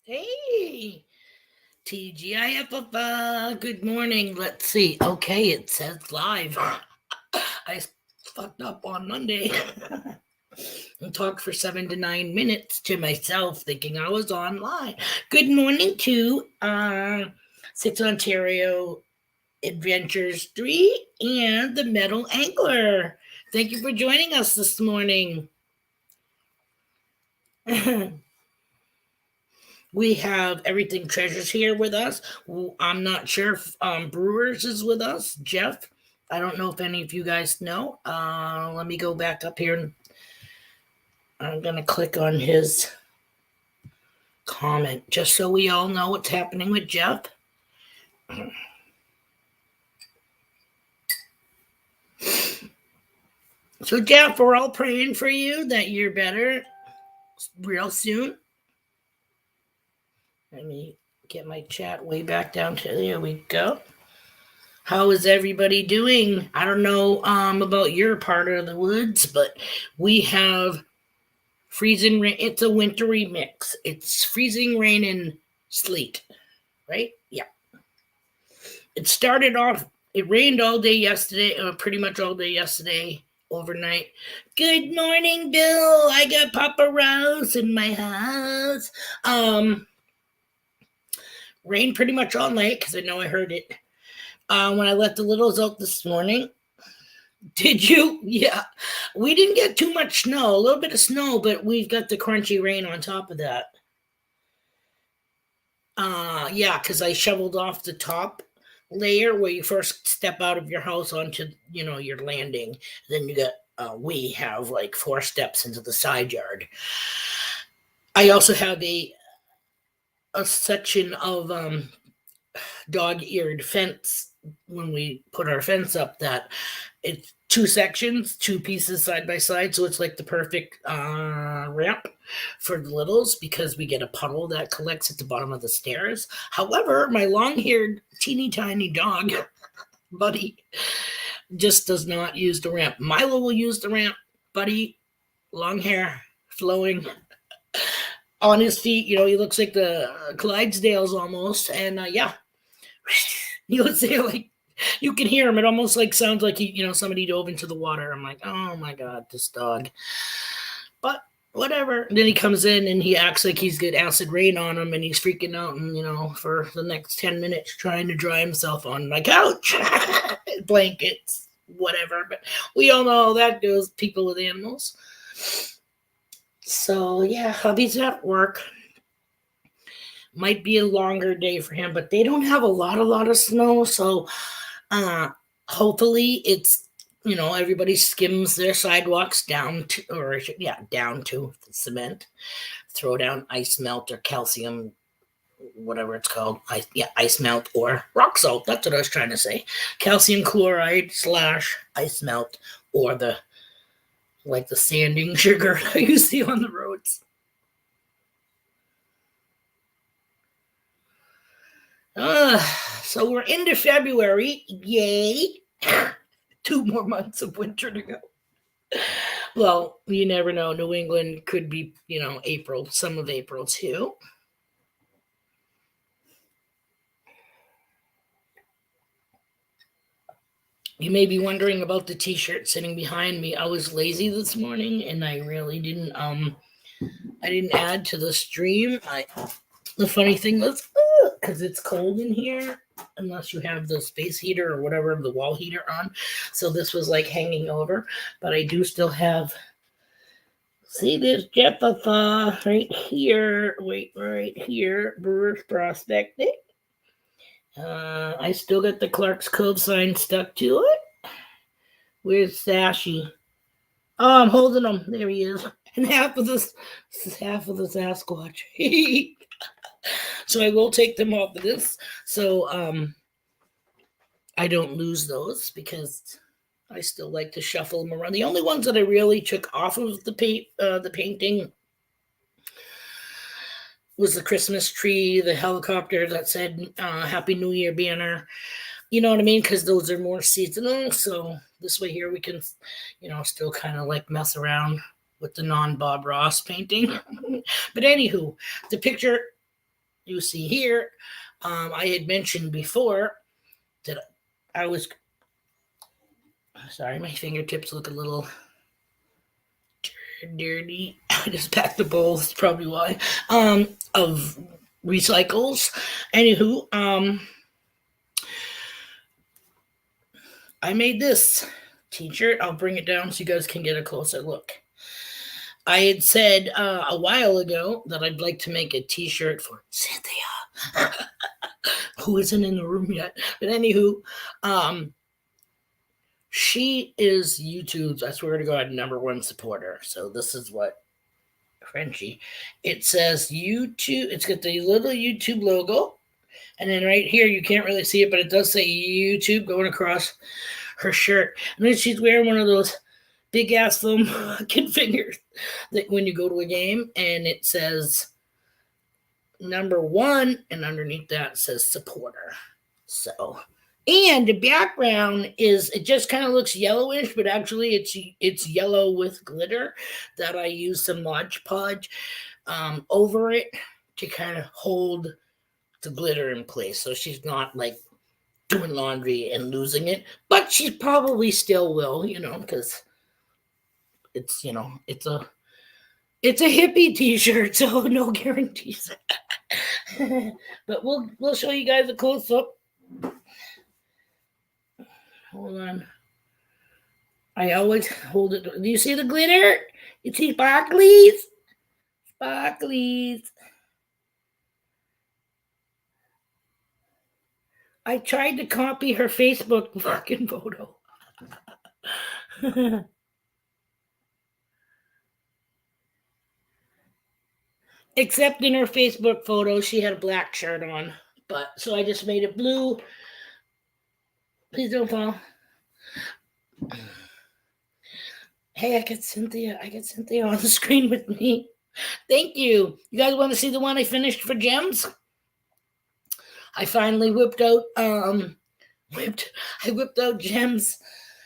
Hey, TGIF, good morning. Let's see. Okay, it says live. I fucked up on Monday and talked for 7 to 9 minutes to myself, thinking I was on live. Good morning to Six Ontario Adventures 3 and the Metal Angler. Thank you for joining us this morning. We have Everything Treasures here with us. I'm not sure if Brewers is with us. Jeff, I don't know if any of you guys know. Let me go back up here and I'm going to click on his comment just so we all know what's happening with Jeff. So, Jeff, we're all praying for you that you're better real soon. Let me get my chat way back down to there we go. How is everybody doing? I don't know about your part of the woods, but we have freezing rain. It's a wintry mix. It's freezing rain and sleet, right? Yeah. It started off, it rained all day yesterday, pretty much all day yesterday, overnight. Good morning, Bill. I got Papa Rose in my house. Rained pretty much all night because I know I heard it. When I let the littles out this morning. Did you? Yeah. We didn't get too much snow, a little bit of snow, but we've got the crunchy rain on top of that. Yeah, because I shoveled off the top layer where you first step out of your house onto, your landing. Then you got, we have like 4 steps into the side yard. I also have a section of dog-eared fence when we put our fence up that it's 2 sections, 2 pieces side by side, so it's like the perfect ramp for the littles because we get a puddle that collects at the bottom of the stairs. However, my long-haired teeny tiny dog Buddy just does not use the ramp. Milo will use the ramp. Buddy, long hair, flowing on his feet, he looks like the Clydesdales almost, and yeah, he would say like you can hear him. It almost like sounds like somebody dove into the water. I'm like, oh my god, this dog. But whatever. And then he comes in and he acts like he's got acid rain on him, and he's freaking out, and for the next 10 minutes trying to dry himself on my couch, blankets, whatever. But we all know how that goes. People with animals. So yeah, hubby's at work. Might be a longer day for him, but they don't have a lot of snow, so hopefully it's everybody skims their sidewalks down to the cement, throw down ice melt or calcium, whatever it's called, ice melt or rock salt. That's what I was trying to say. Calcium chloride / ice melt, or the sanding sugar that you see on the roads. So we're into February. Yay. 2 more months of winter to go. Well, you never know. New England could be, April, some of April too. You may be wondering about the t-shirt sitting behind me. I was lazy this morning and I really didn't add to the stream. The funny thing was, because it's cold in here, unless you have the space heater or whatever, the wall heater on. So this was like hanging over, but I do still have, see this Jeffa right here, right here, Brewers Prospecting. I still got the Clark's Cove sign stuck to it. Where's Sashi? Oh, I'm holding him. There he is. and half of the Sasquatch. So I will take them off of this. So I don't lose those because I still like to shuffle them around. The only ones that I really took off of the painting was the Christmas tree, the helicopter that said Happy New Year banner. You know what I mean? Because those are more seasonal. So this way here we can, still kind of like mess around with the non-Bob Ross painting. But anywho, the picture you see here, I had mentioned before that I was, sorry, my fingertips look a little dirty. I just packed the bowl, that's probably why, of recycles. Anywho, I made this t-shirt. I'll bring it down so you guys can get a closer look. I had said a while ago that I'd like to make a t-shirt for Cynthia, who isn't in the room yet. But anywho, she is YouTube's, I swear to God, #1 supporter. So this is what Frenchie. It says YouTube. It's got the little YouTube logo. And then right here, you can't really see it, but it does say YouTube going across her shirt. And then she's wearing one of those big ass foam fucking fingers that when you go to a game, and it says #1, and underneath that says supporter. So, and the background is, it just kind of looks yellowish, but actually it's yellow with glitter that I use some Mod Podge over it to kind of hold the glitter in place, so she's not like doing laundry and losing it, but she probably still will, because it's it's a hippie t-shirt, so no guarantees. But we'll show you guys a close-up. Hold on. I always hold it. Do you see the glitter? You see sparklies? Sparklies. I tried to copy her Facebook fucking photo. Except in her Facebook photo, she had a black shirt on. But so I just made it blue. Please don't fall. Hey, I got Cynthia on the screen with me. Thank you. You guys want to see the one I finished for gems? I finally whipped out gems.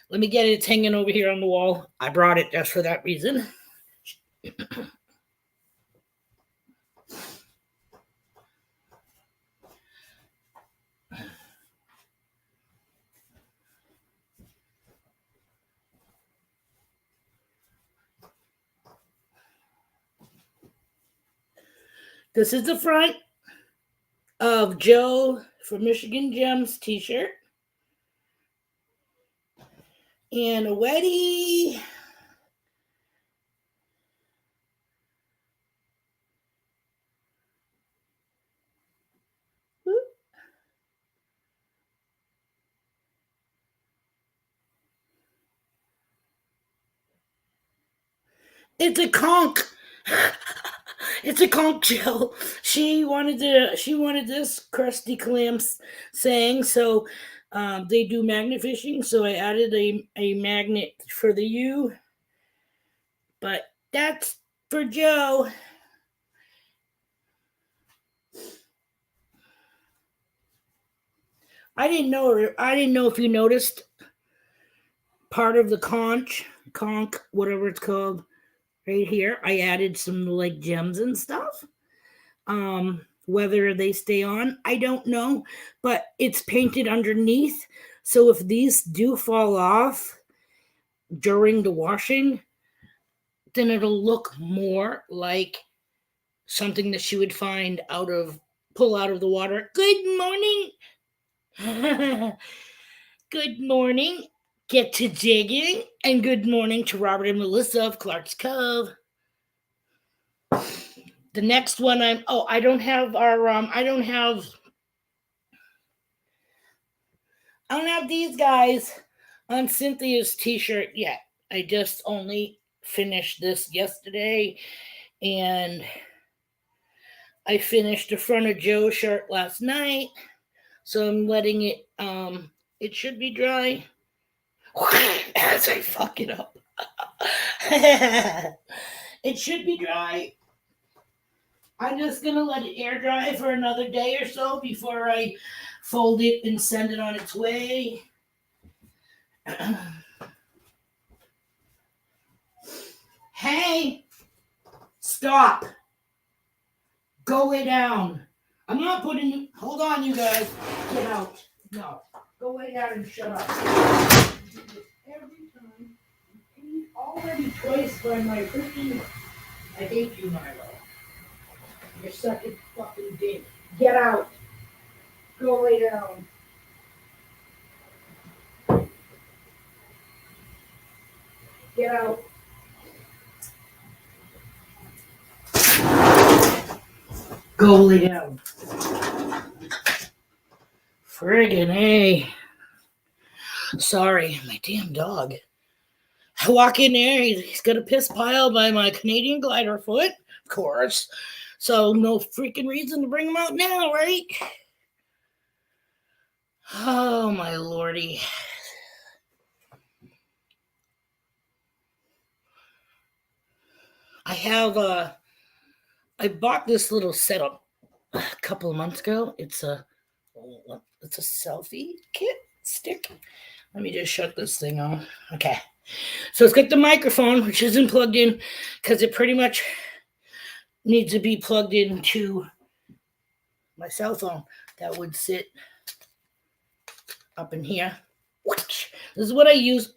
Let me get it. It's hanging over here on the wall. I brought it just for that reason. This is the front of Joe from Michigan Gems t-shirt. And a Weddy. It's a conch. It's a conch shell. She wanted this Krusty Clamps saying, so they do magnet fishing, so I added a magnet for the U. But that's for Joe. I didn't know if you noticed part of the conch, whatever it's called, right here. I added some like gems and stuff. Whether they stay on, I don't know, but it's painted underneath. So if these do fall off during the washing, then it'll look more like something that she would pull out of the water. Good morning. Good morning. Get to digging, and good morning to Robert and Melissa of Clark's Cove. The next one I don't have these guys on Cynthia's t-shirt yet. I just only finished this yesterday, and I finished the front of Joe's shirt last night, so I'm letting it. It should be dry as I fuck it up. It should be dry. I'm just gonna let it air dry for another day or so before I fold it and send it on its way. Hey, stop. Go lay down. I'm not putting you. Hold on, you guys. Get out. No. Go lay down and shut up. Every time. You peed already twice by my freaking. I hate you, Milo. You're such a fucking dick. Get out. Go lay down. Get out. Go lay down. Friggin' A. Sorry, my damn dog. I walk in there, he's got a piss pile by my Canadian glider foot, of course. So no freaking reason to bring him out now, right? Oh, my lordy. I bought this little setup a couple of months ago. It's a selfie kit stick. Let me just shut this thing off. Okay. So it's got the microphone, which isn't plugged in because it pretty much needs to be plugged into my cell phone. That would sit up in here. This is what I use.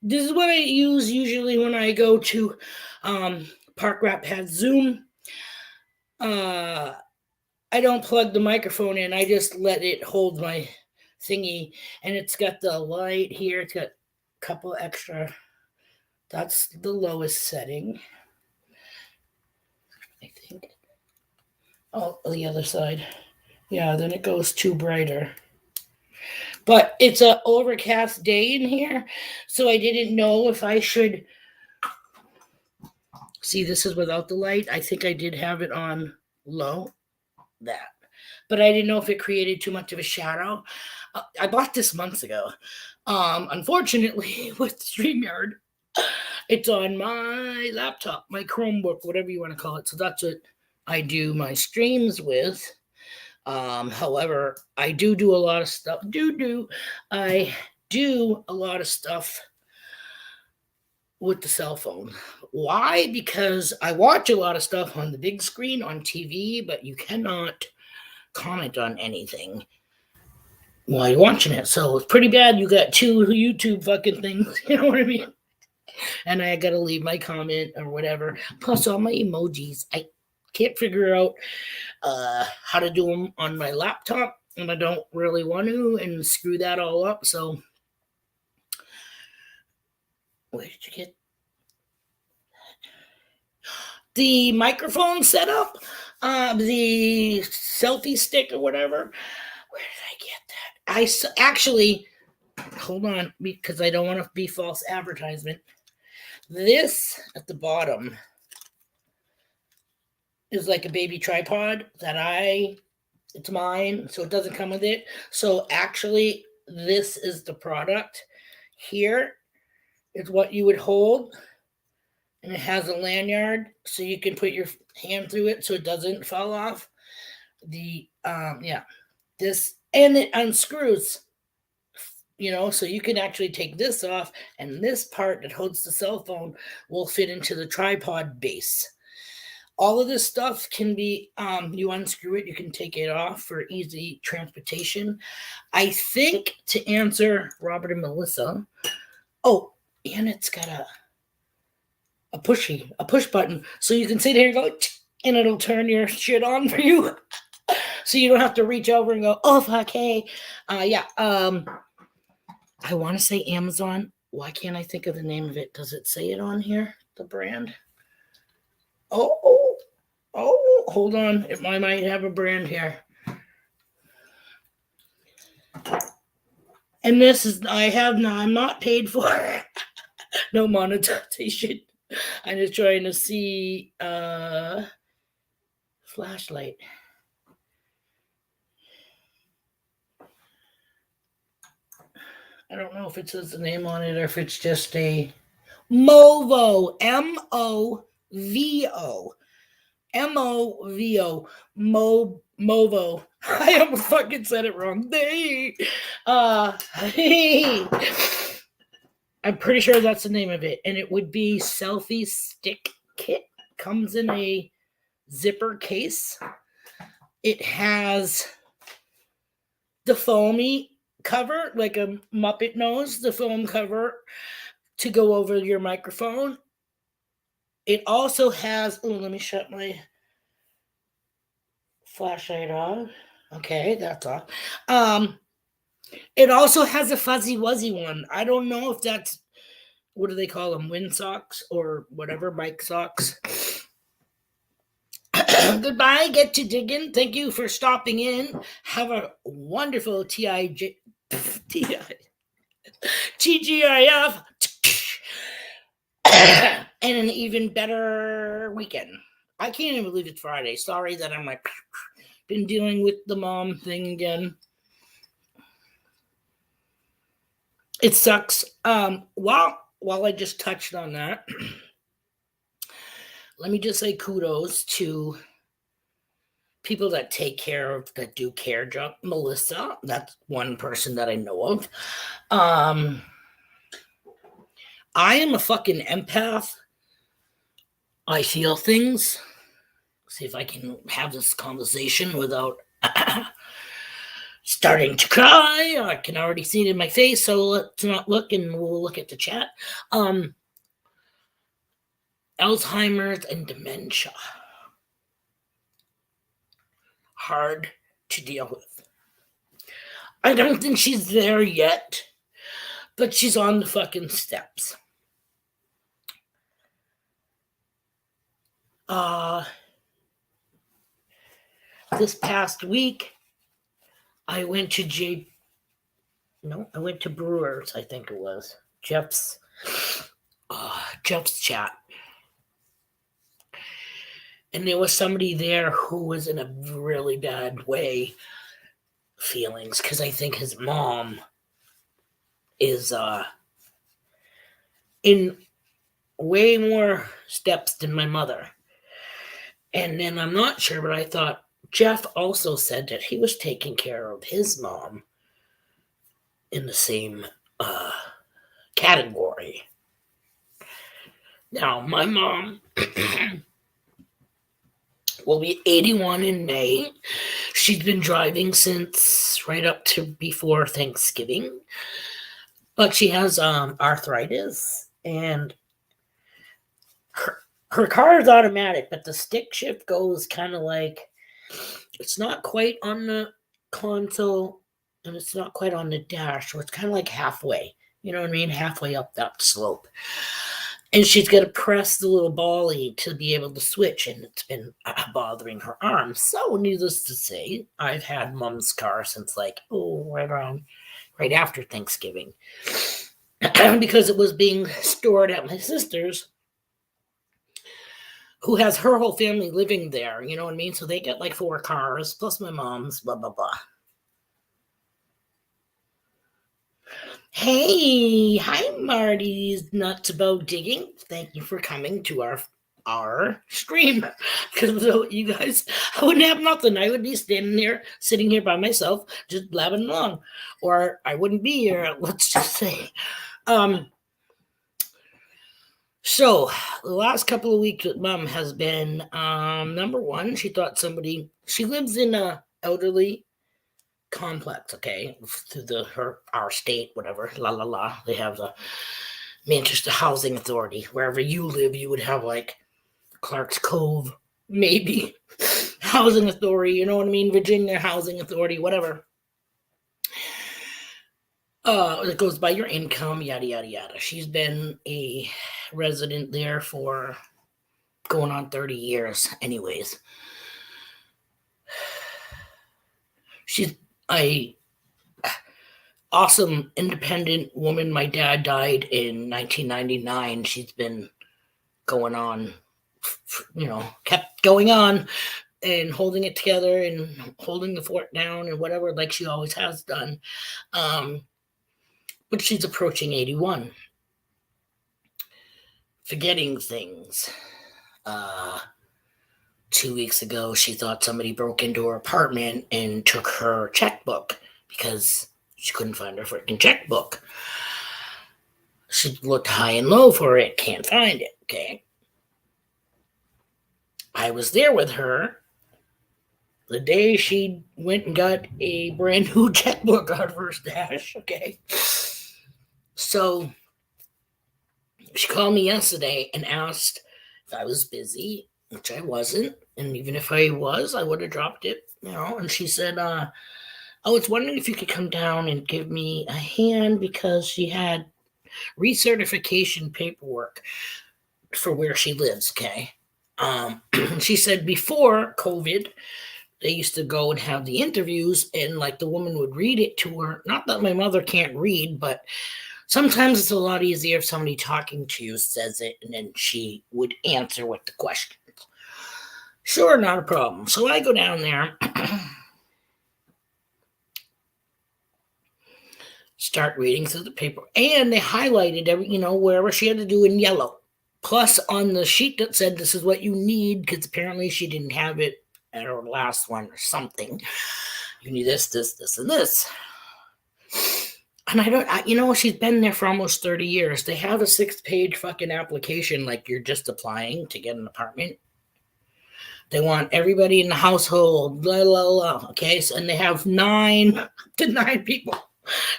This is what I use usually when I go to Park Rat Pad Zoom. I don't plug the microphone in. I just let it hold my thingy. And it's got the light here. It's got a couple extra. That's the lowest setting, I think. Oh, the other side. Yeah, then it goes to brighter. But it's an overcast day in here, so I didn't know if I should. See, this is without the light. I think I did have it on low. That. But I didn't know if it created too much of a shadow. I bought this months ago. Unfortunately, with StreamYard, it's on my laptop, my Chromebook, whatever you want to call it. So that's what I do my streams with. However, I do a lot of stuff. I do a lot of stuff with the cell phone. Why? Because I watch a lot of stuff on the big screen on TV, but you cannot comment on anything while you're watching it. So it's pretty bad. You got two YouTube fucking things. You know what I mean? And I got to leave my comment or whatever. Plus all my emojis. I can't figure out how to do them on my laptop, and I don't really want to and screw that all up. So where did you get the microphone setup? The selfie stick or whatever. Where did I get that? I actually, hold on, because I don't want to be false advertisement. This at the bottom is like a baby tripod that it's mine, so it doesn't come with it. So actually, this is the product. Here is what you would hold, and it has a lanyard, so you can put your hand through it so it doesn't fall off. This, and it unscrews, so you can actually take this off, and this part that holds the cell phone will fit into the tripod base. All of this stuff can be, you unscrew it, you can take it off for easy transportation. I think, to answer Robert and Melissa, and it's got a push button, so you can sit here and go, and it'll turn your shit on for you. So you don't have to reach over and go, oh, fuck, hey. I want to say Amazon. Why can't I think of the name of it? Does it say it on here, the brand? Oh, hold on. I might have a brand here. And this is, I'm not paid for it. No monetization. I'm just trying to see flashlight. I don't know if it says the name on it or if it's just a Movo. Movo. Movo. Movo. I almost fucking said it wrong. I'm pretty sure that's the name of it. And it would be Selfie Stick Kit. Comes in a zipper case. It has the foamy cover, like a Muppet nose, the foam cover to go over your microphone. It also has, let me shut my flashlight off. Okay, that's off. It also has a fuzzy wuzzy one. I don't know if that's, what do they call them? Wind socks or whatever, bike socks. Goodbye, get to digging. Thank you for stopping in. Have a wonderful TGIF and an even better weekend. I can't even believe it's Friday. Sorry that I'm like been dealing with the mom thing again. It sucks. While I just touched on that, let me just say kudos to people that take care of, that do care job. Melissa, that's one person that I know of. I am a fucking empath. I feel things. See if I can have this conversation without starting to cry. I can already see it in my face, so let's not look and we'll look at the chat. Alzheimer's and dementia. Hard to deal with. I don't think she's there yet, but she's on the fucking steps. This past week, I went to Brewers, I think it was. Jeff's chat. And there was somebody there who was in a really bad way, feelings, because I think his mom is in way more steps than my mother. And then I'm not sure, but I thought Jeff also said that he was taking care of his mom in the same category. Now, my mom will be 81 in May. She's been driving since right up to before Thanksgiving. But she has arthritis, and her car is automatic, but the stick shift goes kind of like, it's not quite on the console, and it's not quite on the dash, so it's kind of like halfway. You know what I mean? Halfway up that slope. And she's got to press the little bally to be able to switch, and it's been bothering her arm. So, needless to say, I've had Mom's car since right after Thanksgiving. Because it was being stored at my sister's, who has her whole family living there, you know what I mean? So they get like 4 cars, plus my mom's, blah, blah, blah. Hey, hi, Marty's Nuts About Digging. Thank you for coming to our stream. Because without you guys, I wouldn't have nothing. I would be sitting here by myself, just blabbing along. Or I wouldn't be here, let's just say. So, the last couple of weeks with Mom has been, number one, she thought she lives in a elderly complex, okay, through our state, whatever, they have the Manchester Housing Authority. Wherever you live, you would have like Clark's Cove, maybe, Housing Authority, you know what I mean, Virginia Housing Authority, whatever. It goes by your income, yada, yada, yada. She's been a resident there for going on 30 years anyways. awesome independent woman. My dad died in 1999. She's been going on, kept going on and holding it together and holding the fort down and whatever, like she always has done. But she's approaching 81. Forgetting things. 2 weeks ago, she thought somebody broke into her apartment and took her checkbook because she couldn't find her freaking checkbook. She looked high and low for it, can't find it, okay? I was there with her the day she went and got a brand new checkbook out of her stash, okay? So she called me yesterday and asked if I was busy, which I wasn't. And even if I was, I would have dropped it, And she said, I was wondering if you could come down and give me a hand because she had recertification paperwork for where she lives, okay? She said before COVID, they used to go and have the interviews and like the woman would read it to her. Not that my mother can't read, but sometimes it's a lot easier if somebody talking to you says it and then she would answer with the questions. Sure, not a problem. So I go down there, start reading through the paper, and they highlighted every, wherever she had to do in yellow. Plus on the sheet that said this is what you need, because apparently she didn't have it at her last one or something. You need this, and this. And she's been there for almost 30 years. They have a 6-page fucking application like you're just applying to get an apartment. They want everybody in the household, blah, blah, blah. Okay, so, and they have 9 to 9 people.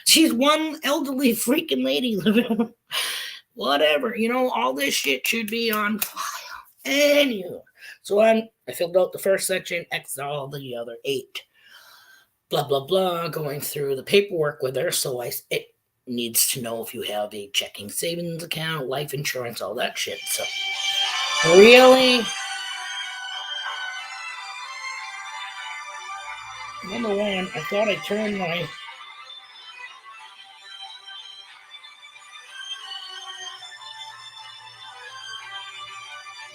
She's one elderly freaking lady living. Whatever, all this shit should be on file. Anywho, so I filled out the first section, X all the other 8. Blah, blah, blah, going through the paperwork with her. So it needs to know if you have a checking savings account, life insurance, all that shit. So, really? Number one, I thought I turned my...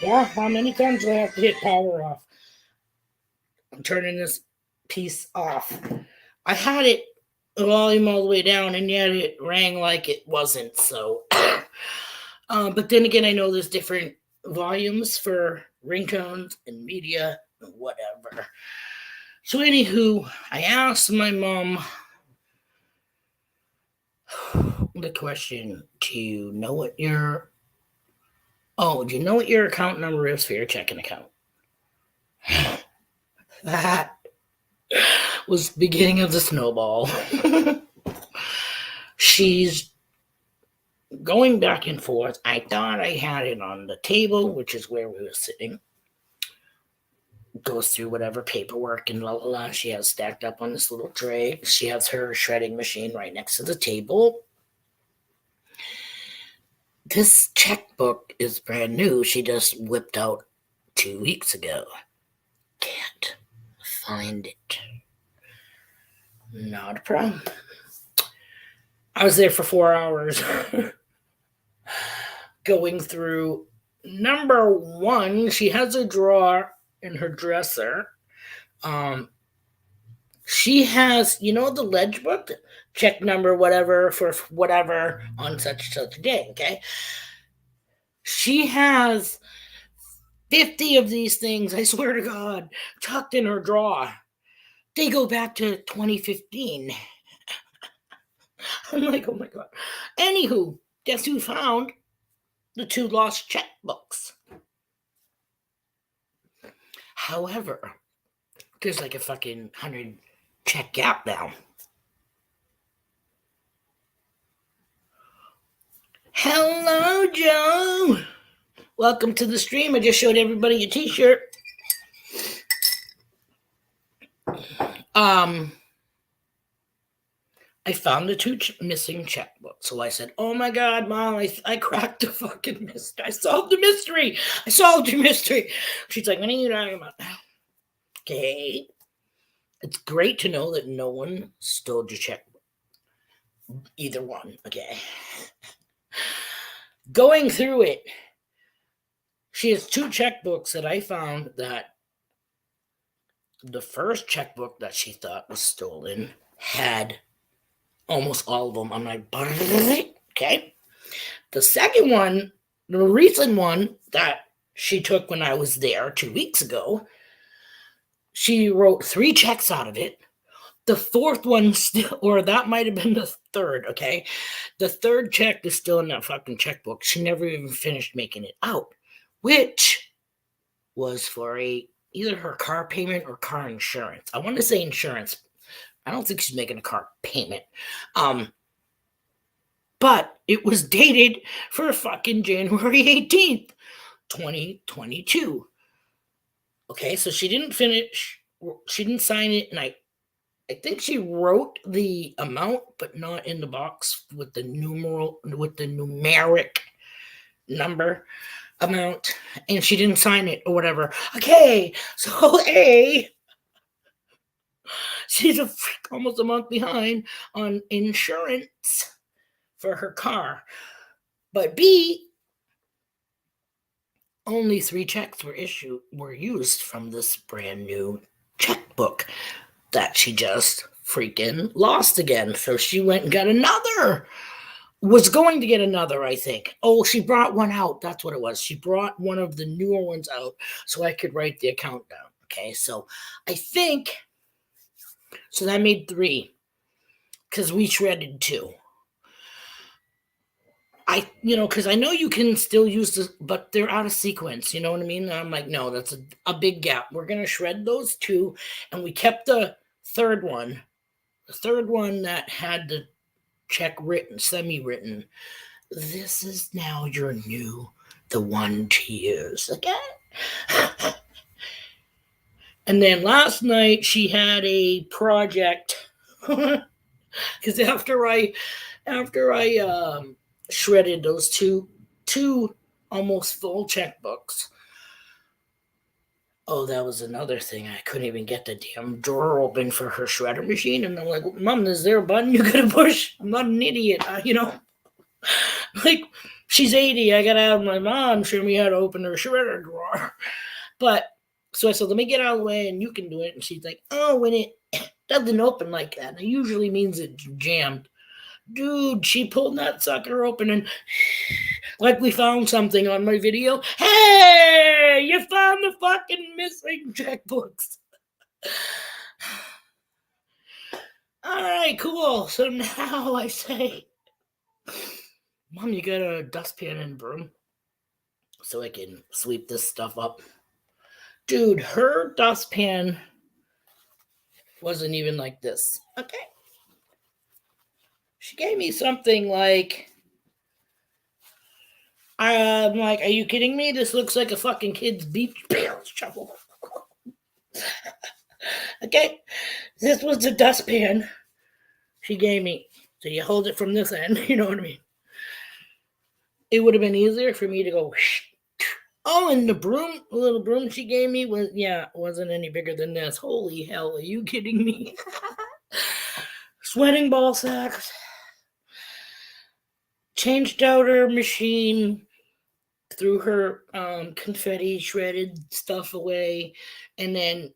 Yeah, how many times do I have to hit power off? I'm turning this piece off. I had it volume all the way down, and yet it rang like it wasn't. So, but then again, I know there's different volumes for ringtones and media and whatever. So, anywho, I asked my mom the question: do you know what your account number is for your checking account? That was the beginning of the snowball. She's going back and forth. I thought I had it on the table, which is where we were sitting. Goes through whatever paperwork and blah, blah, blah. She has stacked up on this little tray. She has her shredding machine right next to the table. This checkbook is brand new. She just whipped out 2 weeks ago. Can't find it. Not a problem. I was there for 4 hours going through. Number one, she has a drawer in her dresser. She has, the ledge book, check number, whatever, for whatever on such a day, okay? She has 50 of these things, I swear to God, tucked in her drawer. They go back to 2015. I'm like, oh my God. Anywho, guess who found the 2 lost checkbooks? However, there's like a fucking 100 check gap now. Hello, Joe. Welcome to the stream. I just showed everybody your t-shirt. I found the 2 missing checkbooks. So I said, oh my God, Mom, I cracked the fucking mystery. I solved the mystery. I solved your mystery. She's like, what are you talking about? Okay. It's great to know that no one stole your checkbook. Either one, okay. Going through it, she has 2 checkbooks that I found that the first checkbook that she thought was stolen had almost all of them. I'm like, okay. The second one, the recent one that she took when I was there 2 weeks ago, she wrote 3 checks out of it. The fourth one still, or that might have been the third, okay? The third check is still in that fucking checkbook. She never even finished making it out, which was for either her car payment or car insurance. I want to say insurance. I don't think she's making a car payment. But it was dated for fucking January 18th, 2022. Okay, so she didn't finish, she didn't sign it, and I think she wrote the amount, but not in the box with the numeric number amount, and she didn't sign it or whatever. Okay, so she's almost a month behind on insurance for her car. But B, only 3 checks were used from this brand new checkbook that she just freaking lost again. So she went and got another. Was going to get another, I think. Oh, she brought one out. That's what it was. She brought one of the newer ones out so I could write the account down. Okay, so I think, so that made 3 because we shredded 2. Because I know you can still use this, but they're out of sequence. You know what I mean? And I'm like, no, that's a big gap. We're going to shred those 2. And we kept the third one that had the check written, semi-written. This is now the one to use. Okay? And then last night she had a project. Because after I shredded those two almost full checkbooks. Oh, that was another thing. I couldn't even get the damn drawer open for her shredder machine. And I'm like, Mom, is there a button you gotta push? I'm not an idiot, Like, she's 80. I gotta have my mom show me how to open her shredder drawer. But, so I said, let me get out of the way and you can do it. And she's like, oh, when it doesn't open like that, it usually means it's jammed. Dude, she pulled that sucker open and like we found something on my video. Hey, you found the fucking missing checkbooks. All right, cool. So now I say, Mom, you got a dustpan and broom so I can sweep this stuff up. Dude, her dustpan wasn't even like this. Okay. She gave me something like, I'm like, are you kidding me? This looks like a fucking kid's beach shovel. Okay, this was the dustpan she gave me. So you hold it from this end, you know what I mean? It would have been easier for me to go, oh, and the little broom she gave me wasn't any bigger than this. Holy hell, are you kidding me? Sweating ball sacks. Changed out her machine, threw her confetti shredded stuff away, and then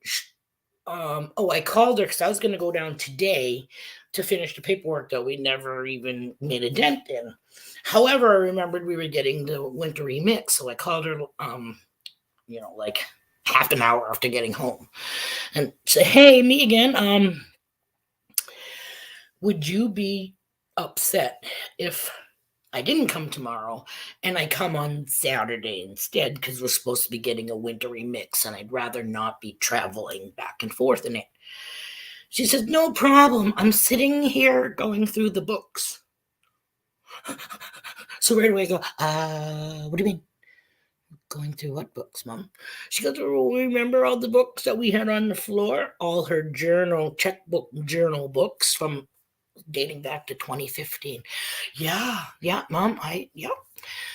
I called her because I was going to go down today to finish the paperwork that we never even made a dent in. However, I remembered we were getting the winter remix, so I called her like half an hour after getting home and say, hey, me again, would you be upset if I didn't come tomorrow and I come on Saturday instead because we're supposed to be getting a wintry mix and I'd rather not be traveling back and forth in it? She says, no problem. I'm sitting here going through the books. So right away I go, what do you mean? Going through what books, Mom? She goes, remember all the books that we had on the floor? All her checkbook journal books from dating back to 2015. Yeah, Mom,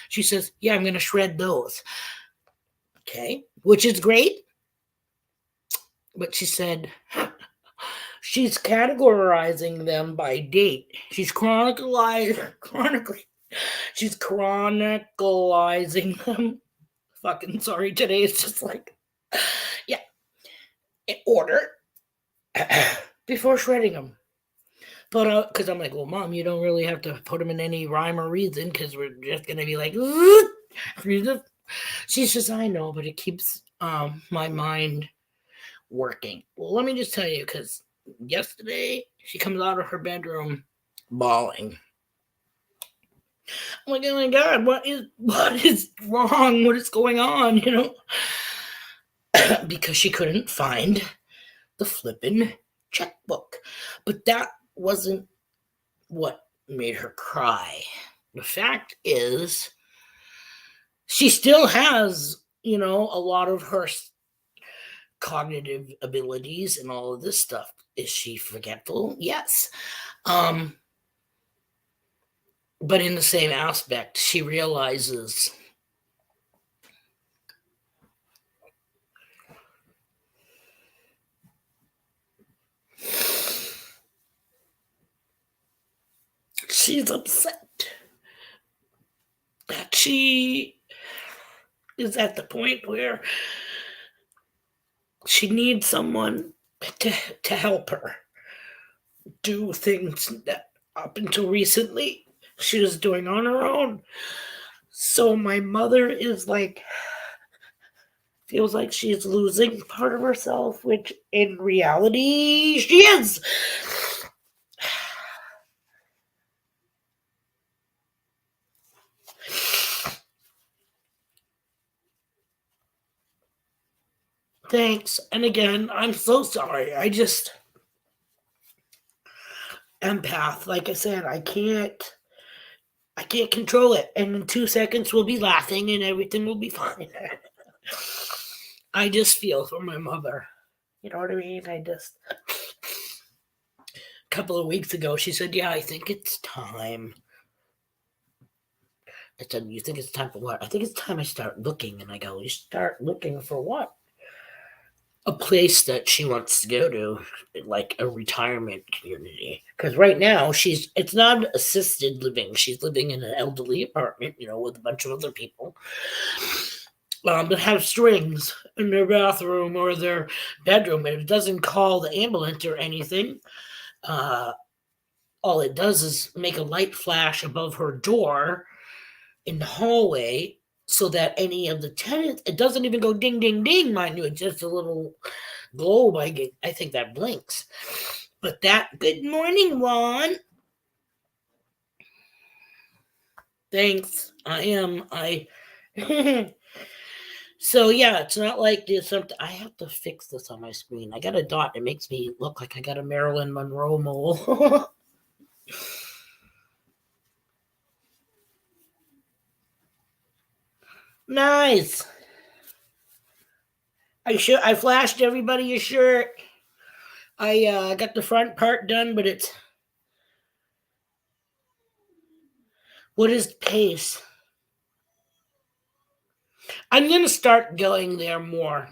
She says, yeah, I'm going to shred those. Okay, which is great. But she said, she's categorizing them by date. She's chronicalizing them. Fucking sorry, today it's just like, yeah, in order before shredding them. But because I'm like, well, Mom, you don't really have to put them in any rhyme or reason because we're just gonna be like, she's just, I know, but it keeps my mind working. Well, let me just tell you, because yesterday she comes out of her bedroom bawling. I'm like, oh my God, what is wrong? What is going on? Because she couldn't find the flippin' checkbook. But that wasn't what made her cry. The fact is, she still has, a lot of her cognitive abilities and all of this stuff. Is she forgetful? Yes. But in the same aspect, she realizes she's upset that she is at the point where she needs someone to help her do things that up until recently she was doing on her own. So my mother is like, feels like she's losing part of herself, which in reality she is. Thanks. And again, I'm so sorry. I just empath. Like I said, I can't control it. And in 2 seconds we'll be laughing and everything will be fine. I just feel for my mother. You know what I mean? A couple of weeks ago she said, yeah, I think it's time. I said, you think it's time for what? I think it's time I start looking. And I go, you start looking for what? A place that she wants to go to, like a retirement community. Because right now it's not assisted living. She's living in an elderly apartment, with a bunch of other people that have strings in their bathroom or their bedroom, and it doesn't call the ambulance or anything. All it does is make a light flash above her door in the hallway so that any of the tenants, it doesn't even go ding, ding, ding, mind you, it's just a little globe. I think that blinks. But good morning, Ron. Thanks. So yeah, it's not like there's something. I have to fix this on my screen. I got a dot. It makes me look like I got a Marilyn Monroe mole. Nice. I flashed everybody a shirt. I got the front part done, but what is pace? I'm gonna start going there more.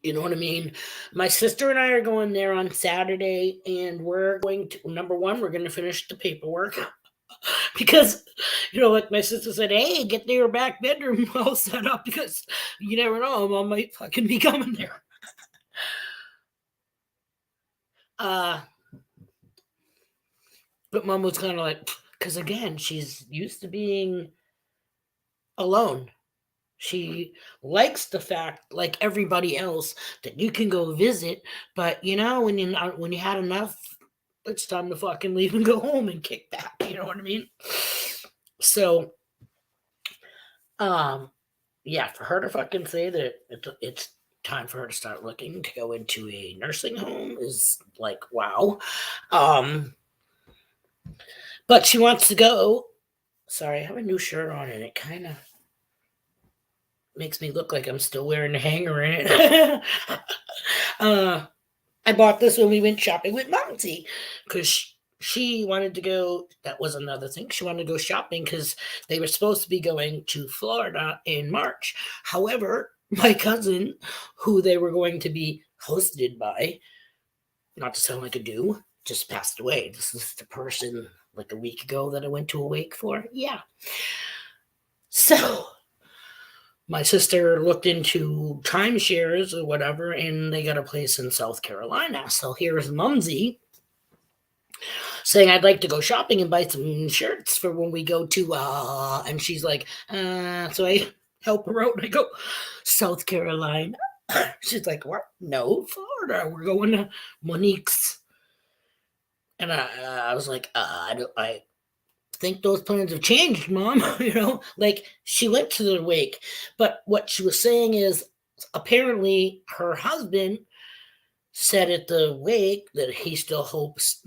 You know what I mean? My sister and I are going there on Saturday, and we're going to, number one, we're going to finish the paperwork because, like my sister said, hey, get your back bedroom all set up because you never know, Mom might fucking be coming there. But Mom was kind of like, because again, she's used to being alone. She likes the fact, like everybody else, that you can go visit, but when you had enough, it's time to fucking leave and go home and kick back. You know what I mean? So, yeah, for her to fucking say that it's time for her to start looking to go into a nursing home is like, wow. But she wants to go. Sorry, I have a new shirt on and it kind of makes me look like I'm still wearing a hanger in it. I bought this when we went shopping with Monty because she wanted to go. That was another thing. She wanted to go shopping because they were supposed to be going to Florida in March. However, my cousin, who they were going to be hosted by, not to sound like a do, just passed away. This is the person like a week ago that I went to a wake for. Yeah. So my sister looked into timeshares or whatever, and they got a place in South Carolina. So here's Mumsy saying, I'd like to go shopping and buy some shirts for when we go to, and she's like, so I help her out and I go, South Carolina. She's like, what? No, Florida. We're going to Monique's. And I was like, I think those plans have changed, Mom. Like she went to the wake, but what she was saying is apparently her husband said at the wake that he still hopes,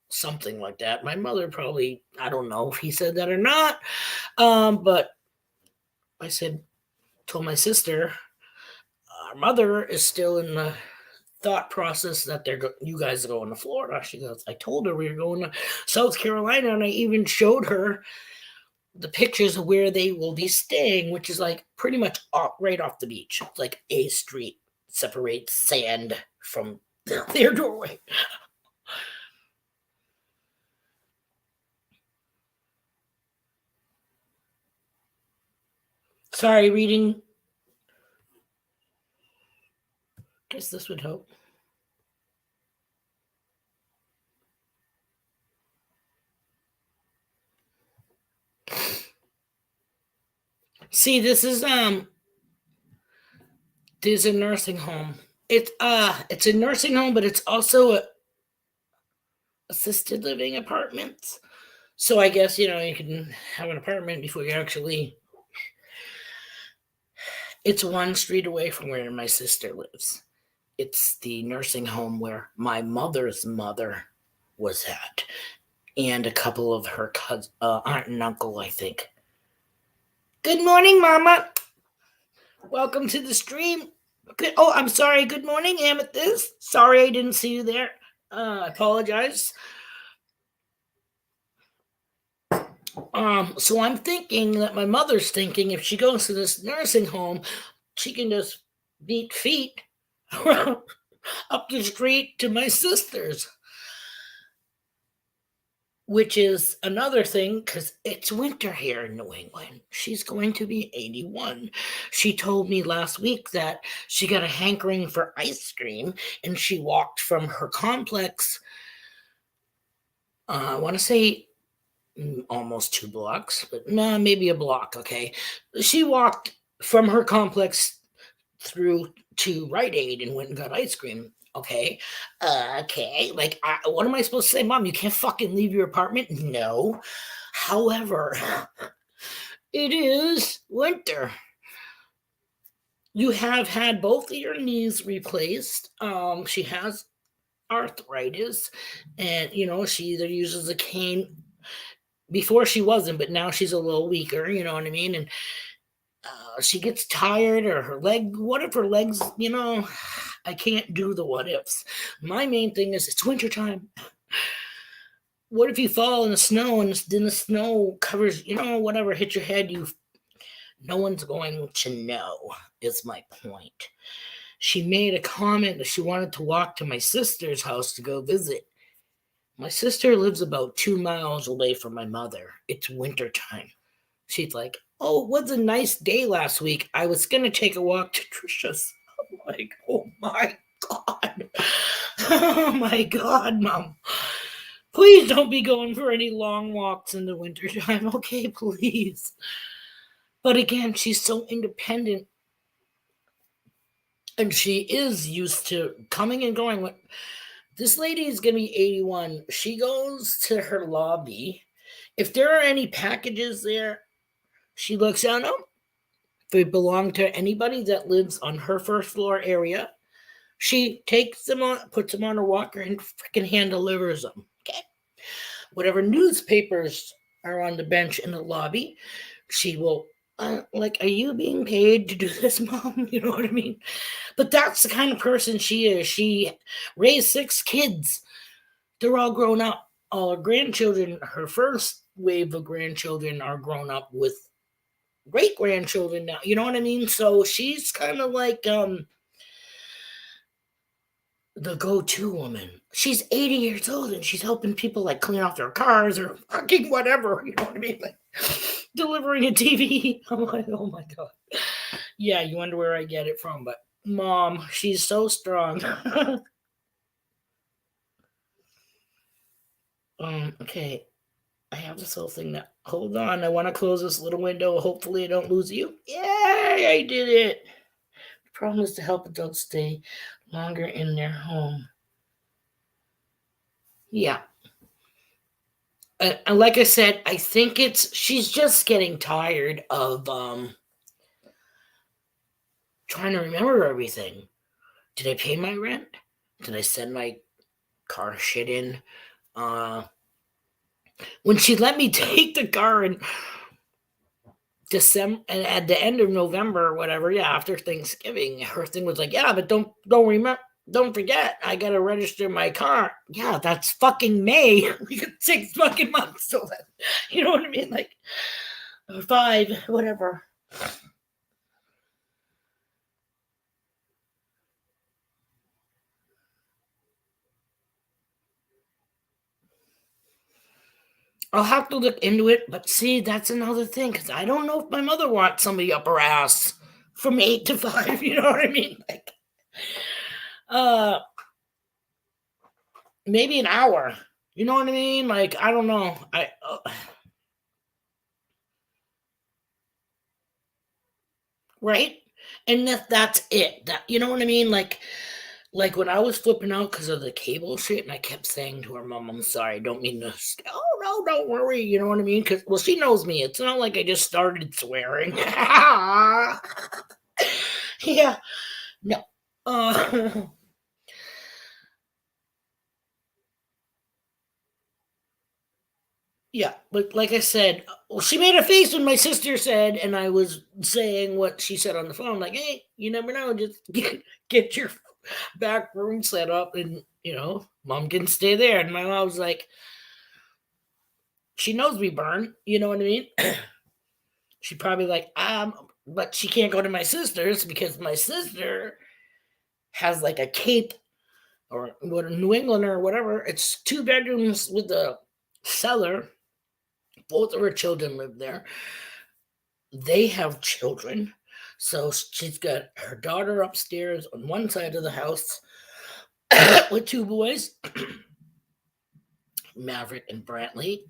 something like that. My mother probably, I don't know if he said that or not. But I told my sister, our mother is still in the thought process that you guys are going to Florida. She goes, I told her we were going to South Carolina, and I even showed her the pictures of where they will be staying, which is like pretty much right off the beach. It's like a street separates sand from their doorway. Sorry, reading. Guess this would help. See, this is there's a nursing home. It's a nursing home, but it's also a assisted living apartments. So I guess you can have an apartment before you actually. It's one street away from where my sister lives. It's the nursing home where my mother's mother was at, and a couple of her aunt and uncle, I think. Good morning, Mama. Welcome to the stream. I'm sorry. Good morning, Amethyst. Sorry I didn't see you there. I apologize. So I'm thinking that my mother's thinking if she goes to this nursing home, she can just beat feet up the street to my sister's. Which is another thing because it's winter here in New England. She's going to be 81. She told me last week that she got a hankering for ice cream and she walked from her complex. I want to say almost 2 blocks, but nah, maybe a block. Okay. She walked from her complex through to Rite Aid and went and got ice cream. Okay. Okay. Like, what am I supposed to say? Mom, you can't fucking leave your apartment? No. However, it is winter. You have had both of your knees replaced. She has arthritis, and she either uses a cane. Before she wasn't, but now she's a little weaker. You know what I mean? And she gets tired, or her leg. What if her legs? I can't do the what ifs. My main thing is it's wintertime. What if you fall in the snow and then the snow covers, whatever, hit your head, no one's going to know, is my point. She made a comment that she wanted to walk to my sister's house to go visit. My sister lives about 2 miles away from my mother. It's wintertime. She's like, oh, it was a nice day last week. I was going to take a walk to Trisha's. I'm like, oh my God. Oh my God, Mom. Please don't be going for any long walks in the wintertime, okay? Please. But again, she's so independent. And she is used to coming and going. This lady is going to be 81. She goes to her lobby. If there are any packages there, she looks at them. If they belong to anybody that lives on her first floor area, she takes them on, puts them on her walker, and freaking hand delivers them. Okay. Whatever newspapers are on the bench in the lobby, she will, are you being paid to do this, Mom? You know what I mean? But that's the kind of person she is. She raised 6 kids. They're all grown up. All her grandchildren, her first wave of grandchildren are grown up with great grandchildren now. You know what I mean? So she's kind of like, the go-to woman. She's 80 years old and she's helping people like clean off their cars or fucking whatever. You know what I mean? Like delivering a TV. I'm like, oh my god. Yeah, you wonder where I get it from, but mom, she's so strong. Okay. I have this whole thing now. Hold on, I want to close this little window. Hopefully I don't lose you. Yay, I did it. The problem is to help adults stay longer in their home. Yeah. And like I said, I think she's just getting tired of trying to remember everything. Did I pay my rent? Did I send my car shit in? When she let me take the car in December and at the end of November or whatever, yeah, after Thanksgiving, her thing was like, yeah, but don't forget, I gotta register my car. Yeah, that's fucking May. We got 6 fucking months till then. You know what I mean? Like, or 5, whatever. I'll have to look into it, but see, that's another thing because I don't know if my mother wants somebody up her ass from 8 to 5. You know what I mean? Like, uh, maybe an hour. You know what I mean? Like, I don't know. Right? And that's it. That you know what I mean? Like when I was flipping out because of the cable shit, and I kept saying to her mom, "I'm sorry, I don't mean to." Oh no, don't worry. You know what I mean? Because well, she knows me. It's not like I just started swearing. Yeah, no. Uh, yeah, but like I said, well, she made a face when my sister said, and I was saying what she said on the phone, like, "Hey, you never know. Just get your back room set up, and mom can stay there." And my mom was like, "She knows we burn." You know what I mean? She probably like, but she can't go to my sister's because my sister has like a cape or what a New England or whatever. It's 2 bedrooms with a cellar. Both of her children live there. They have children. So she's got her daughter upstairs on one side of the house with 2 boys, Maverick and Brantley.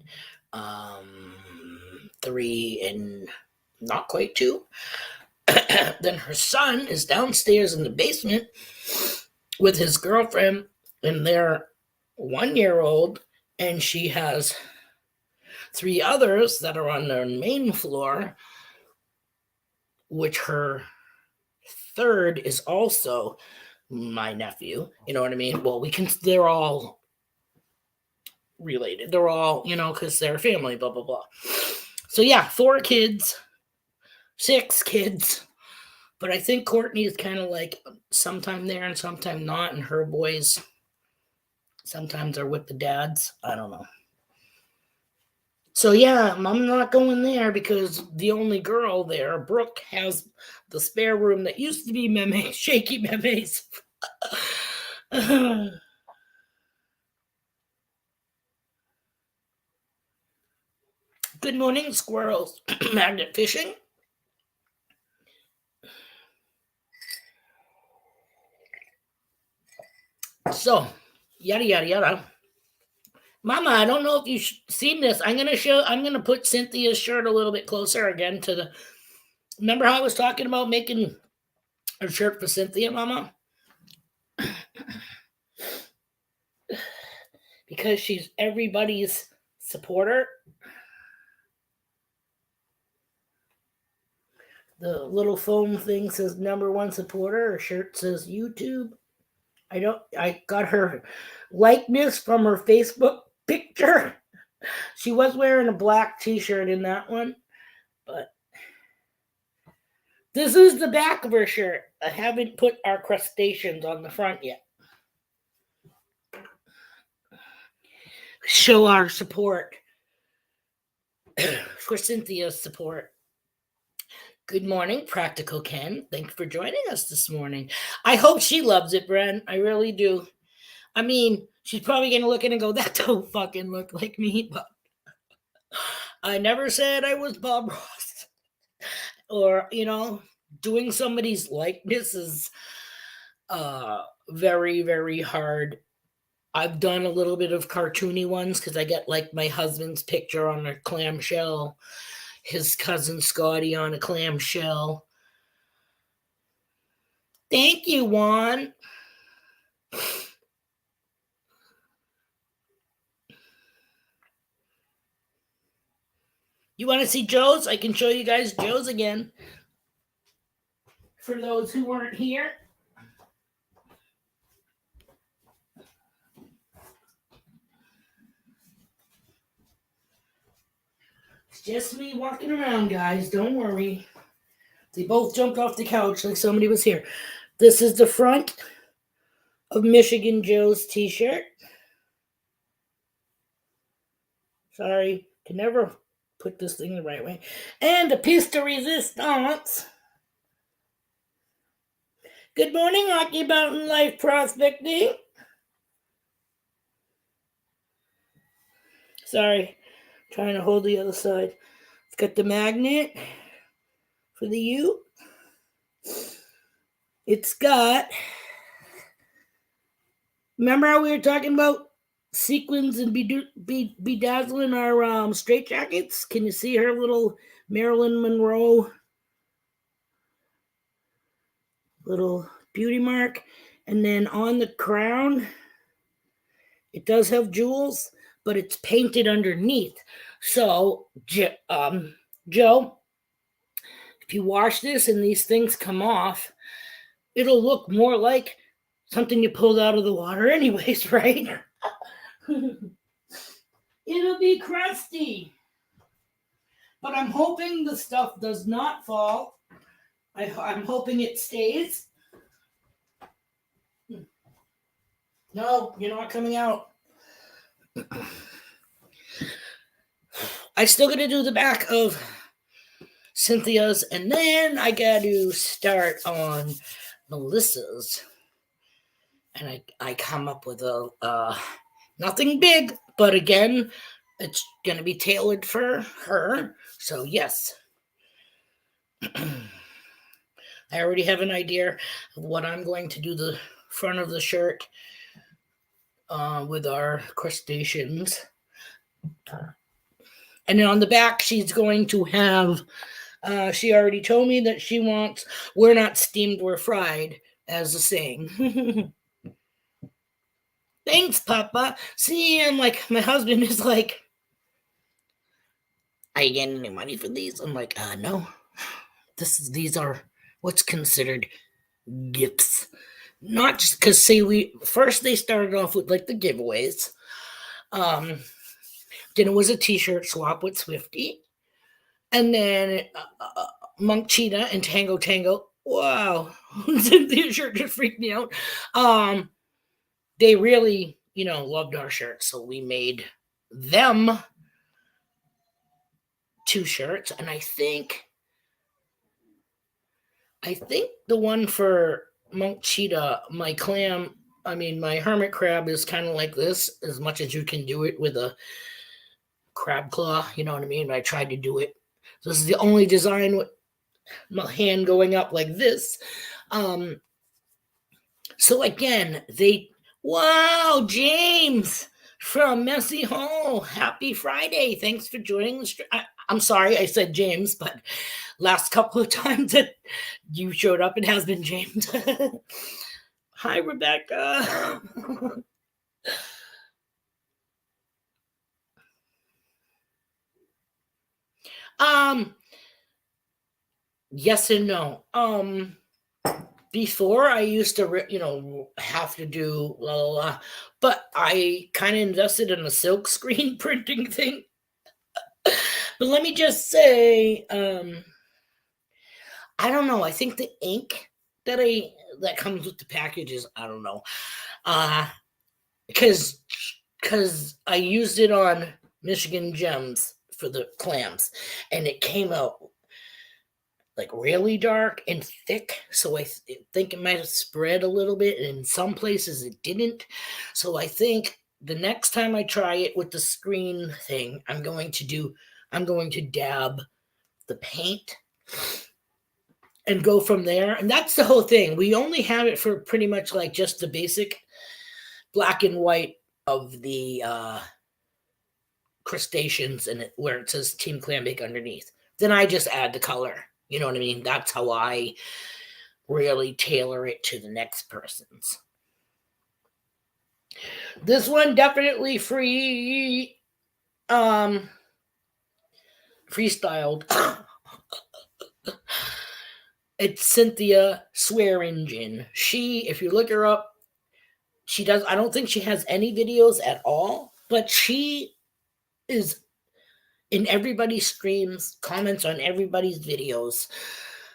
3 and not quite 2. Then her son is downstairs in the basement with his girlfriend and their 1-year-old, and she has 3 others that are on the main floor, which her third is also my nephew. You know what I mean? Well, they're all related. They're all, because they're family, blah, blah, blah. So yeah, 4 kids, 6 kids. But I think Courtney is kind of like sometime there and sometime not, and her boys sometimes are with the dads. I don't know. So yeah, I'm not going there because the only girl there, Brooke, has the spare room that used to be Meme, Shaky Meme's. Good morning, squirrels. Magnet fishing. So, yada yada yada. Mama, I don't know if you've seen this. I'm gonna put Cynthia's shirt a little bit closer again to the. Remember how I was talking about making a shirt for Cynthia, Mama? Because she's everybody's supporter. The little foam thing says #1 supporter. Her shirt says YouTube. I got her likeness from her Facebook picture. She was wearing a black t-shirt in that one, but this is the back of her shirt. I haven't put our crustaceans on the front yet. Show our support for Cynthia's support. Good morning, Practical Ken. Thanks for joining us this morning. I hope she loves it, Bren. I really do. I mean, she's probably going to look in and go, that don't fucking look like me, but I never said I was Bob Ross. Or, doing somebody's likeness is very, very hard. I've done a little bit of cartoony ones because I get like my husband's picture on a clamshell, his cousin Scotty on a clamshell. Thank you, Juan. You want to see Joe's? I can show you guys Joe's again. For those who weren't here. It's just me walking around, guys. Don't worry. They both jumped off the couch like somebody was here. This is the front of Michigan Joe's t-shirt. Sorry, can never put this thing the right way. And a piece de resistance. Good morning, Rocky Mountain Life Prospecting. Sorry, trying to hold the other side. It's got the magnet for the U. It's got, remember how we were talking about sequins and bedazzling our straight jackets? Can you see her little Marilyn Monroe little beauty mark? And then on the crown, it does have jewels, but it's painted underneath. So, Joe, if you wash this and these things come off, it'll look more like something you pulled out of the water anyways, right? It'll be crusty. But I'm hoping the stuff does not fall. I'm hoping it stays. No, you're not coming out. I still got to do the back of Cynthia's, and then I got to start on Melissa's. And I come up with a nothing big, but again, it's going to be tailored for her. So yes. I already have an idea of what I'm going to do the front of the shirt with our crustaceans. And then on the back, she's going to have, she already told me that she wants, we're not steamed, we're fried, as a saying. Thanks, Papa. See, and like, my husband is like, are you getting any money for these? I'm like, no. These are what's considered gifts. Not just because, see, first they started off with like the giveaways. Then it was a t-shirt swap with Swifty. And then Monk Cheetah and Tango Tango. Wow. The shirt just freaked me out. They really, loved our shirts. So we made them 2 shirts. And I think the one for Monk Cheetah, my hermit crab is kind of like this, as much as you can do it with a crab claw, you know what I mean? I tried to do it. So this is the only design with my hand going up like this. So again, wow, James from Messy Hall. Happy Friday. Thanks for joining the stream. I'm sorry I said James, but last couple of times that you showed up, it has been James. Hi, Rebecca. Yes and no. Before I used to, have to do blah, blah, blah, but I kind of invested in a silk screen printing thing. But let me just say, I don't know. I think the ink that comes with the packages, I don't know, because I used it on Michigan Gems for the clams, and it came out like really dark and thick. So I think it might have spread a little bit. And in some places it didn't. So I think the next time I try it with the screen thing, I'm going to dab the paint and go from there. And that's the whole thing. We only have it for pretty much like just the basic black and white of the crustaceans and where it says Team Clambake underneath. Then I just add the color. You know what I mean? That's how I really tailor it to the next person's. This one definitely freestyled. It's Cynthia Swear Engine. If you look her up, I don't think she has any videos at all, but she is in everybody's streams, comments on everybody's videos.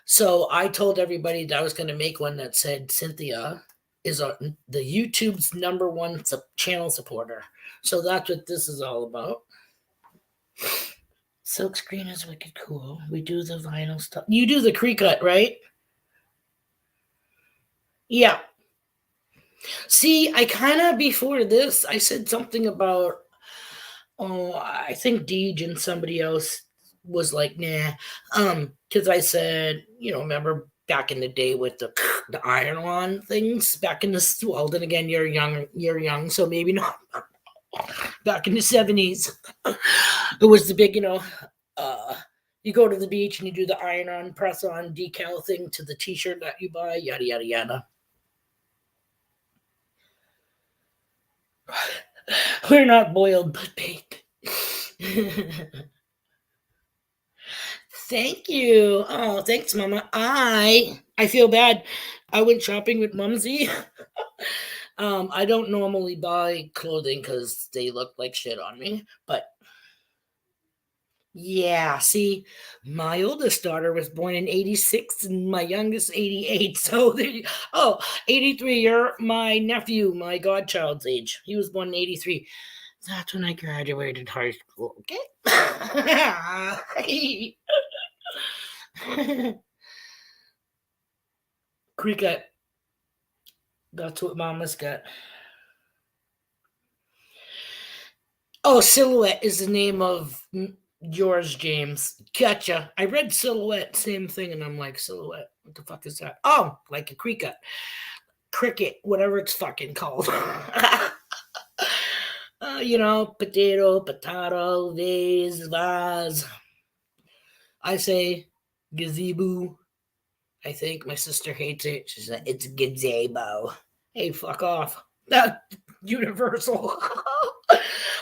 So I told everybody that I was going to make one that said Cynthia is the YouTube's #1 channel supporter. So that's what this is all about. Silk screen is wicked cool. We do the vinyl stuff. You do the pre-cut, right? Yeah. See, I kind of, before this, I said something about, I think Deej and somebody else was like, nah. Because I said, remember back in the day with the iron-on things back in the, well, then again, you're young, so maybe not. Back in the 70s, it was the big, you go to the beach and you do the iron-on, press-on decal thing to the t-shirt that you buy, yada, yada, yada. We're not boiled, but baked. Thank you. Oh, thanks, Mama. I feel bad. I went shopping with Mumsy. I don't normally buy clothing because they look like shit on me. But yeah, see, my oldest daughter was born in 86 and my youngest 88. So 83, you're my nephew, my godchild's age. He was born in 83. That's when I graduated high school. Okay. Cricket. That's what Mama's got. Oh, Silhouette is the name of yours, James. Gotcha. I read Silhouette, same thing, and I'm like, Silhouette. What the fuck is that? Oh, like a cricket. Cricket, whatever it's fucking called. Potato, vase. I say gazebo. I think my sister hates it. She said it's gazebo. Hey, fuck off. That universal.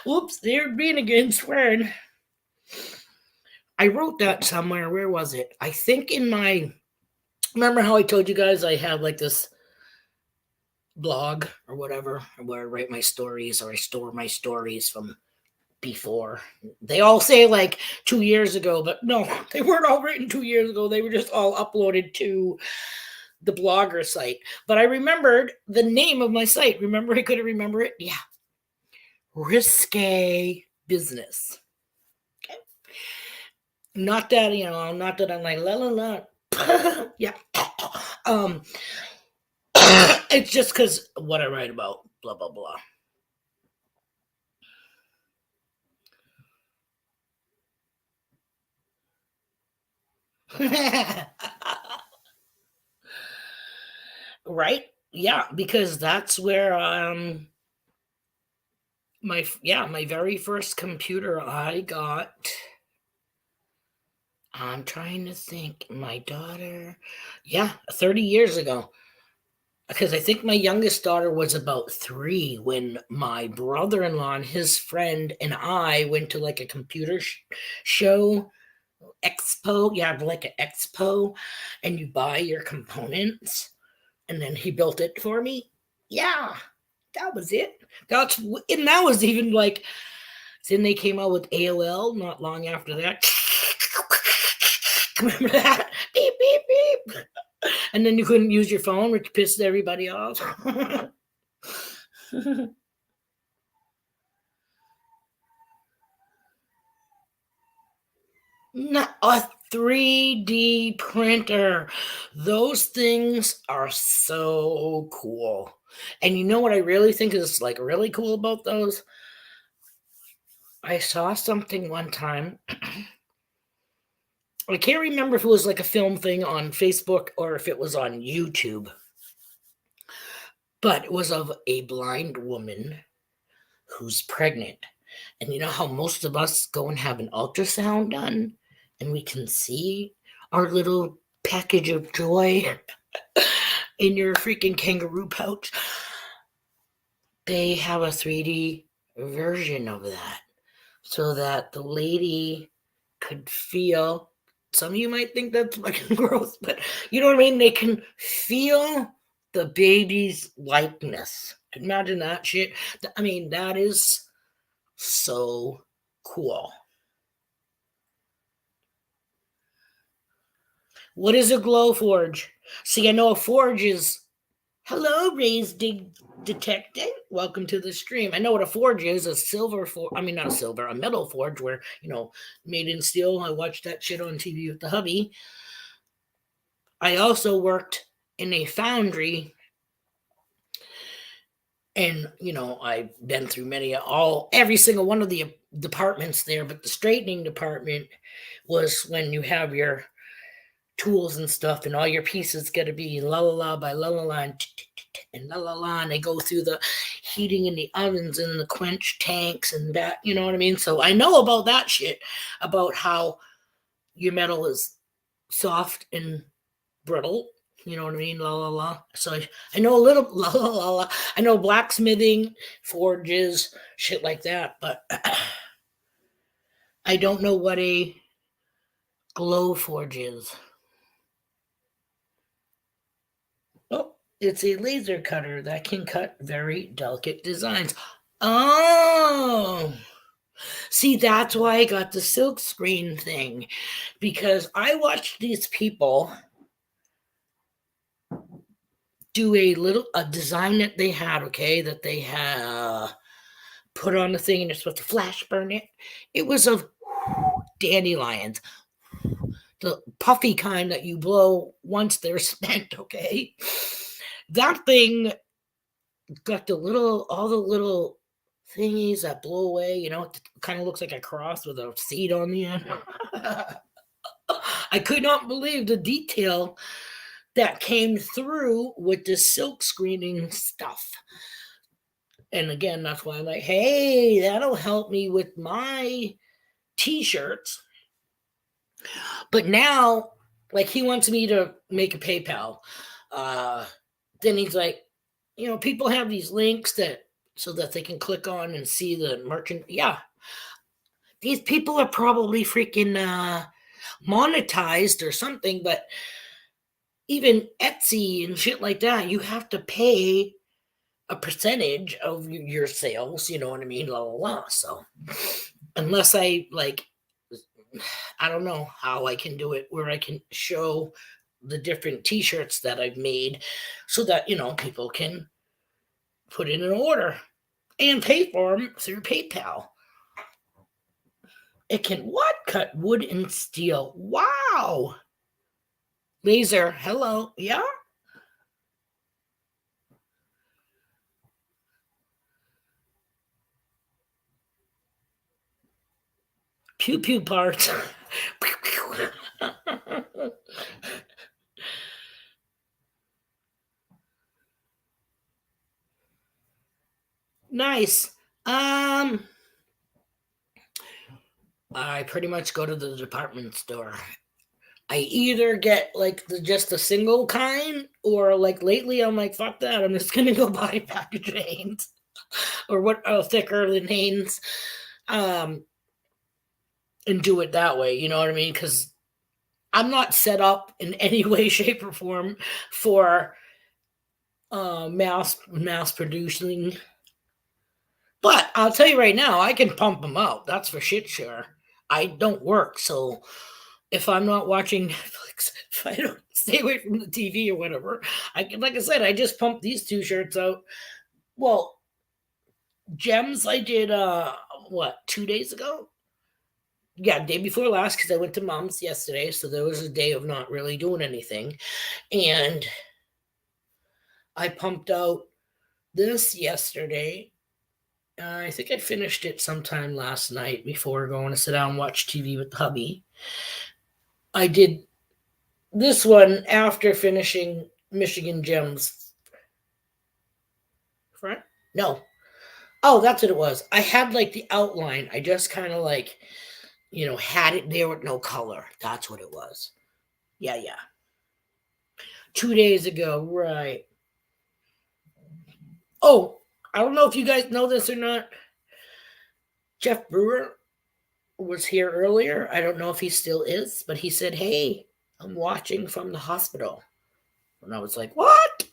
Whoops, there being again swearing. I wrote that somewhere. Where was it? I think remember how I told you guys I have like this blog or whatever, where I write my stories or I store my stories from before. They all say like 2 years ago, but no, they weren't all written 2 years ago. They were just all uploaded to the blogger site. But I remembered the name of my site. Remember, I couldn't remember it. Yeah. Risque Business. Okay. Not that, not that I'm like, la, la, la. Yeah. It's just because what I write about, blah, blah, blah. Right? Yeah, because that's where my very first computer I got. I'm trying to think. My daughter, 30 years ago. Because I think my youngest daughter was about 3 when my brother-in-law and his friend and I went to like a computer show expo. Yeah, like an expo, and you buy your components, and then he built it for me. Yeah, that was it. And that was even like. Then they came out with AOL not long after that. Remember that? Beep beep beep. And then you couldn't use your phone, which pissed everybody off. No, 3D printer. Those things are so cool. And you know what I really think is like really cool about those? I saw something one time. I can't remember if it was like a film thing on Facebook or if it was on YouTube, but it was of a blind woman who's pregnant. And you know how most of us go and have an ultrasound done and we can see our little package of joy in your freaking kangaroo pouch? They have a 3D version of that so that the lady could feel. Some of you might think that's fucking gross, but you know what I mean? They can feel the baby's likeness. Imagine that shit. I mean, that is so cool. What is a glow forge? See, I know a forge is. Hello, raised detective. Welcome to the stream. I know what a forge is. A silver forge. I mean, not a silver, a metal forge where, made in steel. I watched that shit on TV with the hubby. I also worked in a foundry. And, I've been through every single one of the departments there. But the straightening department was when you have your tools and stuff, and all your pieces got to be la la la by la la la and la la la, and they go through the heating in the ovens and the quench tanks and that, you know what I mean? So I know about that shit, about how your metal is soft and brittle, you know what I mean? La la la. So I know a little la la la la. I know blacksmithing, forges, shit like that, but I don't know what a glow forge is. Oh, it's a laser cutter that can cut very delicate designs. Oh, see, that's why I got the silk screen thing, because I watched these people do a design that they had, okay, that they had put on the thing and they're supposed to flash burn it. It was of dandelions, the puffy kind that you blow once they're spent, okay? That thing got all the little thingies that blow away, it kind of looks like a cross with a seed on the end. I could not believe the detail that came through with the silk screening stuff. And again, that's why I'm like, hey, that'll help me with my t-shirts. But now, like, he wants me to make a PayPal. Then he's like, people have these links so that they can click on and see the merchant. Yeah. These people are probably freaking monetized or something, but even Etsy and shit like that, you have to pay a percentage of your sales, you know what I mean? La la la. So unless I don't know how I can do it where I can show the different t-shirts that I've made so that, people can put in an order and pay for them through PayPal. It can cut wood and steel. Wow. Laser, hello. Yeah. Pew pew parts. Nice. I pretty much go to the department store. I either get just a single kind, or lately I'm like, fuck that. I'm just gonna go buy a package of Hanes, or what thicker than Hanes, and do it that way. You know what I mean? Because I'm not set up in any way, shape, or form for mass producing. But I'll tell you right now, I can pump them out. That's for shit sure. I don't work, so if I'm not watching Netflix, if I don't stay away from the TV or whatever, like I said, I just pumped these two shirts out. Well, Gems I did 2 days ago? Yeah, day before last because I went to mom's yesterday, so there was a day of not really doing anything. And I pumped out this yesterday. I think I finished it sometime last night before going to sit down and watch TV with hubby. I did this one after finishing Michigan Gems. Front? No. Oh, that's what it was. I had like the outline. I just kind of like, had it there with no color. That's what it was. Yeah, yeah. 2 days ago, right. Oh, I don't know if you guys know this or not. Jeff Brewer was here earlier. I don't know if he still is, but he said, "Hey, I'm watching from the hospital." And I was like, "What?"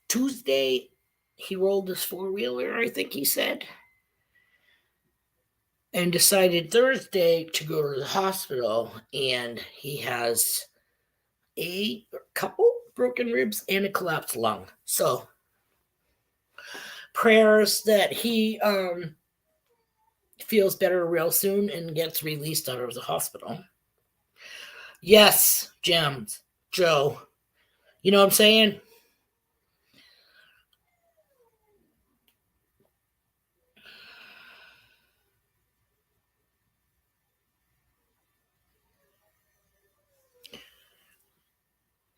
Tuesday, he rolled his four-wheeler, I think he said, and decided Thursday to go to the hospital. And he has a couple broken ribs and a collapsed lung. So prayers that he feels better real soon and gets released out of the hospital. Yes, Gems, Joe. You know what I'm saying?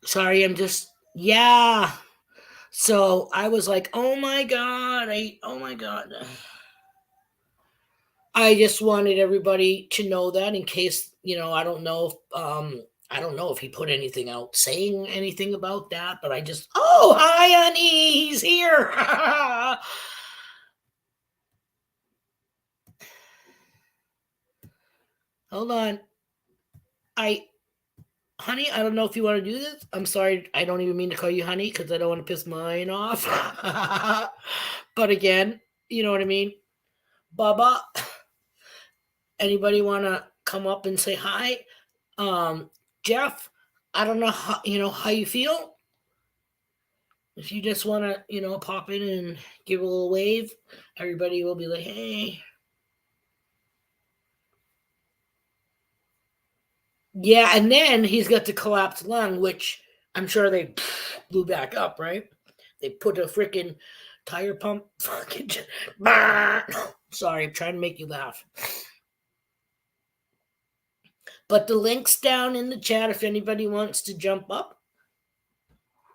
Sorry, I'm just, yeah. So I was like, oh my God, oh my God. I just wanted everybody to know that in case, I don't know if he put anything out saying anything about that, but oh, hi, honey, he's here. Hold on. I, honey, I don't know if you want to do this. I'm sorry. I don't even mean to call you honey because I don't want to piss mine off. But again, you know what I mean? Bubba, anybody want to come up and say hi? Jeff, I don't know how you feel. If you just want to, pop in and give a little wave, everybody will be like, hey. Yeah, and then he's got the collapsed lung, which I'm sure they blew back up, right? They put a freaking tire pump fucking. Sorry, I'm trying to make you laugh. But the link's down in the chat if anybody wants to jump up.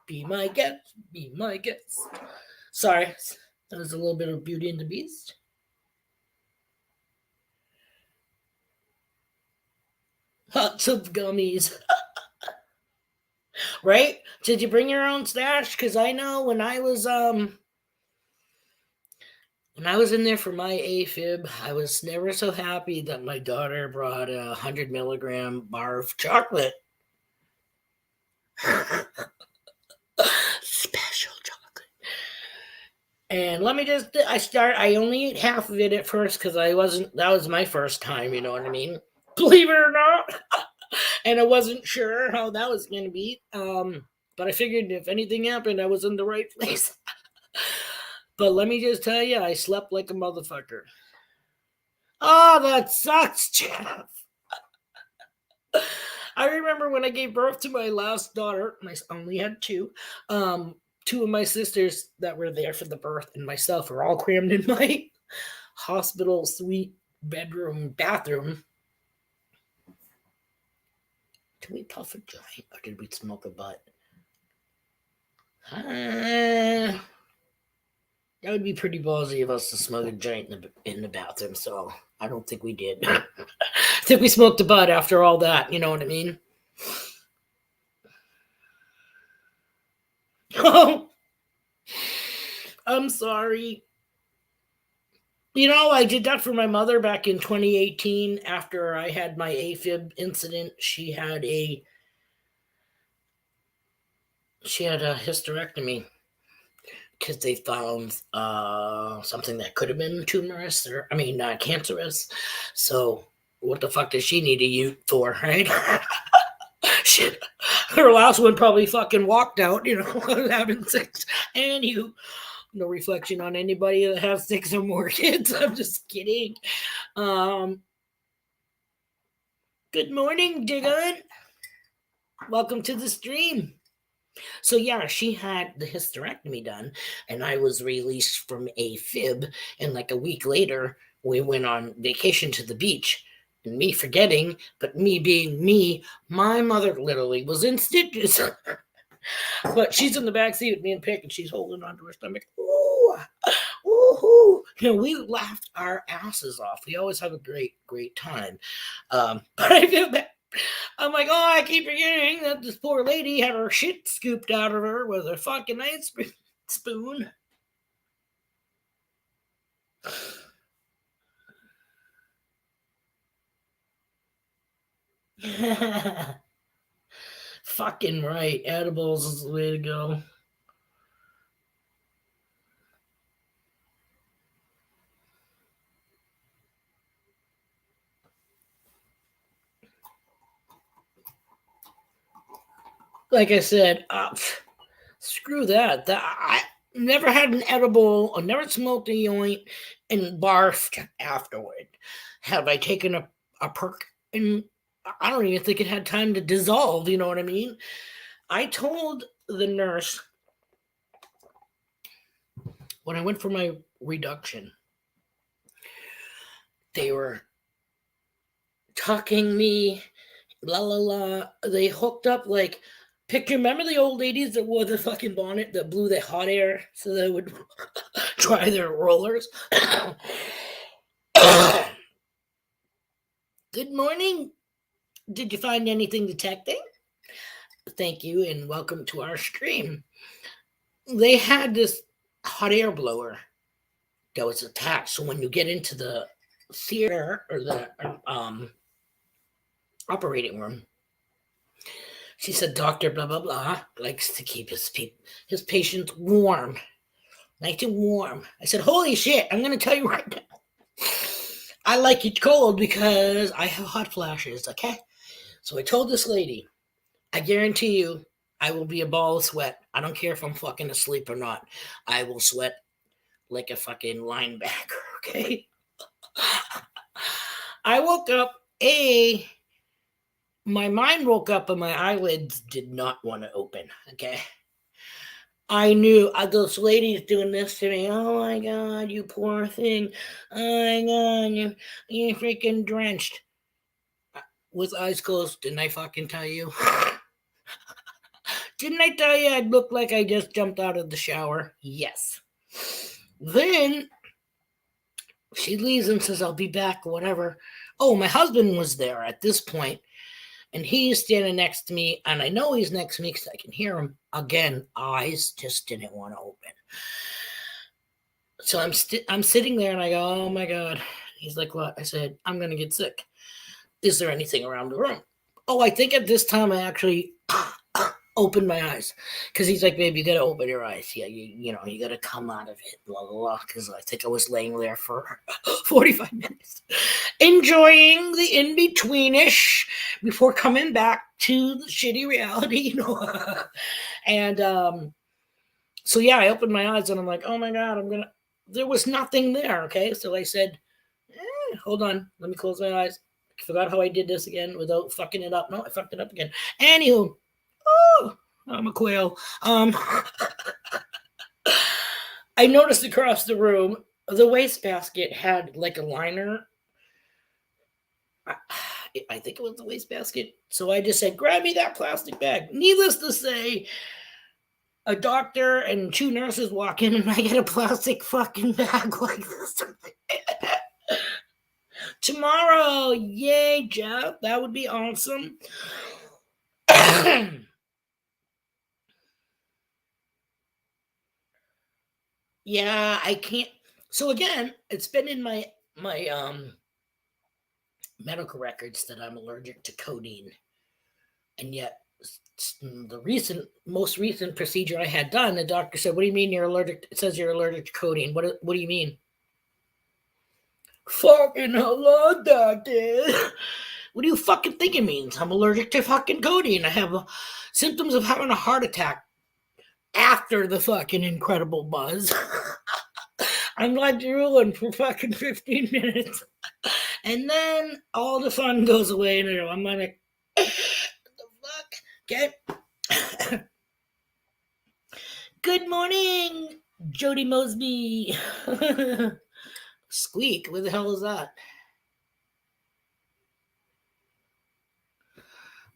Be my guest. Be my guest. Sorry, that was a little bit of Beauty and the Beast. Lots of gummies. Right? Did you bring your own stash? Because I know when I was in there for my AFib, I was never so happy that my daughter brought a 100 milligram bar of chocolate. Special chocolate. And let me I only ate half of it at first because that was my first time, you know what I mean? Believe it or not. And I wasn't sure how that was going to be. But I figured if anything happened, I was in the right place. But let me just tell you, I slept like a motherfucker. Oh, that sucks, Jeff. I remember when I gave birth to my last daughter, I only had two. Two of my sisters that were there for the birth and myself were all crammed in my hospital suite bathroom. Did we puff a joint or did we smoke a butt? That would be pretty ballsy of us to smoke a joint in the bathroom, so I don't think we did. I think we smoked a butt after all that, you know what I mean? Oh, I'm sorry. I did that for my mother back in 2018 after I had my AFib incident. She had a hysterectomy because they found something that could have been tumorous cancerous. So what the fuck does she need a ute for, right? Shit. Her last one probably fucking walked out, having sex. And no reflection on anybody that has 6 or more kids. I'm just kidding. Good morning, Digon. Welcome to the stream. So yeah, she had the hysterectomy done, and I was released from a fib. And like a week later, we went on vacation to the beach. And me forgetting, but me being me, my mother literally was in stitches. But she's in the back seat with me and Pick, and she's holding onto her stomach. Ooh, woohoo! We laughed our asses off. We always have a great time. But I feel bad. I'm like, oh, I keep forgetting that this poor lady had her shit scooped out of her with a fucking ice spoon. Fucking right. Edibles is the way to go. Like I said, screw that. I never had an edible, or never smoked a joint, and barfed afterward. Have I taken a perk? And I don't even think it had time to dissolve. You know what I mean? I told the nurse when I went for my reduction, they were tucking me, la la la. They hooked up like, picture, remember the old ladies that wore the fucking bonnet that blew the hot air so they would try their rollers? Good morning. Did you find anything detecting? Thank you and welcome to our stream. They had this hot air blower that was attached. So when you get into the theater or the operating room, she said, Doctor blah blah blah likes to keep his patients warm, nice and warm. I said, holy shit! I'm gonna tell you right now, I like it cold because I have hot flashes. Okay, so I told this lady, I guarantee you, I will be a ball of sweat. I don't care if I'm fucking asleep or not. I will sweat like a fucking linebacker. Okay. I woke up. My mind woke up and my eyelids did not want to open. Okay. I knew this lady's doing this to me. Oh my god, you poor thing. Oh my god, you freaking drenched. With eyes closed, didn't I fucking tell you? Didn't I tell you I'd look like I just jumped out of the shower? Yes. Then she leaves and says, I'll be back, or whatever. Oh, my husband was there at this point, and he's standing next to me, and I know he's next to me because I can hear him. Again, eyes just didn't want to open. So I'm sitting there, and I go, oh my god. He's like, what? I said, I'm going to get sick. Is there anything around the room? Oh, I think at this time I actually opened my eyes, because he's like, babe, you gotta open your eyes. Yeah, you know, you gotta come out of it, blah blah blah. Because I think I was laying there for 45 minutes, enjoying the in betweenish before coming back to the shitty reality, you know. And so yeah, I opened my eyes and I'm like, oh my god, there was nothing there. Okay, so I said, hold on, let me close my eyes. I forgot how I did this again without fucking it up. No, I fucked it up again. Anywho, oh, I'm a quail. I noticed across the room, the wastebasket had like a liner. I think it was the wastebasket. So I just said, grab me that plastic bag. Needless to say, a doctor and two nurses walk in and I get a plastic fucking bag like this. Tomorrow, yay, Jeff. That would be awesome. Yeah, I can't. So again, it's been in my medical records that I'm allergic to codeine, and yet the most recent procedure I had done, the doctor said, "What do you mean you're allergic? It says you're allergic to codeine. What do you mean?" Fucking hello, doctor. What do you fucking think it means? I'm allergic to fucking codeine. I have symptoms of having a heart attack after the fucking incredible buzz. I'm like drooling for fucking 15 minutes. And then all the fun goes away, and I'm like, what the fuck? Okay. Good morning, Jody Mosby. Squeak, where the hell is that?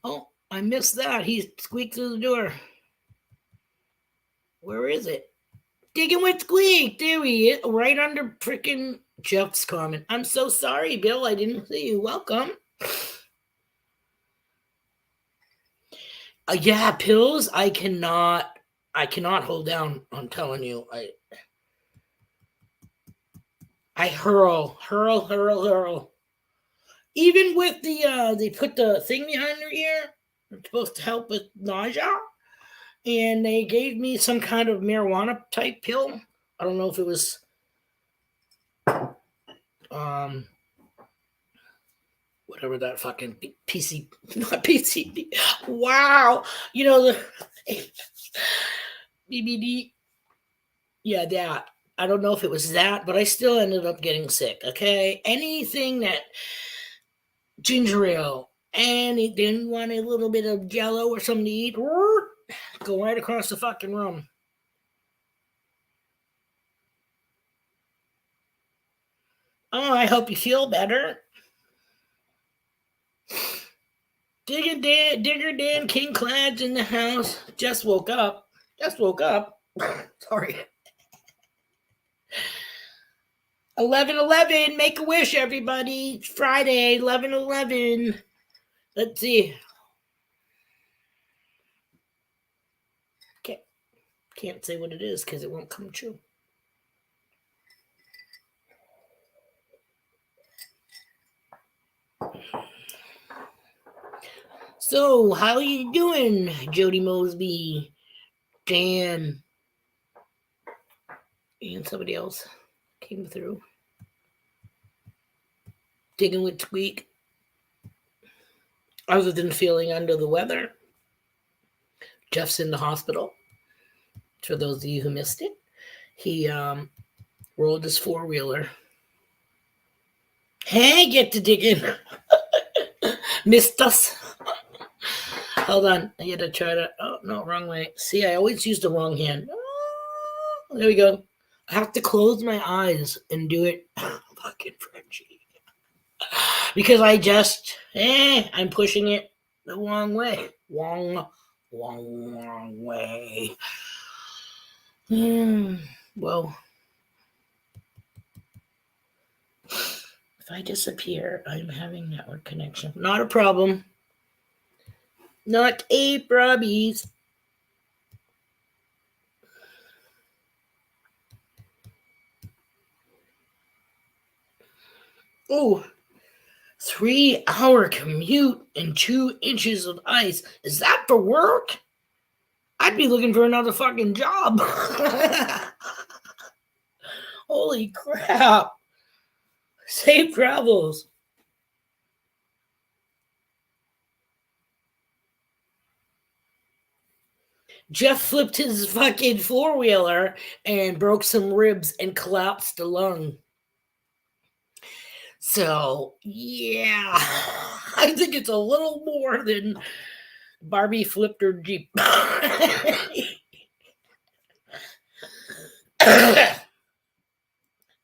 Oh, I missed that. He squeaked through the door. Where is it? Digging with Squeak. There he is, right under freaking Jeff's comment. I'm so sorry, Bill. I didn't see you. Welcome. Yeah, pills. I cannot hold down. I'm telling you. I hurl. Even with they put the thing behind your ear. It's supposed to help with nausea. And they gave me some kind of marijuana type pill. I don't know if it was whatever that fucking PC, not PCP. Wow, the BBD. Yeah, that. I don't know if it was that, but I still ended up getting sick. Okay, anything that ginger ale, and he didn't want a little bit of Jello or something to eat, go right across the fucking room. Oh, I hope you feel better. Digger Dan King Clad's in the house. Just woke up. Sorry. 11:11. Make a wish, everybody. It's Friday, 11:11. Let's see. Can't say what it is because it won't come true. So, how you doing, Jody Mosby, Dan, and somebody else came through? Digging with Squeak. Other than feeling under the weather, Jeff's in the hospital. For those of you who missed it, he rolled his four-wheeler. Hey, get to digging. Missed us. Hold on. I had to try to. Oh, no, wrong way. See, I always use the wrong hand. Oh, there we go. I have to close my eyes and do it. Fucking Frenchie. Because I'm pushing it the wrong way. Wrong way. Well, if I disappear, I'm having network connection. Not a problem. Not a probbies. Oh, 3-hour commute and 2 inches of ice. Is that for work? I'd be looking for another fucking job. Holy crap. Safe travels. Jeff flipped his fucking four-wheeler and broke some ribs and collapsed a lung. So, yeah, I think it's a little more than Barbie flipped her Jeep.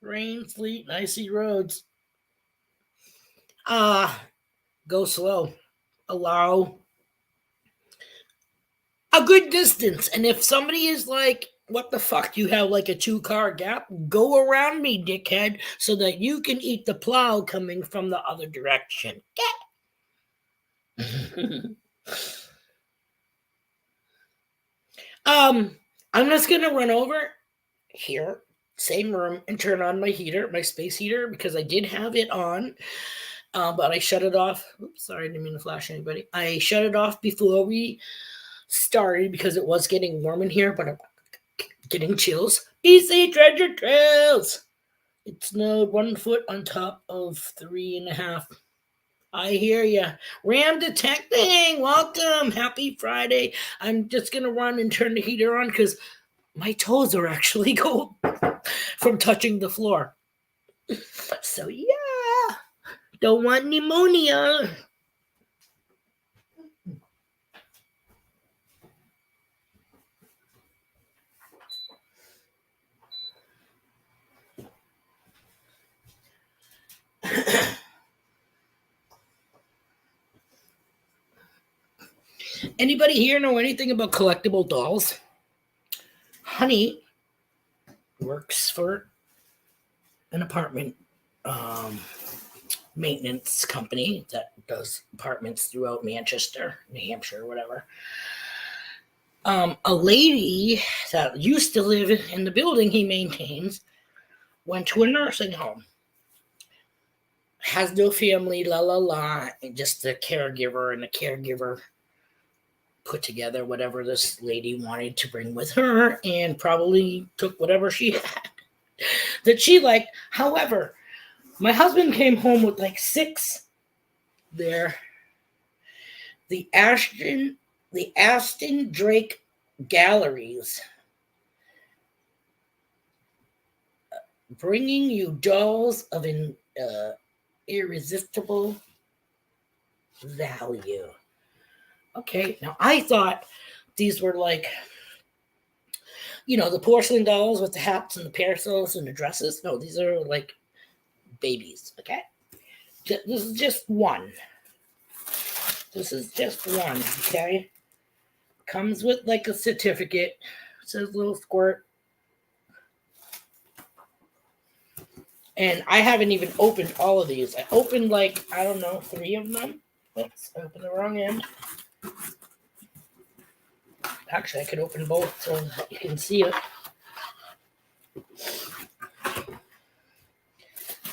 Rain, sleet, and icy roads. Go slow. Allow a good distance. And if somebody is like, what the fuck, you have like a 2-car gap, go around me, dickhead, so that you can eat the plow coming from the other direction. I'm just gonna run over here, same room, and turn on my heater, my space heater, because I did have it on, but I shut it off. Oops, sorry, I didn't mean to flash anybody. I shut it off before we started because it was getting warm in here, but I'm getting chills. BC Treasure Trails. It snowed 1 foot on top of 3.5. I hear ya. Ram detecting. Welcome. Happy Friday. I'm just going to run and turn the heater on because my toes are actually cold from touching the floor. So, yeah. Don't want pneumonia. Anybody here know anything about collectible dolls? Honey works for an apartment maintenance company that does apartments throughout Manchester, New Hampshire, whatever. A lady that used to live in the building he maintains went to a nursing home. Has no family, la la la, and just the caregiver and the caregiver put together whatever this lady wanted to bring with her and probably took whatever she had that she liked. However, my husband came home with like 6 there. The Aston Drake Galleries, bringing you dolls of an irresistible value. Okay, now I thought these were like, the porcelain dolls with the hats and the parasols and the dresses. No, these are like babies, okay? This is just one. Okay? Comes with like a certificate. It says little squirt. And I haven't even opened all of these. I opened like, I don't know, 3 of them. Oops, I opened the wrong end. Actually, I could open both so you can see it.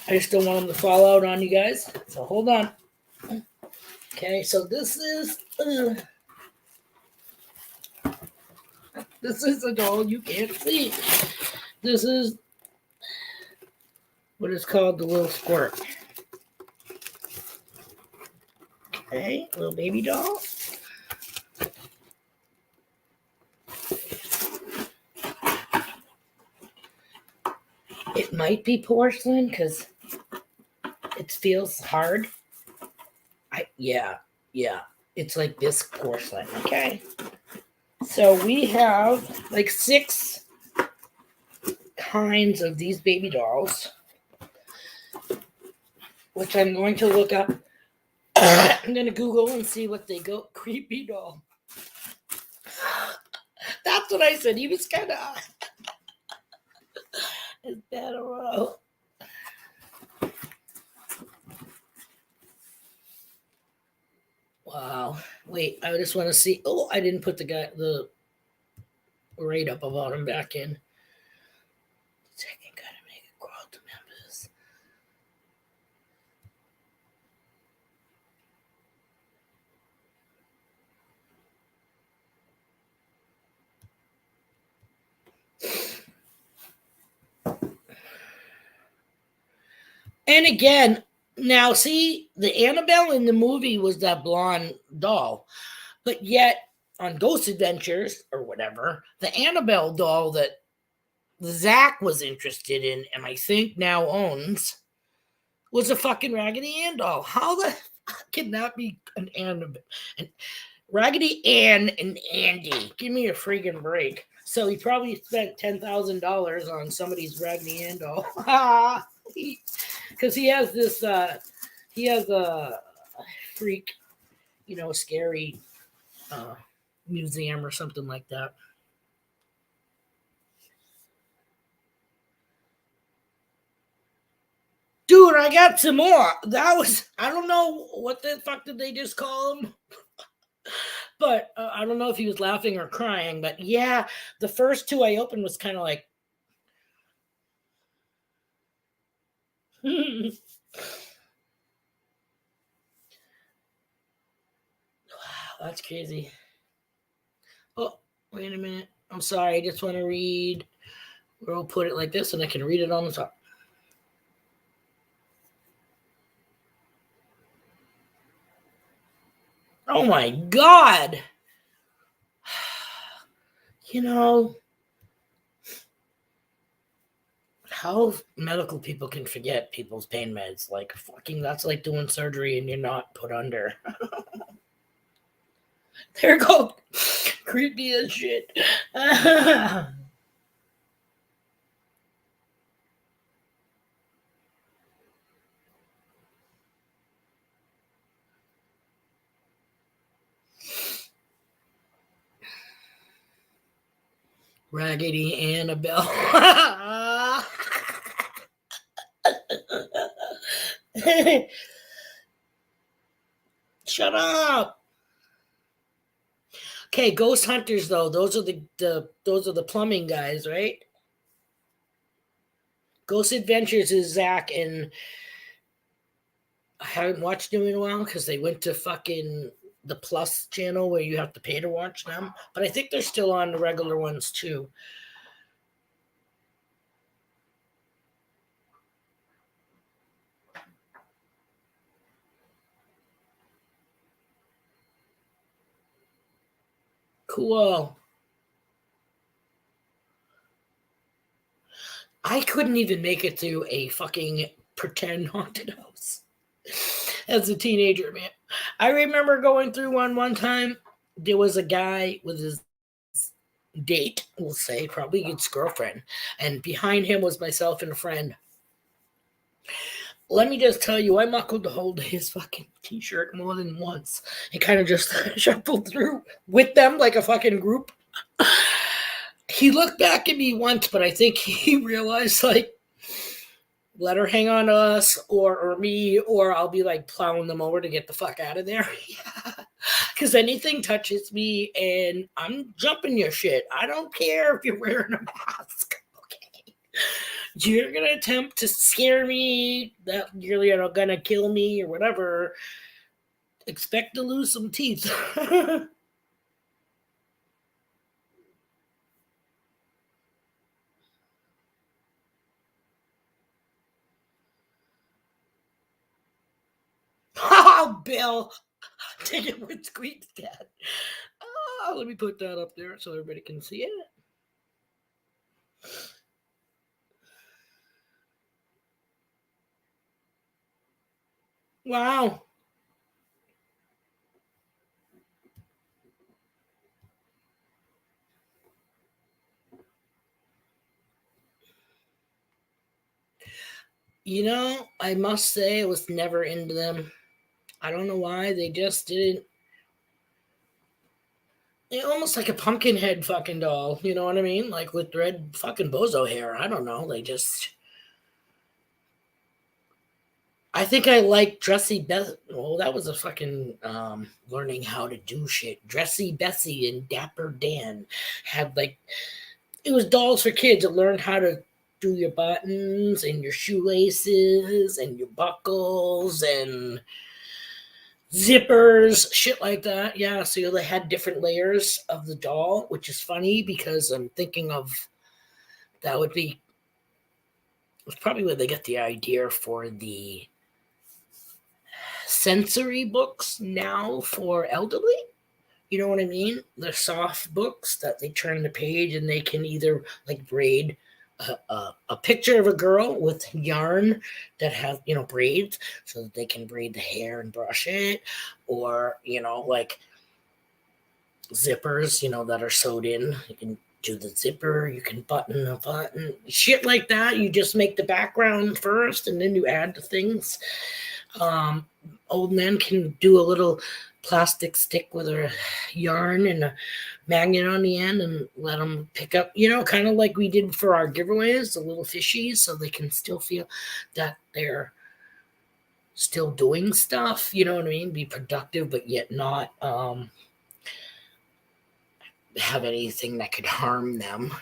I just don't want them to fall out on you guys. So hold on. Okay, so this is a doll you can't see. This is what is called the little squirt. Okay, little baby doll. It might be porcelain because it feels hard. Yeah. It's like this porcelain, okay? So we have like 6 kinds of these baby dolls, which I'm going to look up. I'm going to Google and see what they go. Creepy doll. That's what I said. He was kind of... Is that a row? Wow. Wait, I just want to see. Oh, I didn't put the write up about him back in. Second, gotta make it grow out to members. And again, now see, the Annabelle in the movie was that blonde doll, but yet on Ghost Adventures or whatever, the Annabelle doll that Zach was interested in and I think now owns was a fucking Raggedy Ann doll. How the fuck can that be an Annabelle? Raggedy Ann and Andy. Give me a freaking break. So he probably spent $10,000 on somebody's Raggedy Ann doll. Because he has this, he has a freak, scary museum or something like that. Dude, I got some more. That was, I don't know what the fuck did they just call him? But I don't know if he was laughing or crying. But yeah, the first 2 I opened was kind of like, wow, that's crazy. Oh, wait a minute. I'm sorry. I just want to read. We'll put it like this and I can read it on the top. Oh my God. How medical people can forget people's pain meds. Like, fucking, that's like doing surgery and you're not put under. They're called creepy as shit. Raggedy Annabelle. Shut up. Okay, ghost hunters though. Those are the plumbing guys, right? Ghost Adventures is Zach, and I haven't watched them in a while because they went to fucking the Plus channel where you have to pay to watch them. But I think they're still on the regular ones too. Cool. I couldn't even make it to a fucking pretend haunted house as a teenager, man. I remember going through one time. There was a guy with his date, we'll say, probably his girlfriend, and behind him was myself and a friend. Let me just tell you, I muckled to hold his fucking t-shirt more than once and kind of just shuffled through with them like a fucking group. He looked back at me once, but I think he realized, like, let her hang on to us or me, or I'll be like plowing them over to get the fuck out of there. Because anything touches me and I'm jumping your shit. I don't care if you're wearing a mask. Okay. You're going to attempt to scare me, that you're going to kill me or whatever. Expect to lose some teeth. Oh, Bill. Take it with Squeak's dad. Oh, let me put that up there so everybody can see it. Wow. I must say I was never into them. I don't know why. They just didn't. They're almost like a pumpkin head fucking doll. You know what I mean? Like with red fucking bozo hair. I don't know. They just. I think I like Dressy Beth. Oh, that was a fucking learning how to do shit. Dressy Bessie and Dapper Dan had like it was dolls for kids that learned how to do your buttons and your shoelaces and your buckles and zippers, shit like that. Yeah, so they had different layers of the doll, which is funny because I'm thinking of that would be it's probably where they get the idea for the sensory books now for elderly. You know what I mean? The soft books that they turn the page and they can either like braid a picture of a girl with yarn that has braids so that they can braid the hair and brush it, or like zippers that are sewed in. You can do the zipper, you can button a button, shit like that. You just make the background first and then you add the things. um, Old men can do a little plastic stick with a yarn and a magnet on the end and let them pick up, kind of like we did for our giveaways, the little fishies, so they can still feel that they're still doing stuff, you know what I mean? Be productive, but yet not have anything that could harm them.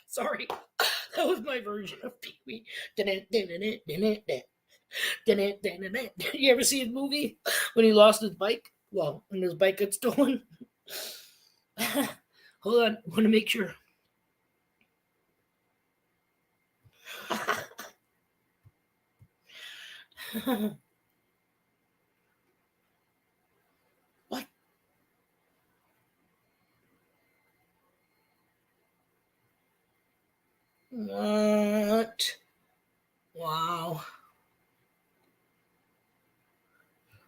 Sorry, that was my version of Pee Wee. You ever see his movie when he lost his bike? Well, when his bike got stolen. Hold on, I want to make sure. What? Wow.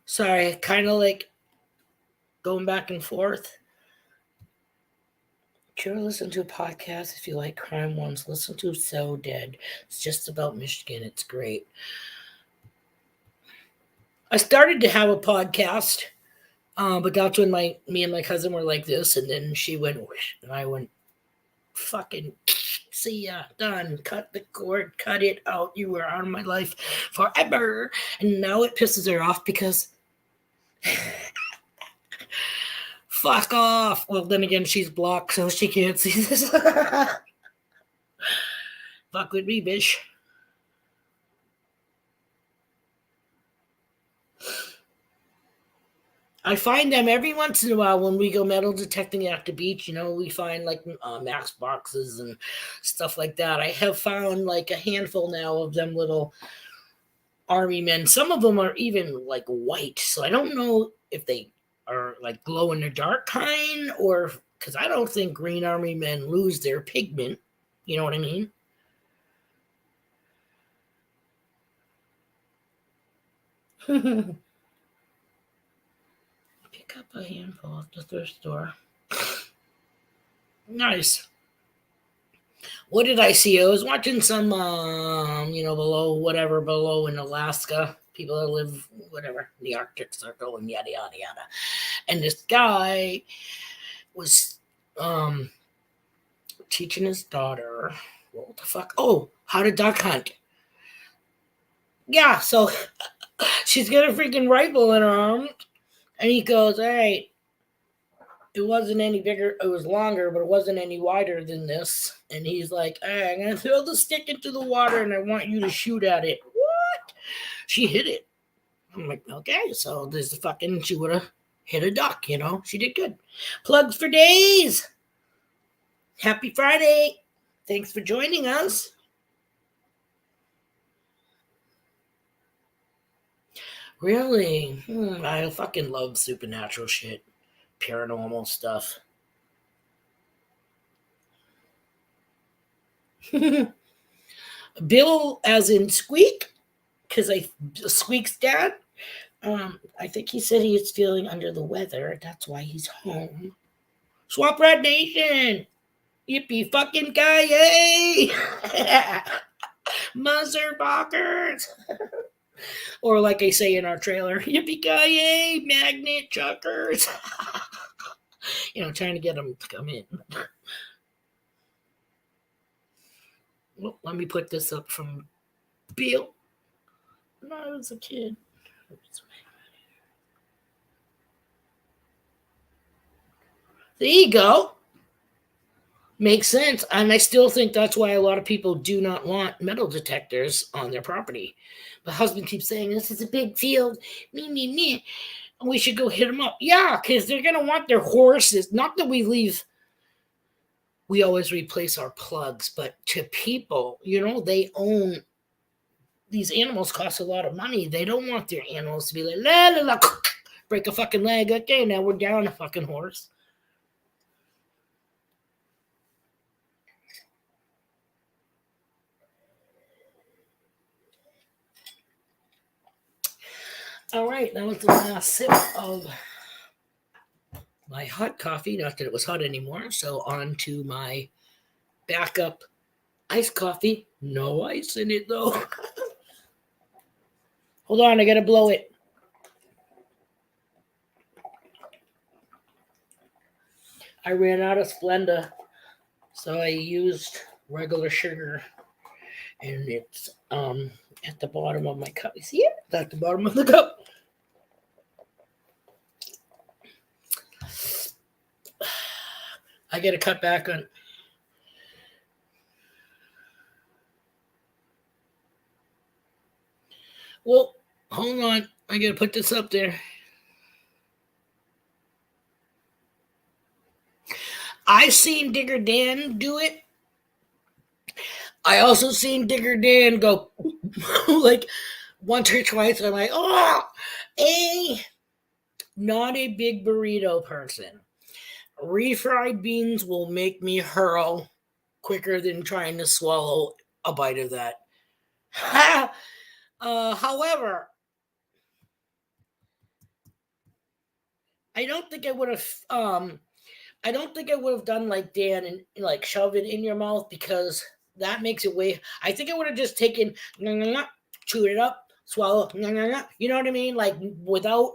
Sorry, kind of like going back and forth. Should you listen to a podcast if you like crime ones? Listen to So Dead. It's just about Michigan. It's great. I started to have a podcast, but that's when me and my cousin were like this, and then she went, whoosh, and I went, fucking see ya, done. Cut the cord, cut it out. You were out of my life forever. And now it pisses her off because fuck off. Well, then again, she's blocked, so she can't see this. Fuck with me, bitch. I find them every once in a while when we go metal detecting at the beach. We find like max boxes and stuff like that. I have found like a handful now of them little army men. Some of them are even like white, so I don't know if they are like glow in the dark kind, or because I don't think green army men lose their pigment. You know what I mean? Pick up a handful at the thrift store. Nice. What did I see? I was watching some, below in Alaska. People that live, whatever, in the Arctic Circle and yada, yada, yada. And this guy was teaching his daughter, what the fuck? Oh, how to duck hunt. Yeah, so she's got a freaking rifle in her arm. And he goes, hey, it wasn't any bigger. It was longer, but it wasn't any wider than this. And he's like, hey, I'm going to throw the stick into the water and I want you to shoot at it. What? She hit it. I'm like, okay, so there's the fucking, she would have hit a duck. She did good. Plugs for days. Happy Friday. Thanks for joining us. Really? I fucking love supernatural shit. Paranormal stuff. Bill, as in Squeak, because Squeak's dad. I think he said he is feeling under the weather. That's why he's home. Swamp Rat Nation! Yippee fucking guy, yay! Motherfuckers! Or like I say in our trailer, yippee guy, yay! Magnet chuckers! Trying to get them to come in. Well, let me put this up from Bill. When I was a kid. There you go. Makes sense. And I still think that's why a lot of people do not want metal detectors on their property. My husband keeps saying, this is a big field. Me. We should go hit them up. Yeah, because they're going to want their horses. Not that we always replace our plugs, but to people, they own these animals, cost a lot of money. They don't want their animals to be like, la la la, break a fucking leg. Okay, now we're down a fucking horse. All right, that was the last sip of my hot coffee. Not that it was hot anymore. So on to my backup iced coffee. No ice in it though. Hold on, I gotta blow it. I ran out of Splenda, so I used regular sugar, and it's at the bottom of my cup. You see it? It's at the bottom of the cup. I gotta cut back on. Well, hold on. I gotta put this up there. I've seen Digger Dan do it. I also seen Digger Dan go like once or twice. I'm like, not a big burrito person. Refried beans will make me hurl quicker than trying to swallow a bite of that. However, I don't think I would have. I don't think I would have done like Dan and like shove it in your mouth because that makes it way. I think I would have just taken, chewed it up, swallow, you know what I mean? Like without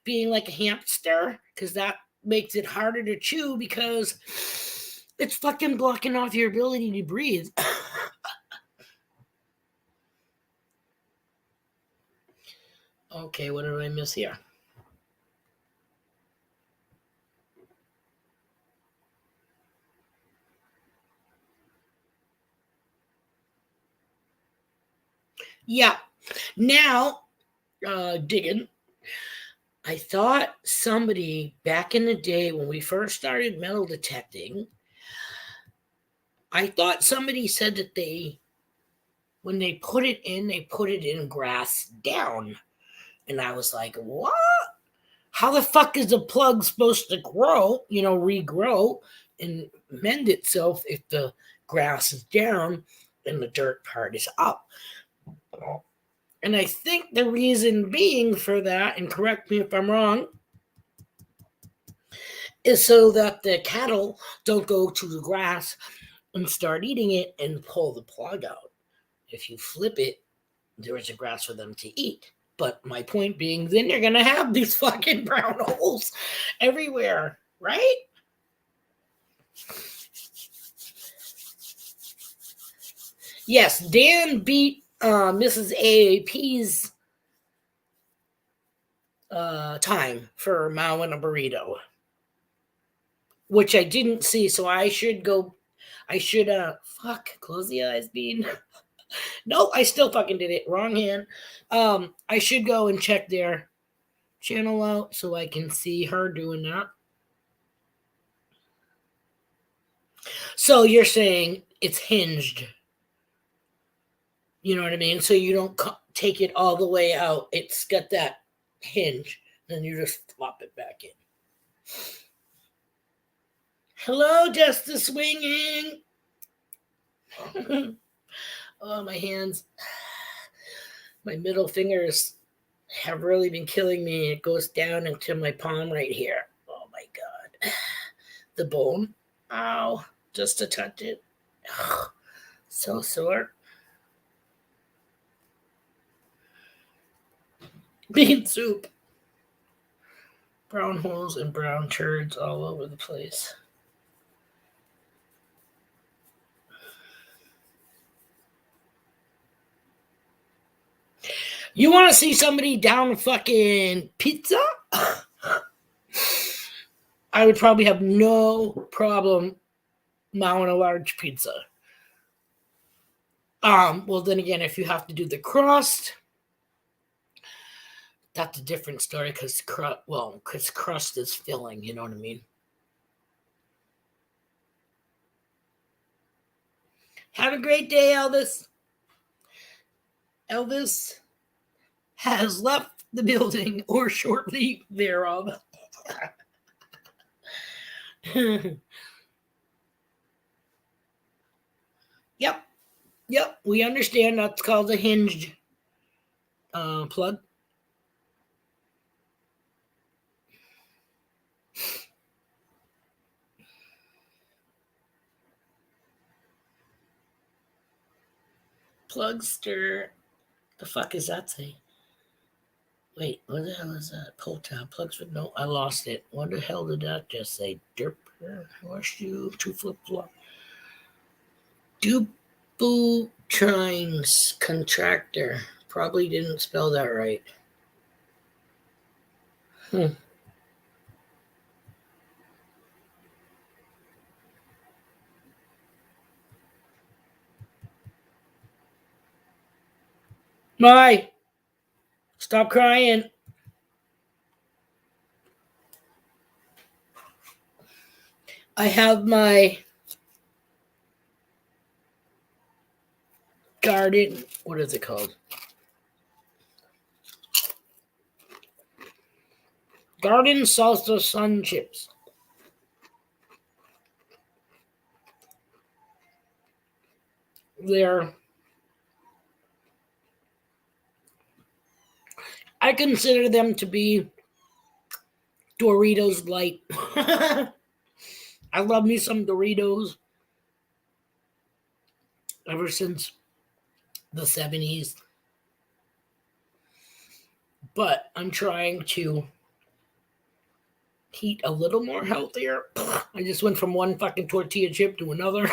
being like a hamster, because that makes it harder to chew because it's fucking blocking off your ability to breathe. Okay, what did I miss here? Yeah. Now, digging. I thought somebody back in the day when we first started metal detecting, I thought somebody said that when they put it in grass down. And I was like, what? How the fuck is a plug supposed to grow, regrow and mend itself if the grass is down and the dirt part is up? And I think the reason being for that, and correct me if I'm wrong, is so that the cattle don't go to the grass and start eating it and pull the plug out. If you flip it, there is a grass for them to eat. But my point being, then you're going to have these fucking brown holes everywhere, right? Yes, Dan beat Mrs. AAP's time for Mao and a burrito, which I didn't see, so I should go. I should, close the eyes, Bean. No, I still fucking did it. Wrong hand. I should go and check their channel out so I can see her doing that. So you're saying it's hinged. You know what I mean? So you don't take it all the way out. It's got that hinge. Then you just flop it back in. Hello, Justice Swinging. Oh, my hands. My middle fingers have really been killing me. It goes down into my palm right here. Oh, my God. The bone. Ow. Just to touch it. Ugh, so sore. Bean soup. Brown holes and brown turds all over the place. You want to see somebody down fucking pizza? I would probably have no problem mowing a large pizza. Well, then again, if you have to do the crust, that's a different story because crust is filling. You know what I mean? Have a great day, Elvis. Elvis has left the building or shortly thereof. Yep. Yep. We understand that's called a hinged plug. Plugster. The fuck is that say? Wait, what the hell is that? Pull tab plugs with no. I lost it. What the hell did that just say? Derper horseshoe 2 flip flop. Dubutrines contractor. Probably didn't spell that right. My, stop crying. I have my garden. What is it called? Garden salsa sun chips. They're I consider them to be Doritos light. I love me some Doritos ever since the 70s, but I'm trying to eat a little more healthier. I just went from one fucking tortilla chip to another.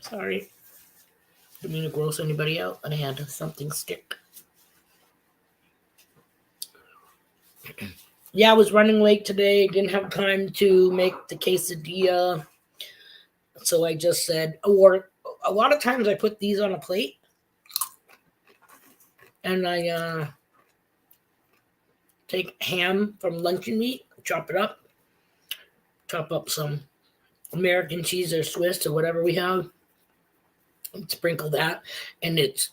Sorry. Didn't mean to gross anybody out, and I had something stick. Yeah, I was running late today. Didn't have time to make the quesadilla. So I just said, or a lot of times I put these on a plate and I take ham from luncheon meat, chop up some American cheese or Swiss or whatever we have, and sprinkle that, and it's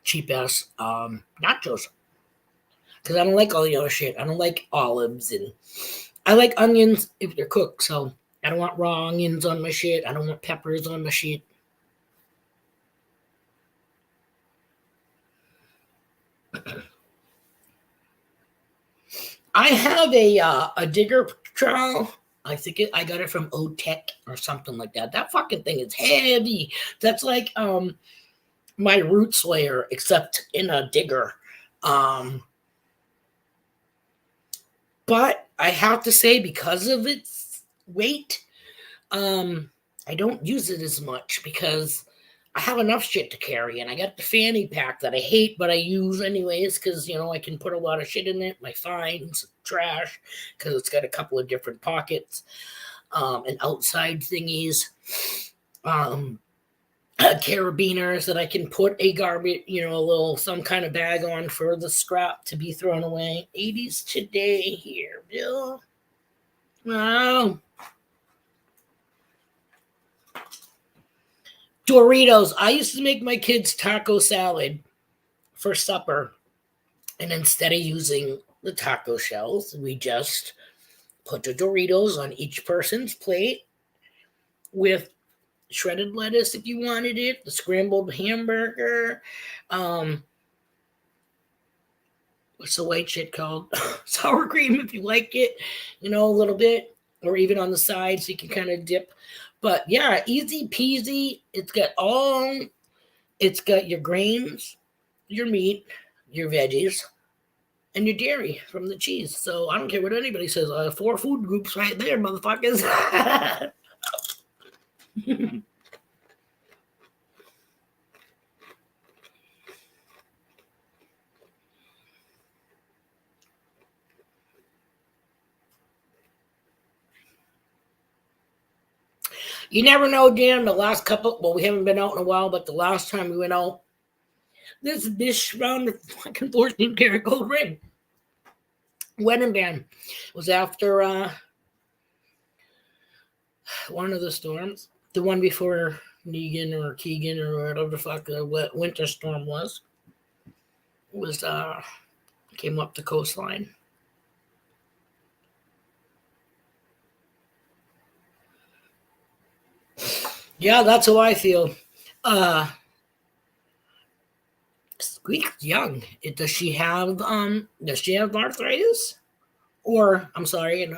cheap ass nachos because I don't like all the other shit. I don't like olives, and I like onions if they're cooked. So I don't want raw onions on my shit. I don't want peppers on my shit. I have a digger trowel. I got it from O-Tech or something like that. That fucking thing is heavy. That's like my root slayer, except in a digger. Um, but I have to say, because of its weight, I don't use it as much because I have enough shit to carry, and I got the fanny pack that I hate, but I use anyways because I can put a lot of shit in it, my fines, trash, because it's got a couple of different pockets, and outside thingies, um, carabiners that I can put a garbage, a little some kind of bag on for the scrap to be thrown away. 80s today here, Bill. Wow. Doritos. I used to make my kids taco salad for supper. And instead of using the taco shells, we just put the Doritos on each person's plate with shredded lettuce if you wanted it, the scrambled hamburger, what's the white shit called? Sour cream if you like it, a little bit, or even on the side so you can kind of dip. But yeah, easy peasy. It's got your grains, your meat, your veggies, and your dairy from the cheese. So I don't care what anybody says. 4 food groups right there, motherfuckers. You never know, Dan. The last couple, well, we haven't been out in a while, but the last time we went out, this bitch found the fucking 14-karat gold ring. Wedding band was after one of the storms, the one before Negan or Keegan or whatever the fuck the winter storm was. Was came up the coastline. Yeah, that's how I feel. Squeak's young. Does she have arthritis? Or I'm sorry,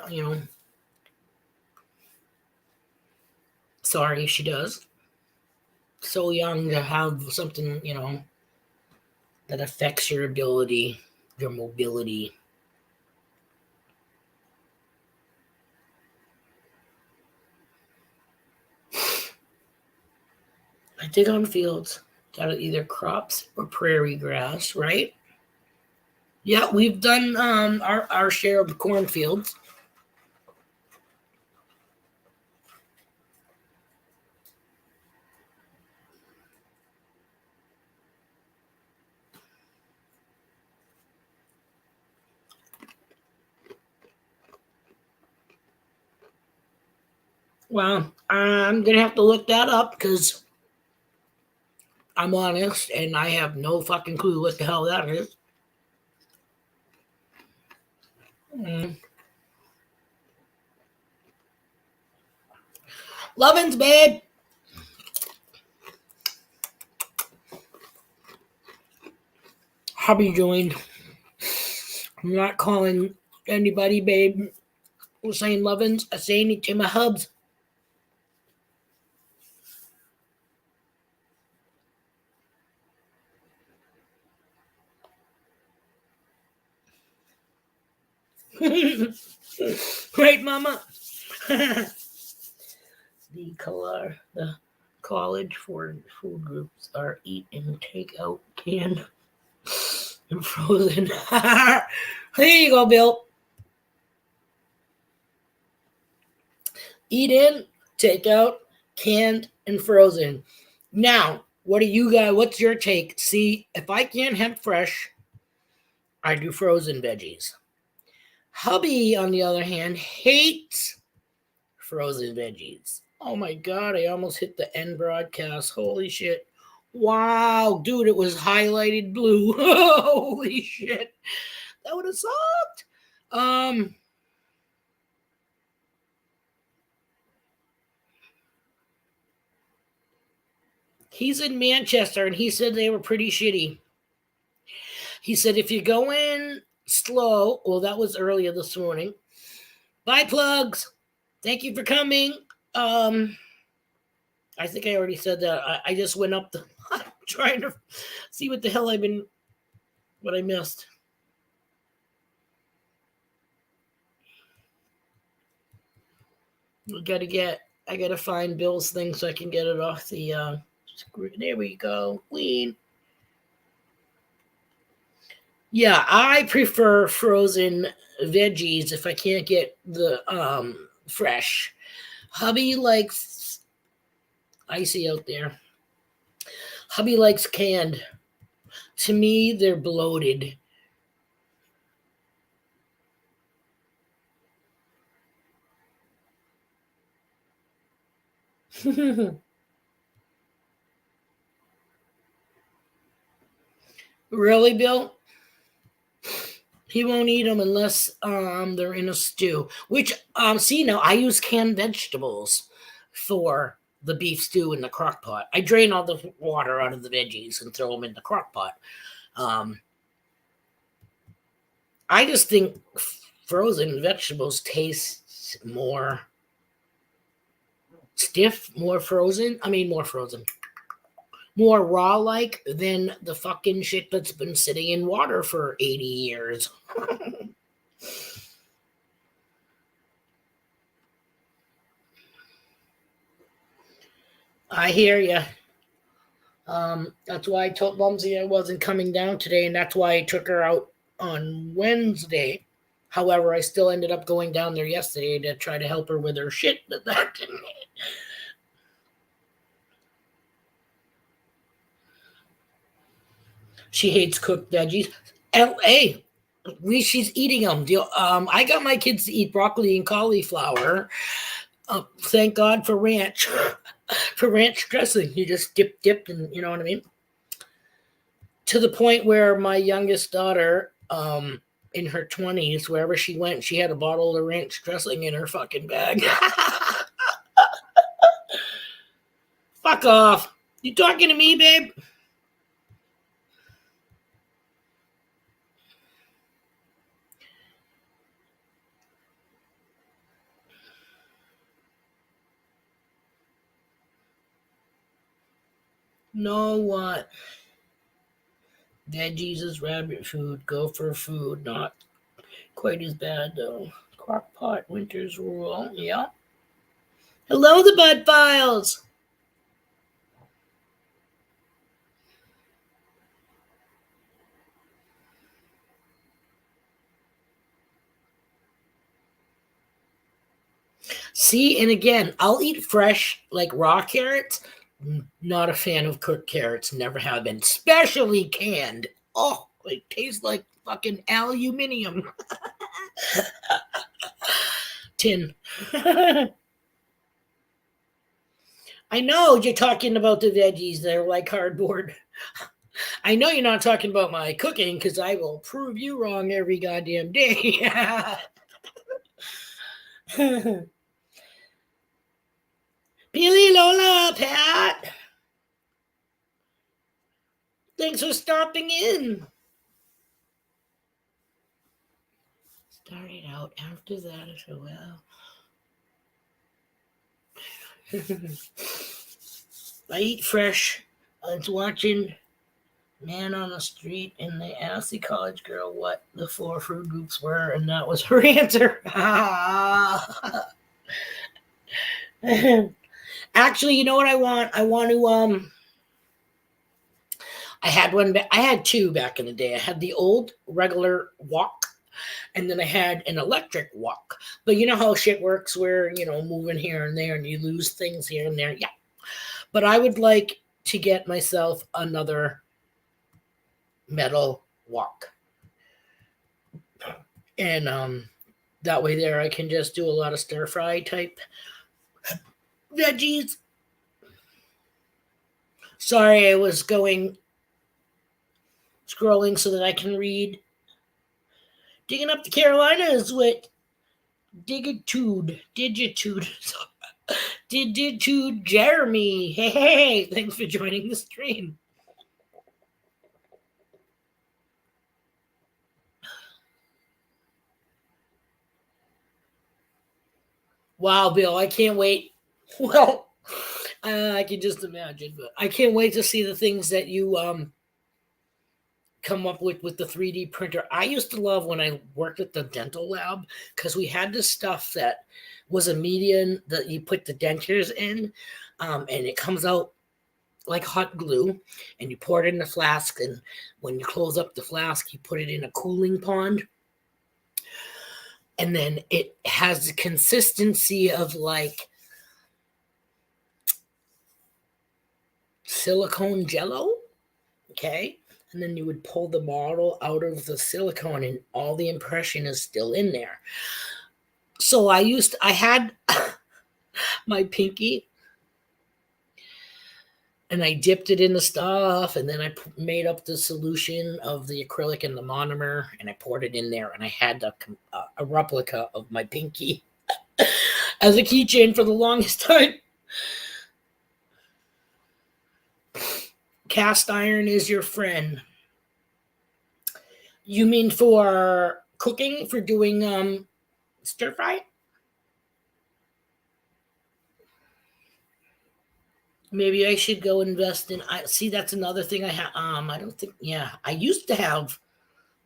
sorry, she does. So young to have something, that affects your ability, your mobility. I dig on fields that are either crops or prairie grass, right? Yeah, we've done our share of cornfields. Well, I'm gonna have to look that up because I'm honest and I have no fucking clue what the hell that is. Mm. Lovin's, babe. Hubby joined. I'm not calling anybody, babe. I'm saying Lovin's. I'm saying it to my hubs. Right, mama? The college for food groups are eat and take out canned and frozen. There you go, Bill. Eat in, take out, canned, and frozen. Now, what do you guys? What's your take? See, if I can't have fresh, I do frozen veggies. Hubby, on the other hand, hates frozen veggies. Oh my god, I almost hit the end broadcast. Holy shit. Wow, dude, it was highlighted blue. Holy shit. That would have sucked. He's in Manchester and he said they were pretty shitty. He said if you go in slow, well, that was earlier this morning. Bye, plugs. Thank you for coming. I think I already said that. I just went up the trying to see what the hell what I missed. I gotta find Bill's thing so I can get it off the screen. There we go. Queen. Yeah, I prefer frozen veggies if I can't get the fresh. Hubby likes icy out there. Hubby likes canned. To me, they're bloated. Really, Bill? He won't eat them unless they're in a stew. Which see now I use canned vegetables for the beef stew in the crock pot. I drain all the water out of the veggies and throw them in the crock pot. I just think frozen vegetables taste more stiff, more frozen. I mean, more frozen, more raw like than the fucking shit that's been sitting in water for 80 years. I hear you. That's why I told Mumsy I wasn't coming down today, and that's why I took her out on Wednesday. However, I still ended up going down there yesterday to try to help her with her shit. She hates cooked veggies. Hey, at least she's eating them. I got my kids to eat broccoli and cauliflower. Thank God for ranch. For ranch dressing. You just dip, and you know what I mean? To the point where my youngest daughter, in her 20s, wherever she went, she had a bottle of ranch dressing in her fucking bag. Fuck off. You talking to me, babe? Know what? Veggies is rabbit food. Go for food. Not quite as bad, though. Crock pot, winter's rule. Yeah. Hello, the Bud Files. See, and again, I'll eat fresh, like raw carrots. Not a fan of cooked carrots. Never have been. Especially canned. Oh, it tastes like fucking aluminium. Tin. I know you're talking about the veggies. They're like cardboard. I know you're not talking about my cooking because I will prove you wrong every goddamn day. People Billy Lola, Pat. Thanks for stopping in. Started out after that as well. I eat fresh. I was watching Man on the Street, and they asked the college girl what the 4 food groups were, and that was her answer. Actually, you know what I want? I want to I had one. I had 2 back in the day. I had the old regular wok, and then I had an electric wok. But you know how shit works, where moving here and there, and you lose things here and there. Yeah. But I would like to get myself another metal wok, and that way there I can just do a lot of stir fry type veggies. Sorry, I was scrolling so that I can read. Digging up the Carolinas with Digitude Jeremy. Hey, thanks for joining the stream. Wow, Bill, I can't wait. Well, I can just imagine, but I can't wait to see the things that you come up with the 3D printer. I used to love when I worked at the dental lab, because we had this stuff that was a medium that you put the dentures in, and it comes out like hot glue, and you pour it in the flask, and when you close up the flask, you put it in a cooling pond, and then it has the consistency of like silicone jello. Okay. And then you would pull the bottle out of the silicone, and all the impression is still in there. So I had my pinky, and I dipped it in the stuff, and then I made up the solution of the acrylic and the monomer, and I poured it in there, and I had a replica of my pinky as a keychain for the longest time. Cast iron is your friend. You mean for cooking, for doing stir fry? Maybe I should go invest in. I see. That's another thing I have. I don't think. Yeah, I used to have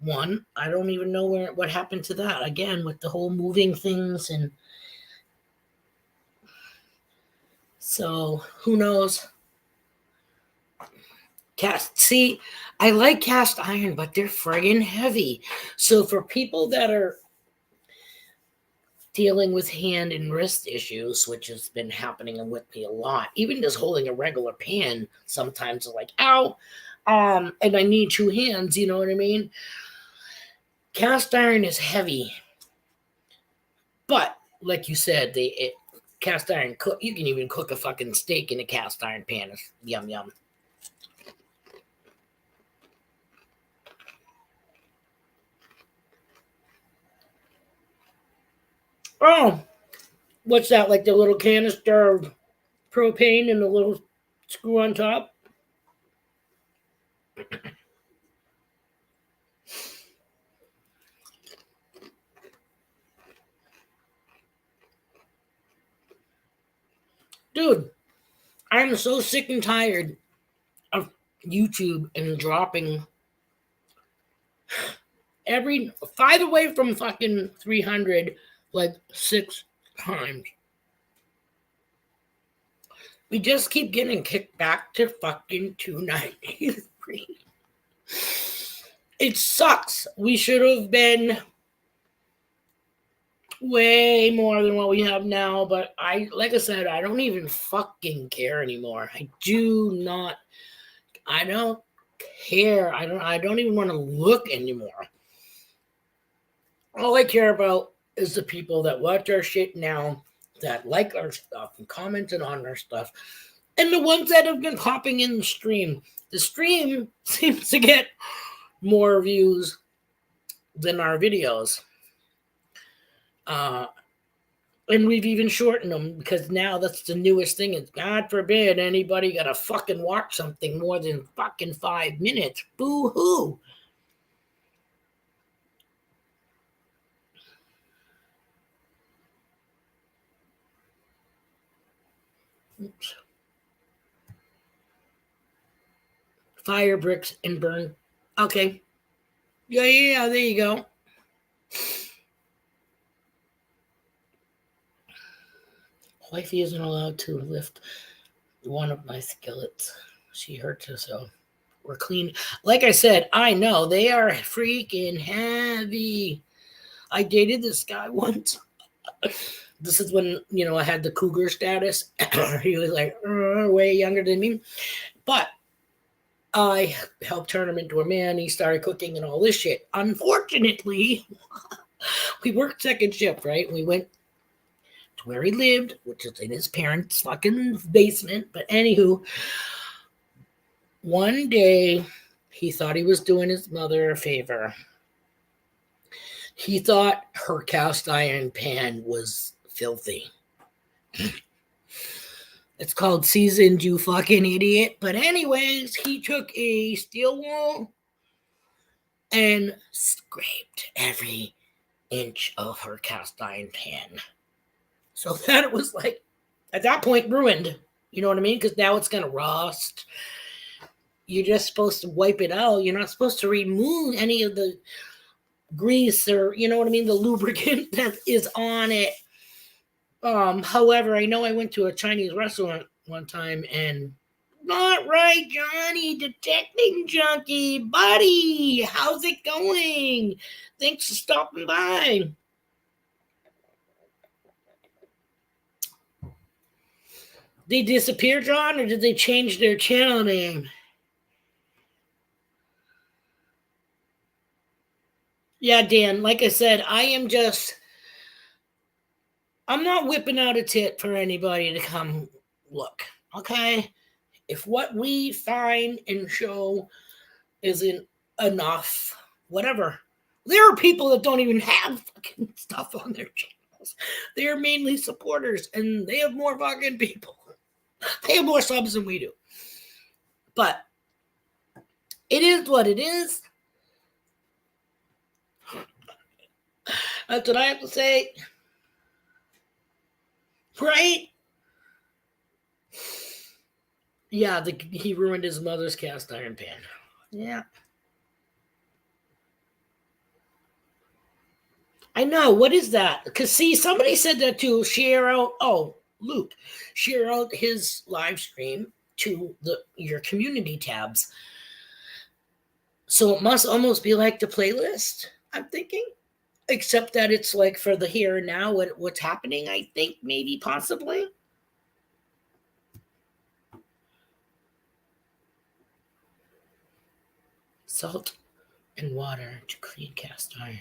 one. I don't even know what happened to that. Again, with the whole moving things, and so who knows? See, I like cast iron, but they're friggin' heavy. So for people that are dealing with hand and wrist issues, which has been happening with me a lot, even just holding a regular pan, sometimes I'm like, ow, and I need 2 hands, you know what I mean? Cast iron is heavy, but like you said, cast iron cook. You can even cook a fucking steak in a cast iron pan. It's yum yum. Oh, what's that? Like the little canister of propane and the little screw on top? Dude, I'm so sick and tired of YouTube and dropping every 5 away from fucking 300 like 6 times. We just keep getting kicked back to fucking 293. It sucks. We should have been way more than what we have now, but like I said, I don't even fucking care anymore. I don't care. I don't even want to look anymore. All I care about is the people that watch our shit now, that like our stuff and commented on our stuff, and the ones that have been popping in the stream. The stream seems to get more views than our videos. And we've even shortened them because now that's the newest thing. Is God forbid anybody got to fucking watch something more than fucking 5 minutes. Boo hoo. Oops. Fire bricks and burn. Okay. Yeah, yeah, yeah. There you go. Wifey isn't allowed to lift one of my skillets. She hurts herself. We're clean. Like I said, I know they are freaking heavy. I dated this guy once. This is when I had the cougar status. He was like way younger than me, but I helped turn him into a man. He started cooking and all this shit. Unfortunately, we worked second shift, right? We went to where he lived, which is in his parents' fucking basement. But anywho, one day he thought he was doing his mother a favor. He thought her cast iron pan was filthy. It's called seasoned, you fucking idiot. But anyways, he took a steel wool and scraped every inch of her cast iron pan. So that it was like, at that point, ruined. You know what I mean? Because now it's going to rust. You're just supposed to wipe it out. You're not supposed to remove any of the grease or, you know what I mean, the lubricant that is on it. However, I know I went to a Chinese restaurant one time and not right, Johnny, detecting junkie, buddy. How's it going? Thanks for stopping by. They disappear, John, or did they change their channel name? Yeah, Dan, like I said, I'm not whipping out a tit for anybody to come look. Okay? If what we find and show isn't enough, whatever. There are people that don't even have fucking stuff on their channels. They are mainly supporters and they have more fucking people. They have more subs than we do. But it is what it is. That's what I have to say. Right? Yeah, he ruined his mother's cast iron pan. Yeah. I know. What is that? Because, see, somebody said that to share out. Oh, Luke, share out his live stream to your community tabs. So it must almost be like the playlist, I'm thinking. Except that it's like for the here and now, what's happening, I think, maybe, possibly. Salt and water to clean cast iron.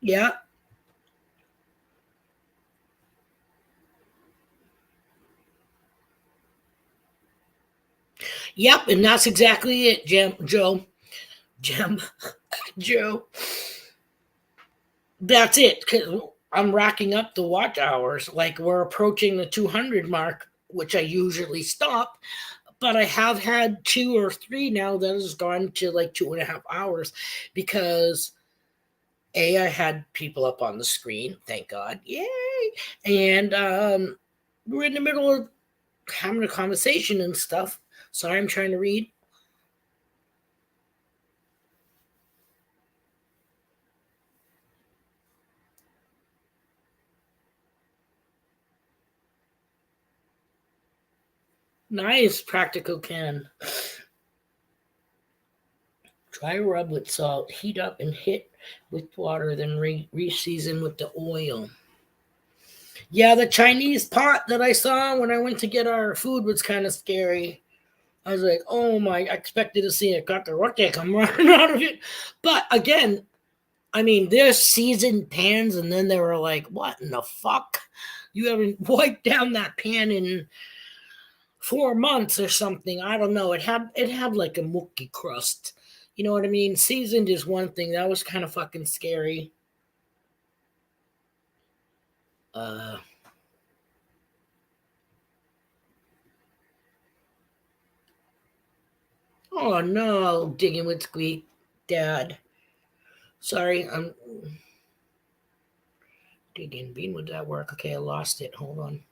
Yeah. Yep, and that's exactly it, Joe. Joe. That's it. 'Cause I'm racking up the watch hours. Like we're approaching the 200 mark, which I usually stop. But I have had 2 or 3 now that has gone to like 2.5 hours because I had people up on the screen, thank God, yay! And we're in the middle of having a conversation and stuff. Sorry, I'm trying to read. Nice, practical can. Dry rub with salt, heat up and hit with water, then re-season with the oil. Yeah, the Chinese pot that I saw when I went to get our food was kind of scary. I was like, oh my, I expected to see a kakarote come running out of it. But again, I mean, they're seasoned pans, and then they were like, what in the fuck? You haven't wiped down that pan in 4 months or something. I don't know. It had like a mookie crust. You know what I mean? Seasoned is one thing. That was kind of fucking scary. Uh, oh no, digging with squeak, Dad. Sorry, I'm digging. Bean, would that work? Okay, I lost it. Hold on.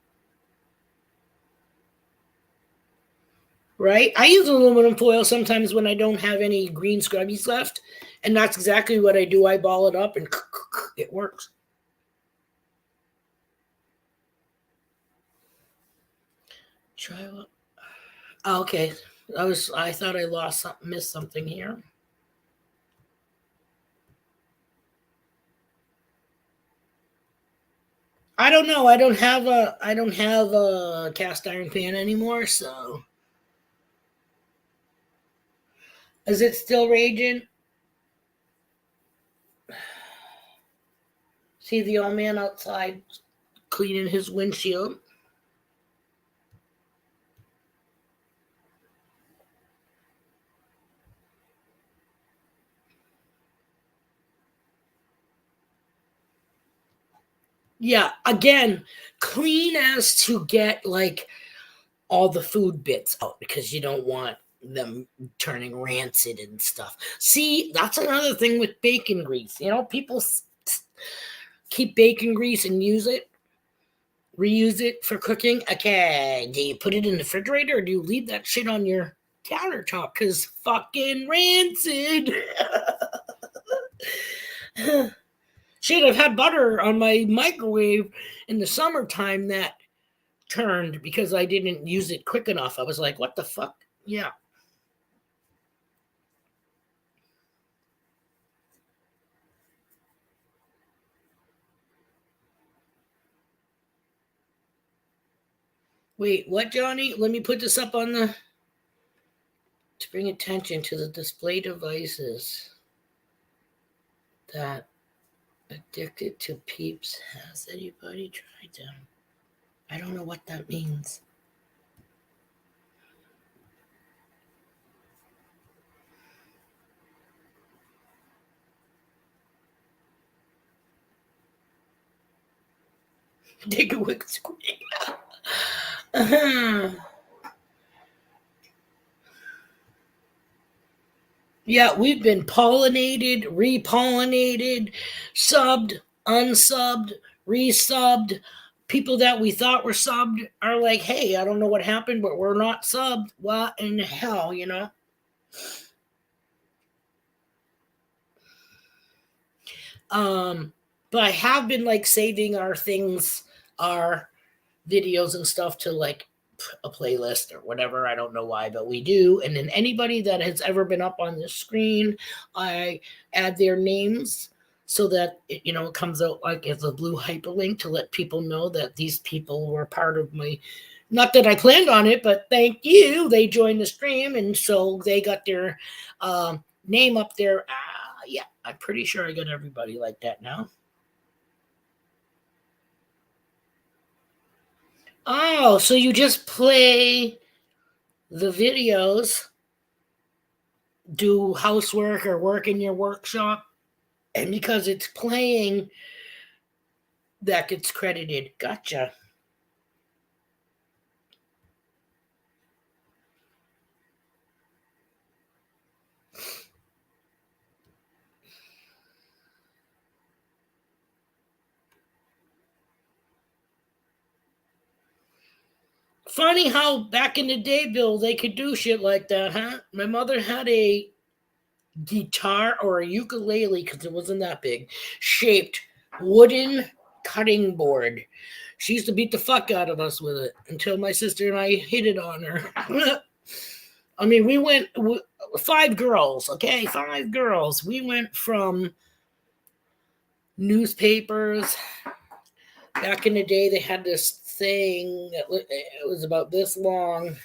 Right? I use aluminum foil sometimes when I don't have any green scrubbies left, and that's exactly what I do. I ball it up and it works. Try what? Oh, okay. I thought I lost something, missed something here. I don't know. I don't have a cast iron pan anymore, so is it still raging? See the old man outside cleaning his windshield. Yeah, again, clean as to get like all the food bits out because you don't want them turning rancid and stuff. See, that's another thing with bacon grease. You know, people keep bacon grease and use it, reuse it for cooking. Okay, do you put it in the refrigerator or do you leave that shit on your countertop? Because fucking rancid. Shit, I've had butter on my microwave in the summertime that turned because I didn't use it quick enough. I was like, what the fuck? Yeah. Wait, what, Johnny? Let me put this up on the to bring attention to the display devices that addicted to peeps. Has anybody tried them? I don't know what that means. Take a quick squeak. Yeah, we've been pollinated, repollinated, subbed, unsubbed, resubbed. People that we thought were subbed are like, hey, I don't know what happened, but we're not subbed. What in the hell, you know? Um, but I have been like saving our things, our videos and stuff to like a playlist or whatever. I don't know why, but we do. And then anybody that has ever been up on the screen, I add their names so that it, you know, it comes out like as a blue hyperlink to let people know that these people were part of my. Not that I planned on it, but thank you. They joined the stream, and so they got their name up there. Yeah, I'm pretty sure I got everybody like that now. Oh, so you just play the videos, do housework or work in your workshop, and because it's playing, that gets credited. Gotcha. Funny how back in the day, Bill, they could do shit like that, huh? My mother had a guitar or a ukulele because it wasn't that big, shaped wooden cutting board. She used to beat the fuck out of us with it until my sister and I hit it on her. I mean, we went five girls, okay, five girls. We went from newspapers. Back in the day, they had this thing that it was about this long,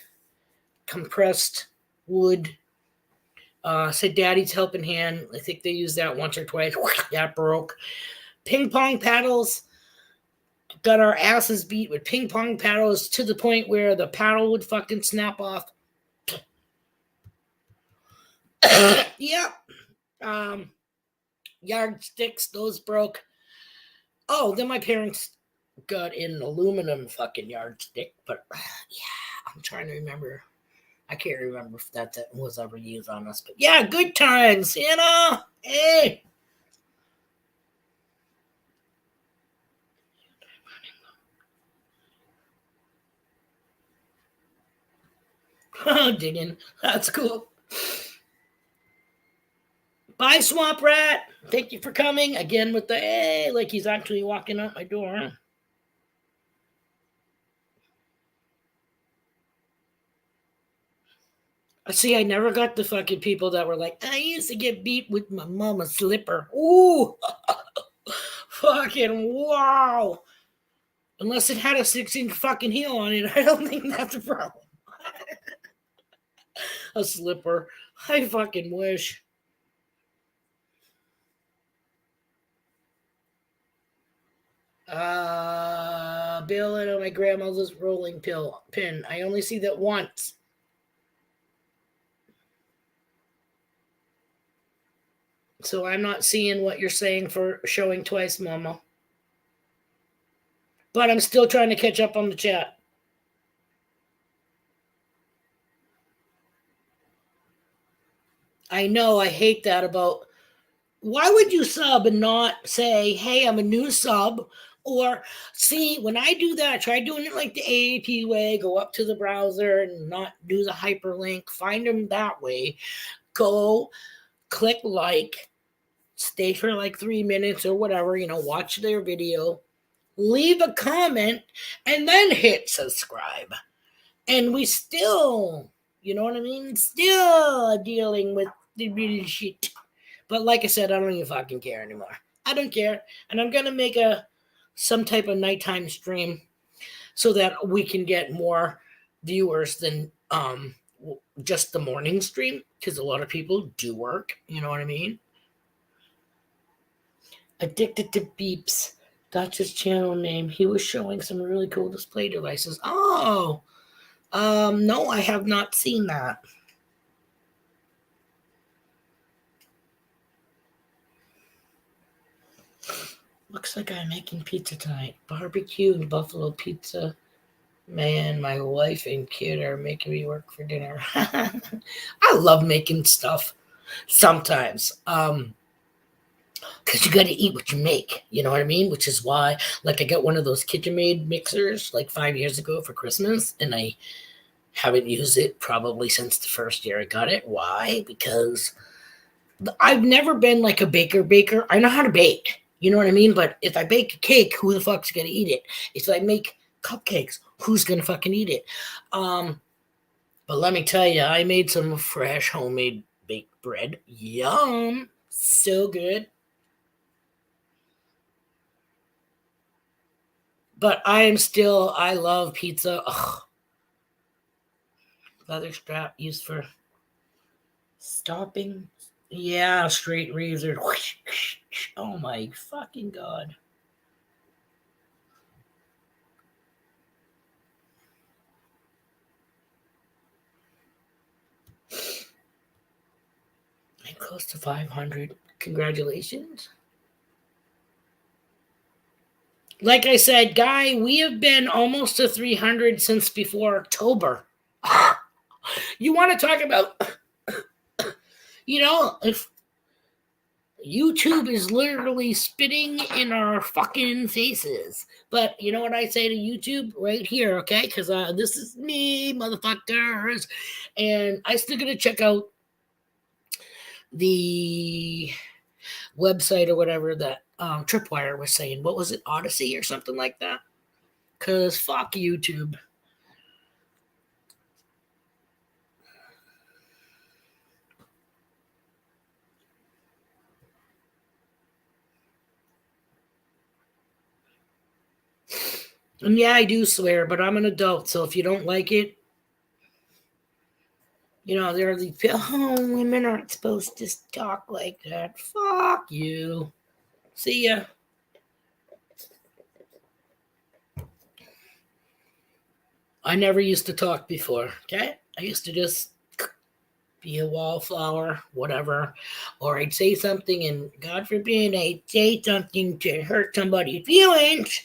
compressed wood. Said Daddy's Helping Hand. I think they used that once or twice. That broke. Ping pong paddles. Got our asses beat with ping pong paddles to the point where the paddle would fucking snap off. Yep. Yardsticks, those broke. Oh, then my parents got an aluminum fucking yardstick, but yeah, I'm trying to remember. I can't remember if that was ever used on us, but yeah, good times, you know. Hey. Digging. That's cool. Bye, Swamp Rat. Thank you for coming again with the hey, like he's actually walking out my door. See, I never got the fucking people that were like, I used to get beat with my mama's slipper. Ooh, fucking wow. Unless it had a 6-inch fucking heel on it, I don't think that's a problem. A slipper. I fucking wish. Bill and my grandmother's rolling pin. I only see that once. So I'm not seeing what you're saying for showing twice, Mama. But I'm still trying to catch up on the chat. I know, I hate that about. Why would you sub and not say, hey, I'm a new sub? Or see, when I do that, try doing it like the AAP way, go up to the browser and not do the hyperlink, find them that way. Go click like, stay for like 3 minutes or whatever, watch their video, leave a comment, and then hit subscribe. And we still, you know what I mean? Still dealing with the real shit. But like I said, I don't even fucking care anymore. I don't care. And I'm going to make some type of nighttime stream so that we can get more viewers than just the morning stream, because a lot of people do work. You know what I mean? Addicted to Beeps. That's his channel name. He was showing some really cool display devices. Oh, no, I have not seen that. Looks like I'm making pizza tonight. Barbecue and buffalo pizza. Man, my wife and kid are making me work for dinner. I love making stuff sometimes. Because you got to eat what you make. You know what I mean? Which is why, like, I got one of those KitchenAid mixers like 5 years ago for Christmas, and I haven't used it probably since the first year I got it. Why? Because I've never been like a baker. I know how to bake. You know what I mean? But if I bake a cake, who the fuck's going to eat it? If I make cupcakes, who's going to fucking eat it? But let me tell you, I made some fresh homemade baked bread. Yum. So good. But I love pizza. Ugh. Leather strap used for stopping. Yeah, straight razor. Oh my fucking God. I'm close to 500. Congratulations. Like I said, Guy, we have been almost to 300 since before October. You want to talk about, if YouTube is literally spitting in our fucking faces. But you know what I say to YouTube right here, okay? Because this is me, motherfuckers. And I still got to check out the website or whatever that Tripwire was saying. What was it, Odyssey or something like that? Because fuck YouTube. And yeah, I do swear, but I'm an adult, so if you don't like it, there are these people, oh, women aren't supposed to talk like that. Fuck you. See ya. I never used to talk before, okay? I used to just be a wallflower, whatever. Or I'd say something, and God forbid I'd say something to hurt somebody's feelings.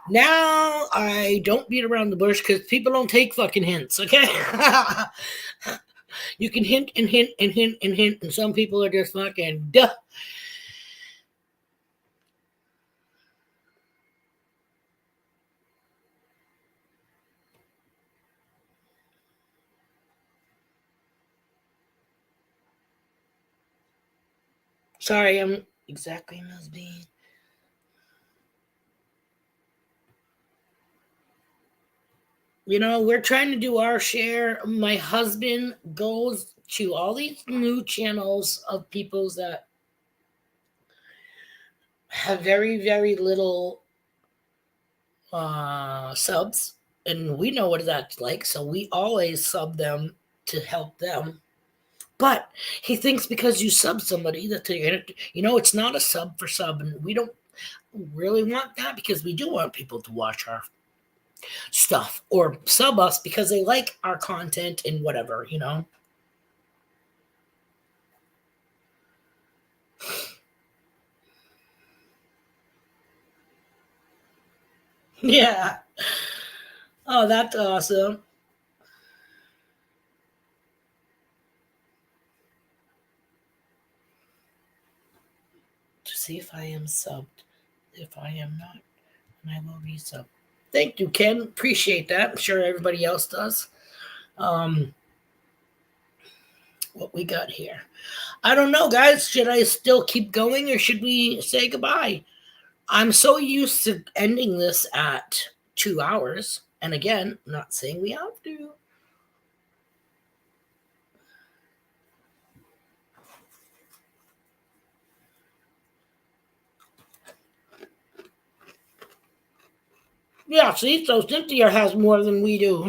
Now I don't beat around the bush because people don't take fucking hints, okay? You can hint and hint and hint and hint, and some people are just fucking duh. Sorry, I'm exactly Ms. B. We're trying to do our share. My husband goes to all these new channels of people that have very, very little subs, and we know what that's like, so we always sub them to help them. But he thinks because you sub somebody that it's not a sub for sub, and we don't really want that because we do want people to watch our stuff or sub us because they like our content and whatever. Yeah. Oh, that's awesome. To see if I am subbed. If I am not, then I will resub. Thank you, Ken. Appreciate that. I'm sure everybody else does. Um, what we got here? I don't know, guys. Should I still keep going or should we say goodbye? I'm so used to ending this at 2 hours. And again, I'm not saying we have to. Yeah, see, so Cynthia has more than we do.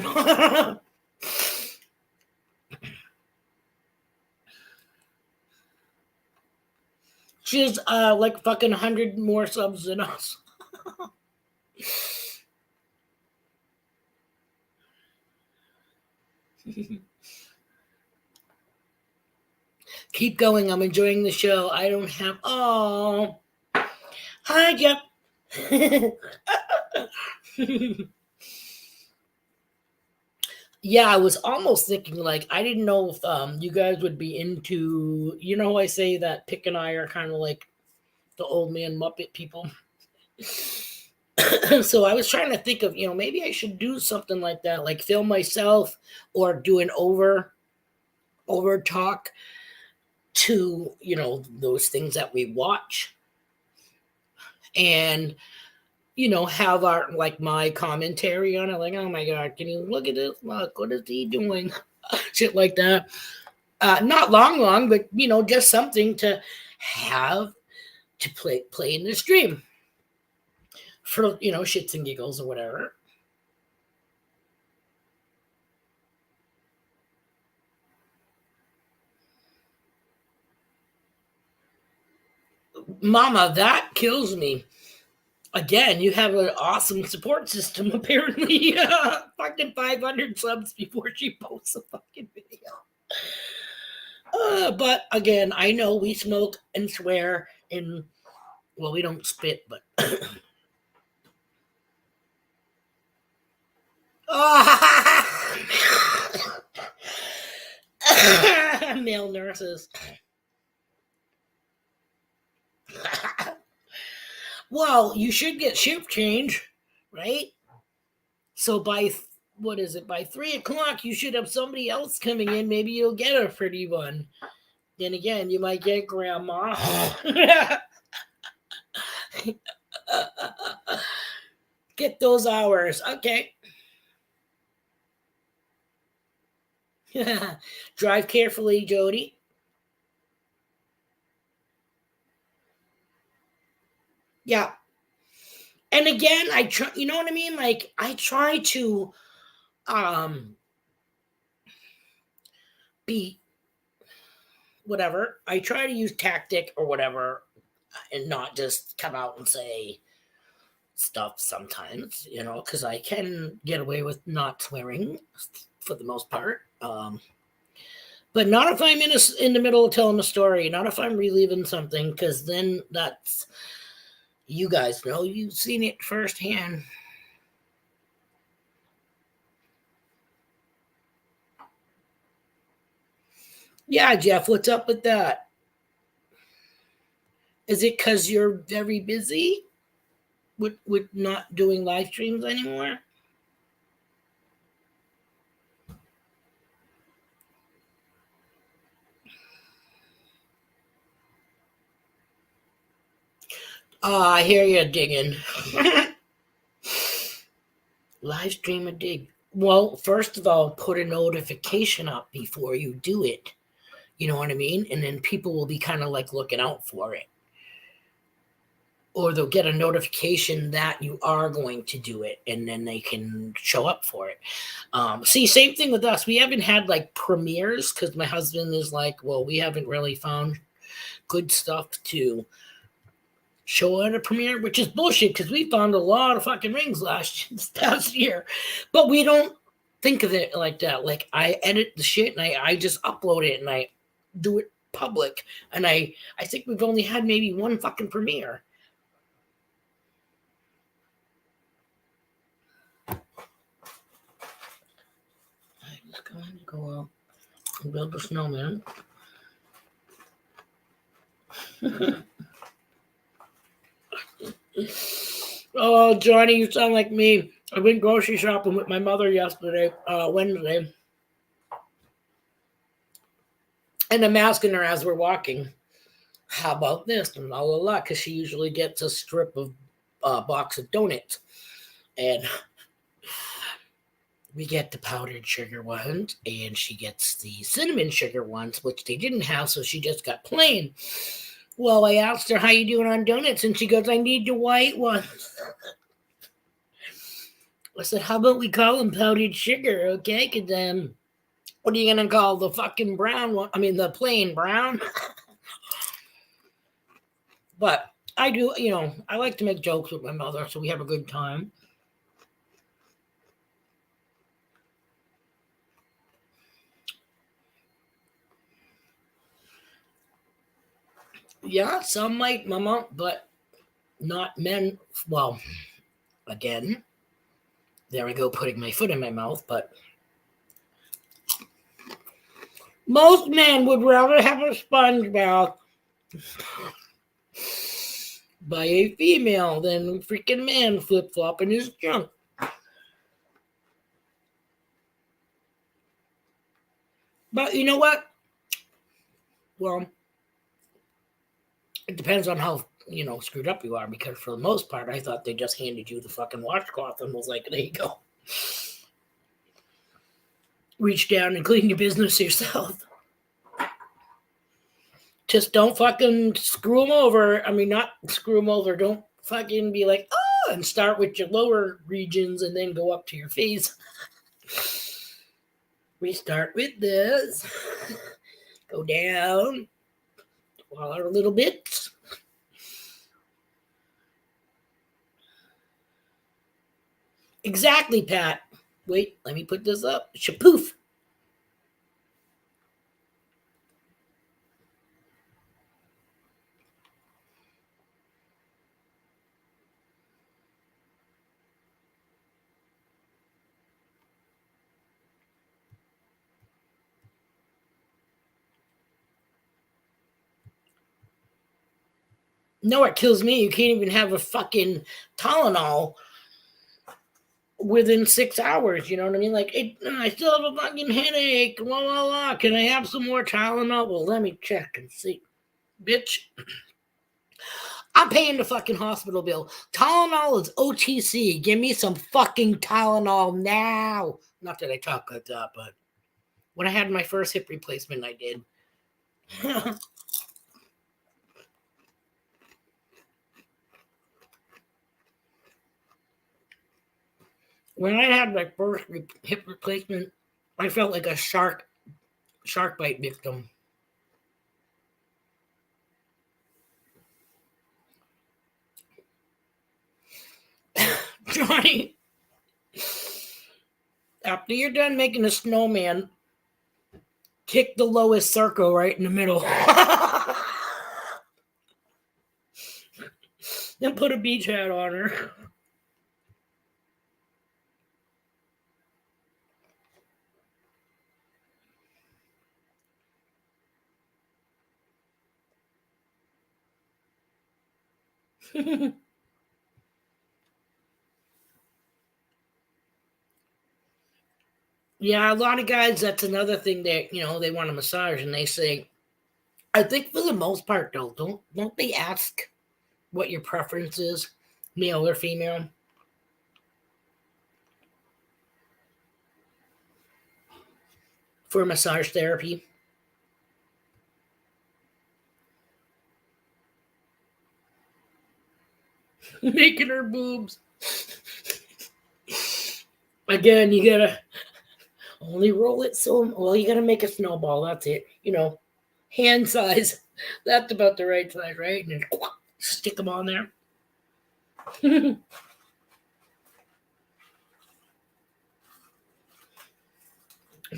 She's like fucking 100 more subs than us. Keep going. I'm enjoying the show. I don't have. Oh. Hi, Jeff. Yeah, I was almost thinking like I didn't know if you guys would be into I say that Pick and I are kind of like the old man Muppet people. So I was trying to think of maybe I should do something like that, like film myself or do an over talk to those things that we watch, and have our like my commentary on it, like, oh my god, can you look at this? Look, what is he doing? Shit like that. Not long, but just something to have to play in the stream for shits and giggles or whatever. Mama, that kills me. Again, you have an awesome support system. Apparently, fucking 500 subs before she posts a fucking video. But again, I know we smoke and swear, and well, we don't spit, but male nurses. Well, you should get shift change, right? So by what is it? By 3 o'clock, you should have somebody else coming in. Maybe you'll get a pretty one. Then again, you might get grandma. Get those hours. Okay. Drive carefully, Jody. Yeah. And again, I try, you know what I mean? Like I try to um be whatever. I try to use tactic or whatever and not just come out and say stuff sometimes, because I can get away with not swearing for the most part. But not if I'm in the middle of telling a story. Not if I'm reliving something, because then that's, you guys know, you've seen it firsthand. Yeah, Jeff, what's up with that? Is it because you're very busy with not doing live streams anymore? I hear you digging. Live stream a dig. Well, first of all, put a notification up before you do it. You know what I mean? And then people will be kind of like looking out for it. Or they'll get a notification that you are going to do it, and then they can show up for it. See, same thing with us. We haven't had like premieres because my husband is like, well, we haven't really found good stuff to show at a premiere, which is bullshit because we found a lot of fucking rings this past year, but we don't think of it like that. Like I edit the shit and I just upload it and I do it public, and I think we've only had maybe one fucking premiere. I'm going to go out and build a snowman. Oh, Johnny, you sound like me. I went grocery shopping with my mother yesterday, Wednesday. And I'm asking her as we're walking, how about this? And blah, blah, blah, because she usually gets a strip of box of donuts. And we get the powdered sugar ones, and she gets the cinnamon sugar ones, which they didn't have, so she just got plain. Well, I asked her, how you doing on donuts? And she goes, I need the white ones. I said, how about we call them powdered sugar, okay? Because then, what are you going to call the fucking brown one? I mean, the plain brown? But I do, I like to make jokes with my mother, so we have a good time. Yeah, some might, mama, but not men. Well, again, there I go, putting my foot in my mouth, but most men would rather have a sponge bath by a female than a freaking man flip-flopping his junk. But you know what? Well, it depends on how, screwed up you are, because for the most part, I thought they just handed you the fucking washcloth and was like, there you go. Reach down and clean your business yourself. Just don't fucking screw them over. I mean, not screw them over. Don't fucking be like, oh, and start with your lower regions and then go up to your face. We start with this. Go down. Swallow a little bit. Exactly, Pat. Wait, let me put this up. Shapoof. No, it kills me. You can't even have a fucking Tylenol within 6 hours. You know what I mean? Like, I still have a fucking headache. Blah, blah, blah. Can I have some more Tylenol? Well, let me check and see. Bitch, I'm paying the fucking hospital bill. Tylenol is OTC. Give me some fucking Tylenol now. Not that I talk like that, but when I had my first hip replacement, I did. When I had my first hip replacement, I felt like a shark bite victim. Johnny, after you're done making a snowman, Kick the lowest circle right in the middle. Then put a beach hat on her. Yeah, a lot of guys, that's another thing that, they want a massage and they say, I think for the most part though, don't they ask what your preference is, male or female? For massage therapy? Making her boobs. Again, you gotta only roll it so well, you gotta make a snowball, that's it. Hand size. That's about the right size, right? And then stick them on there.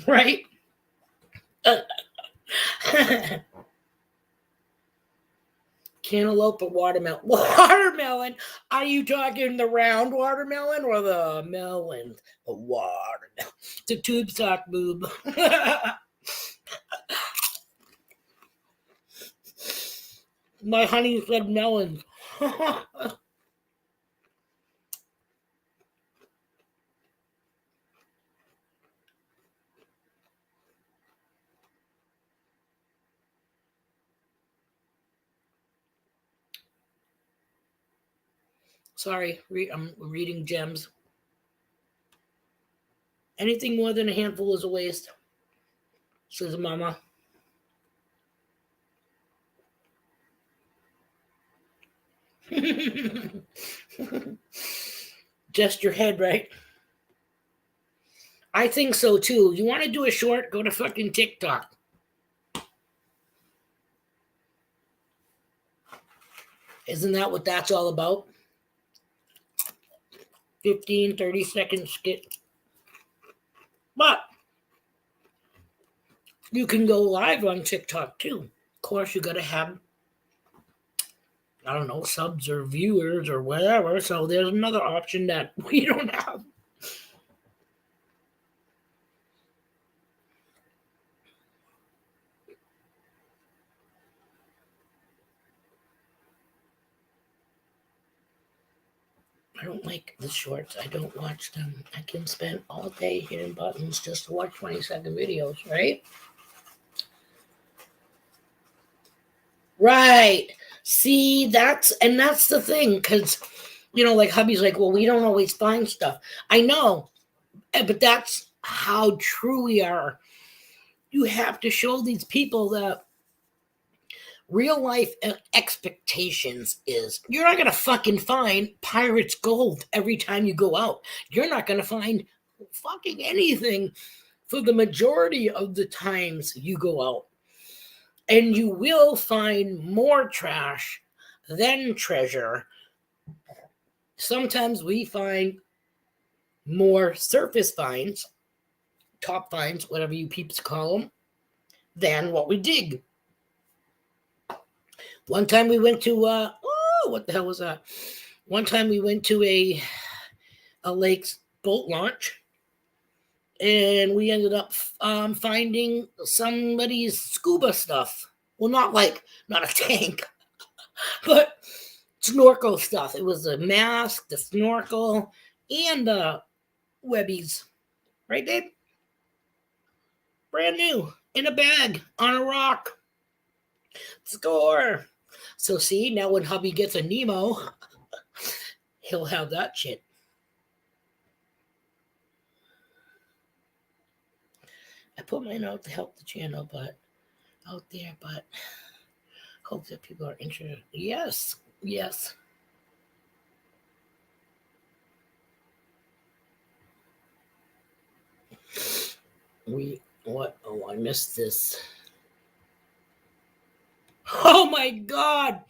Right? Cantaloupe or watermelon? Watermelon? Are you talking the round watermelon or the melon? The watermelon. The tube sock boob. My honey said melon. Sorry, I'm reading gems. Anything more than a handful is a waste, says Mama. Just your head, right? I think so too. You want to do a short? Go to fucking TikTok. Isn't that what that's all about? 15, 30-second skit. But you can go live on TikTok too. Of course, you got to have, I don't know, subs or viewers or whatever. So there's another option that we don't have. I don't like the shorts. I don't watch them. I can spend all day hitting buttons just to watch 20-second videos, right? Right. See, that's the thing, because, like hubby's like, well, we don't always find stuff. I know, but that's how true we are. You have to show these people that real life expectations is you're not going to fucking find pirate's gold every time you go out. You're not going to find fucking anything for the majority of the times you go out. And you will find more trash than treasure. Sometimes we find more surface finds, top finds, whatever you peeps call them, than what we dig. One time we went to what the hell was that? One time we went to a lake's boat launch, and we ended up finding somebody's scuba stuff. Well, not a tank, but snorkel stuff. It was the mask, the snorkel, and the webbies. Right, Dave? Brand new in a bag on a rock. Score. So see, now when hubby gets a Nemo, he'll have that shit. I put mine out to help the channel, but hope that people are interested. Yes. I missed this. Oh my god,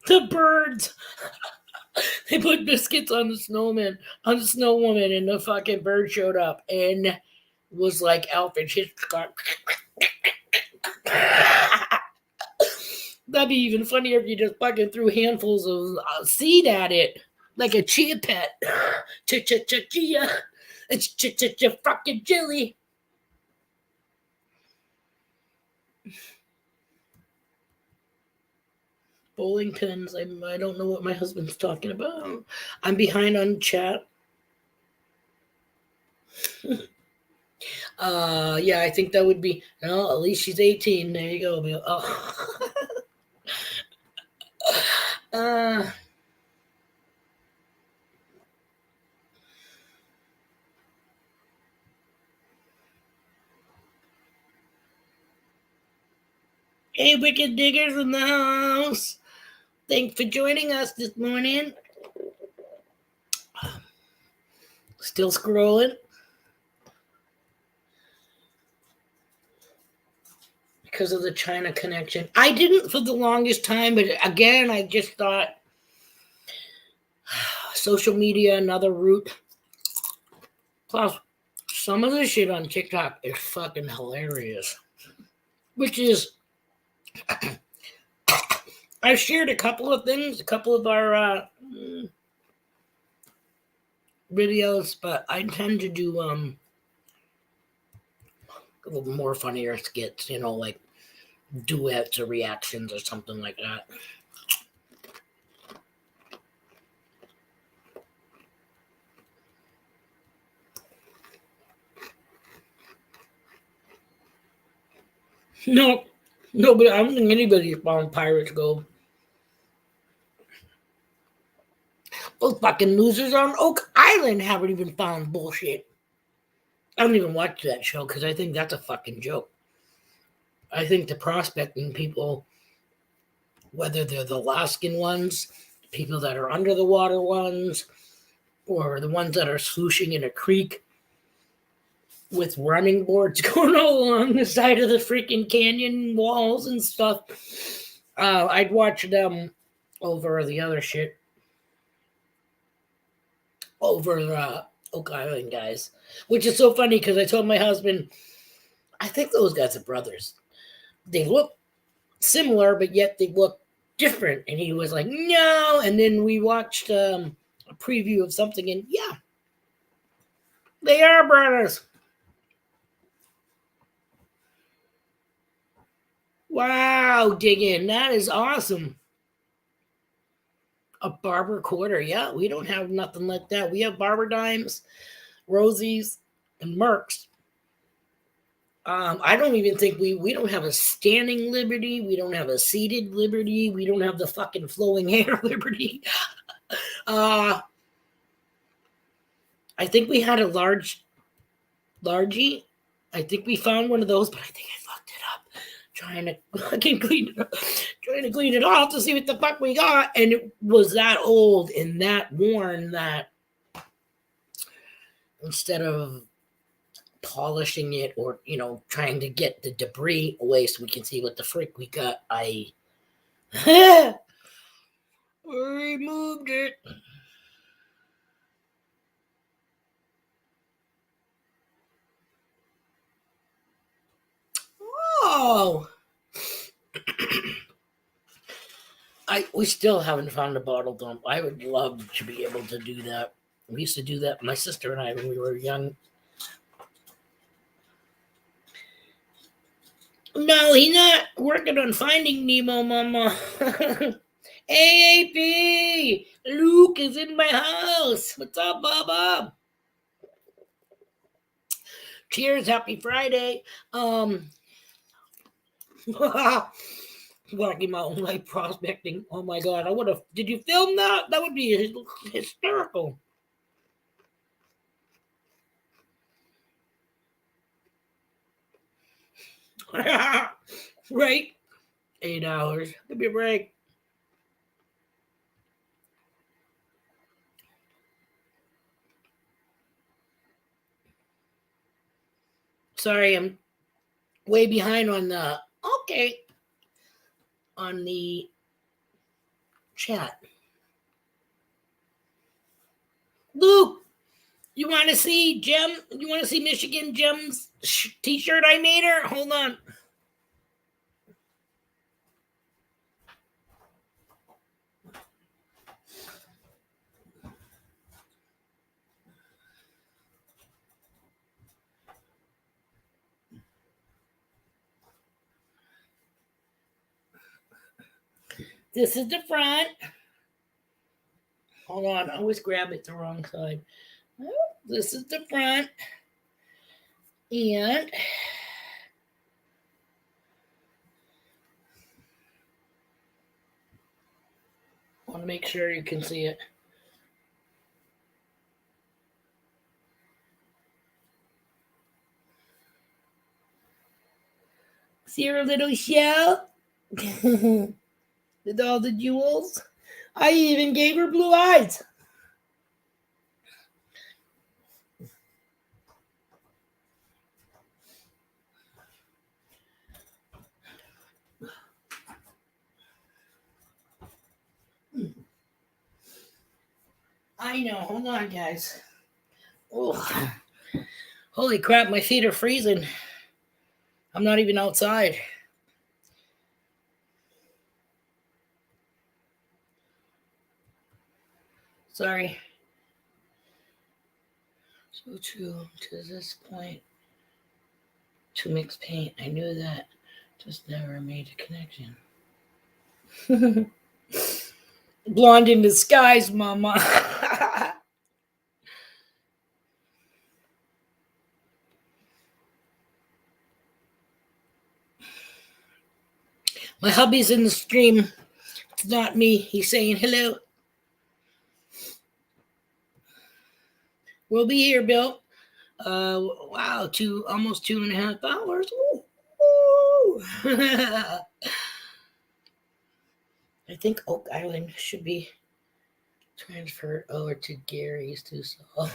the birds. They put biscuits on the snowman, on the snow woman, and the fucking bird showed up and was like Alfred Hitchcock. That'd be even funnier if you just fucking threw handfuls of seed at it, like a chia pet. Chia. It's fucking chili. Bowling pins. I don't know what my husband's talking about. I'm behind on chat. Yeah, I think that would be. Well, at least she's 18. There you go, Bill. Oh. uh, hey, Wicked Diggers in the house. Thanks for joining us this morning. Still scrolling. Because of the China connection. I didn't for the longest time, but again, I just thought social media, another route. Plus, some of the shit on TikTok is fucking hilarious. Which is, I've shared a couple of things, a couple of our videos, but I tend to do a little more funnier skits, like duets or reactions or something like that. No, but I don't think anybody's found Pirates Gold. Those fucking losers on Oak Island haven't even found bullshit. I don't even watch that show because I think that's a fucking joke. I think the prospecting people, whether they're the Alaskan ones, people that are under the water ones, or the ones that are slooshing in a creek with running boards going all along the side of the freaking canyon walls and stuff. I'd watch them over the other shit. Over Oak Island guys. Which is so funny because I told my husband, I think those guys are brothers. They look similar, but yet they look different. And he was like, no. And then we watched a preview of something, and yeah, they are brothers. Wow, dig in. That is awesome. A barber quarter. Yeah, we don't have nothing like that. We have barber dimes, Rosies, and Mercs. I don't even think we don't have a standing Liberty. We don't have a seated Liberty. We don't have the fucking flowing hair Liberty. I think we had a largie. I think we found one of those, but I think I fucked it up. Trying to fucking clean it off to see what the fuck we got, and it was that old and that worn that instead of polishing it or trying to get the debris away so we can see what the frick we got, I removed it. Oh, we still haven't found a bottle dump. I would love to be able to do that. We used to do that, my sister and I, when we were young. No, he's not working on Finding Nemo, Mama. AAP! Luke is in my house. What's up, Bob? Cheers, happy Friday. Rocky Mountain Light prospecting. Oh my god, I would have. Did you film that? That would be hysterical. Right? 8 hours. Give me a break. Sorry, I'm way behind on the on the chat. Luke, You want to see Gem? You want to see Michigan Gem's T-shirt I made her? Hold on. This is the front. Hold on, I always grab it the wrong side. This is the front. And I want to make sure you can see it. See her little shell? With all the jewels? I even gave her blue eyes. I know. Hold on, guys. Oh, holy crap, my feet are freezing. I'm not even outside. Sorry. So true to this point. To mix paint. I knew that. Just never made a connection. Blonde in disguise, mama. My hubby's in the stream. It's not me. He's saying hello. We'll be here, Bill. Wow, almost 2.5 hours. I think Oak Island should be transferred over to Gary's to solve.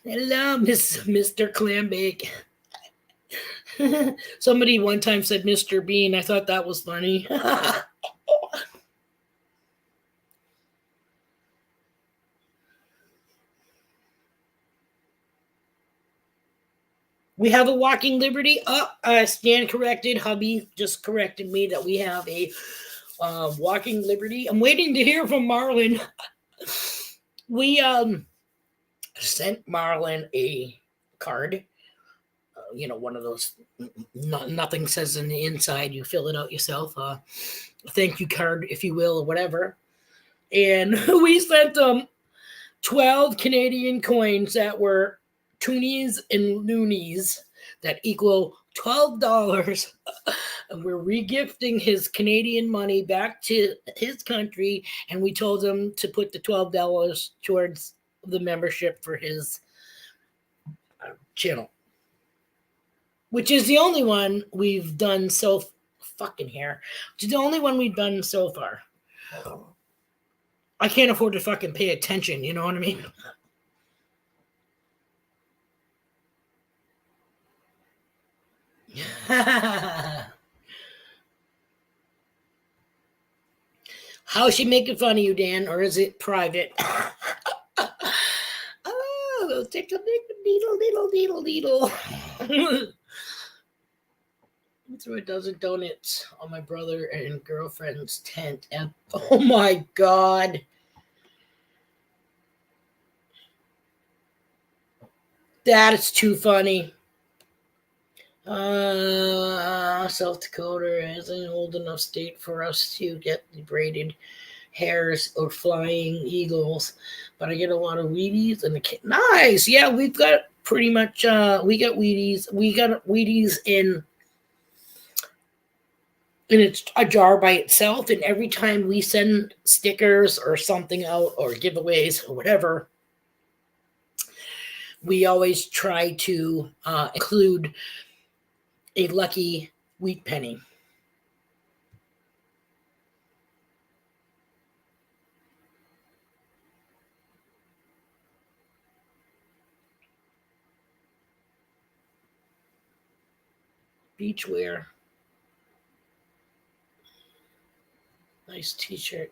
Hello, Mr. Clambake. Somebody one time said Mr. Bean. I thought that was funny. We have a Walking Liberty. Stan corrected. Hubby just corrected me that we have a Walking Liberty. I'm waiting to hear from Marlon. We sent Marlon a card. One of those. Nothing says in the inside. You fill it out yourself. Thank you card, if you will, or whatever. And we sent them 12 Canadian coins that were toonies and loonies that equal $12. And we're regifting his Canadian money back to his country, and we told him to put the $12 towards the membership for his channel, which is the only one we've done so fucking here. Which is the only one we've done so far. I can't afford to fucking pay attention, you know what I mean? How's she making fun of you, Dan, or is it private? Oh, take a needle. Threw a dozen donuts on my brother and girlfriend's tent. And oh my god. That is too funny. South Dakota isn't an old enough state for us to get the braided hares or flying eagles, but I get a lot of Wheaties and nice. Yeah, we've got pretty much. We got Wheaties. We got Wheaties in it's a jar by itself, and every time we send stickers or something out or giveaways or whatever, we always try to include a lucky wheat penny. Beachwear. Nice t-shirt.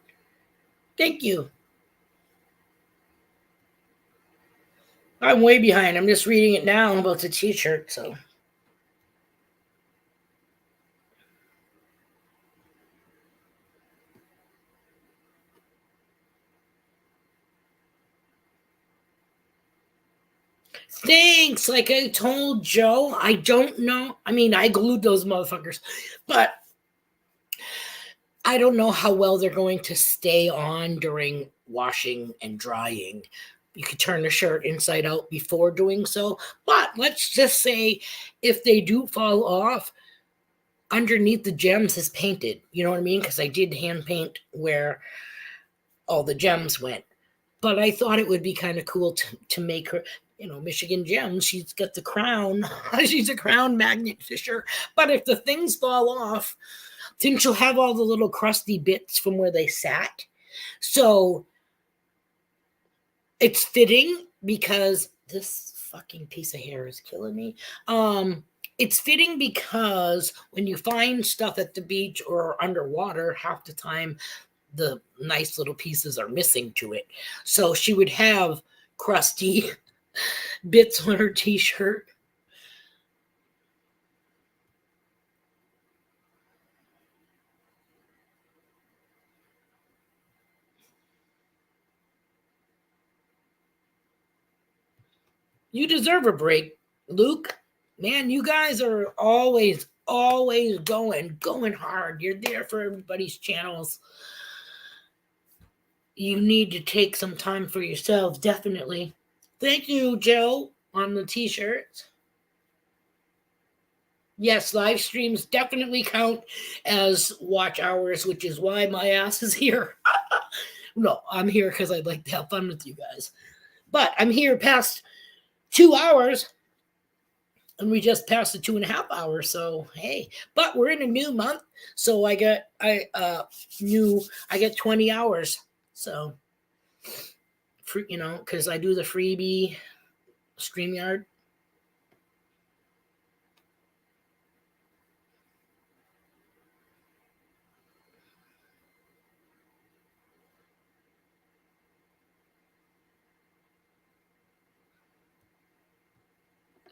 Thank you. I'm way behind. I'm just reading it now about the t-shirt, so. Thanks. Like I told Joe, I don't know. I mean, I glued those motherfuckers, but I don't know how well they're going to stay on during washing and drying. You could turn the shirt inside out before doing so, but let's just say if they do fall off, underneath the gems is painted. You know what I mean? Because I did hand paint where all the gems went. But I thought it would be kind of cool to make her, Michigan Gems. She's got the crown. She's a crown magnet fisher. But if the things fall off, then she'll have all the little crusty bits from where they sat. So it's fitting because this fucking piece of hair is killing me. It's fitting because when you find stuff at the beach or underwater, half the time the nice little pieces are missing to it. So she would have crusty bits on her t-shirt. You deserve a break, Luke. Man, you guys are always going hard. You're there for everybody's channels. You need to take some time for yourselves, definitely. Thank you, Joe, on the t-shirts. Yes, live streams definitely count as watch hours, which is why my ass is here. No, I'm here because I'd like to have fun with you guys. But I'm here past 2 hours, and we just passed the 2.5 hours. So hey, but we're in a new month, so I get 20 hours. So because I do the freebie StreamYard.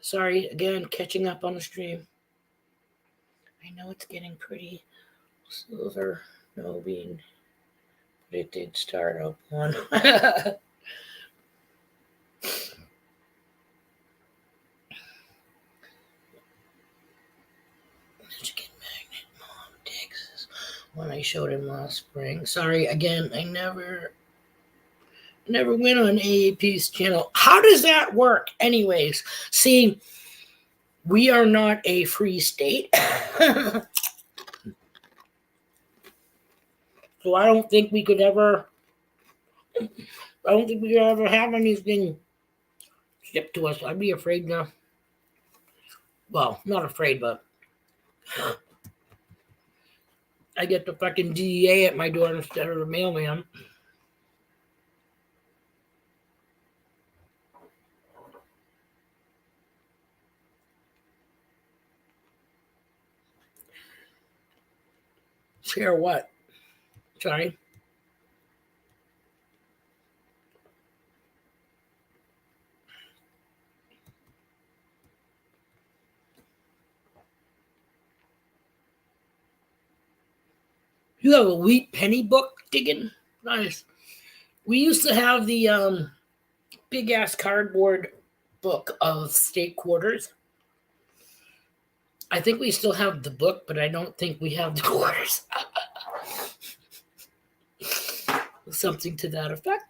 Sorry, again, catching up on the stream. I know it's getting pretty silver, no bean, but it did start up one. Michigan Magnet, Mom, Texas. One I showed him last spring. Sorry, again, I never went on AAP's channel. How does that work, anyways? See, we are not a free state. So I don't think we could ever have anything shipped to us. I'd be afraid now. Well, not afraid, but I get the fucking DEA at my door instead of the mailman. Share what? Sorry. You have a wheat penny book digging? Nice. We used to have the big ass cardboard book of state quarters. I think we still have the book, but I don't think we have the quarters. Something to that effect.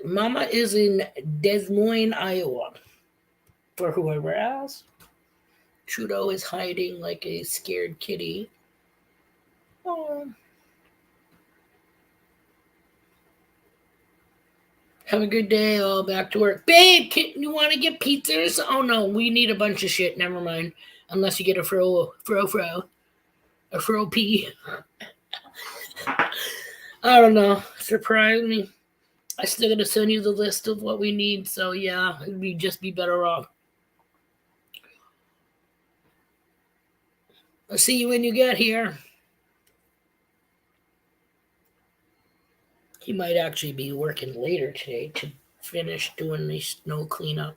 Mama is in Des Moines, Iowa. For whoever asked, Trudeau is hiding like a scared kitty. Oh. Have a good day. All back to work. Babe, you want to get pizzas? Oh no, we need a bunch of shit. Never mind. Unless you get a a fro pea. I don't know. Surprise me. I still gotta send you the list of what we need. So yeah, we'd just be better off. I'll see you when you get here. He might actually be working later today to finish doing the snow cleanup.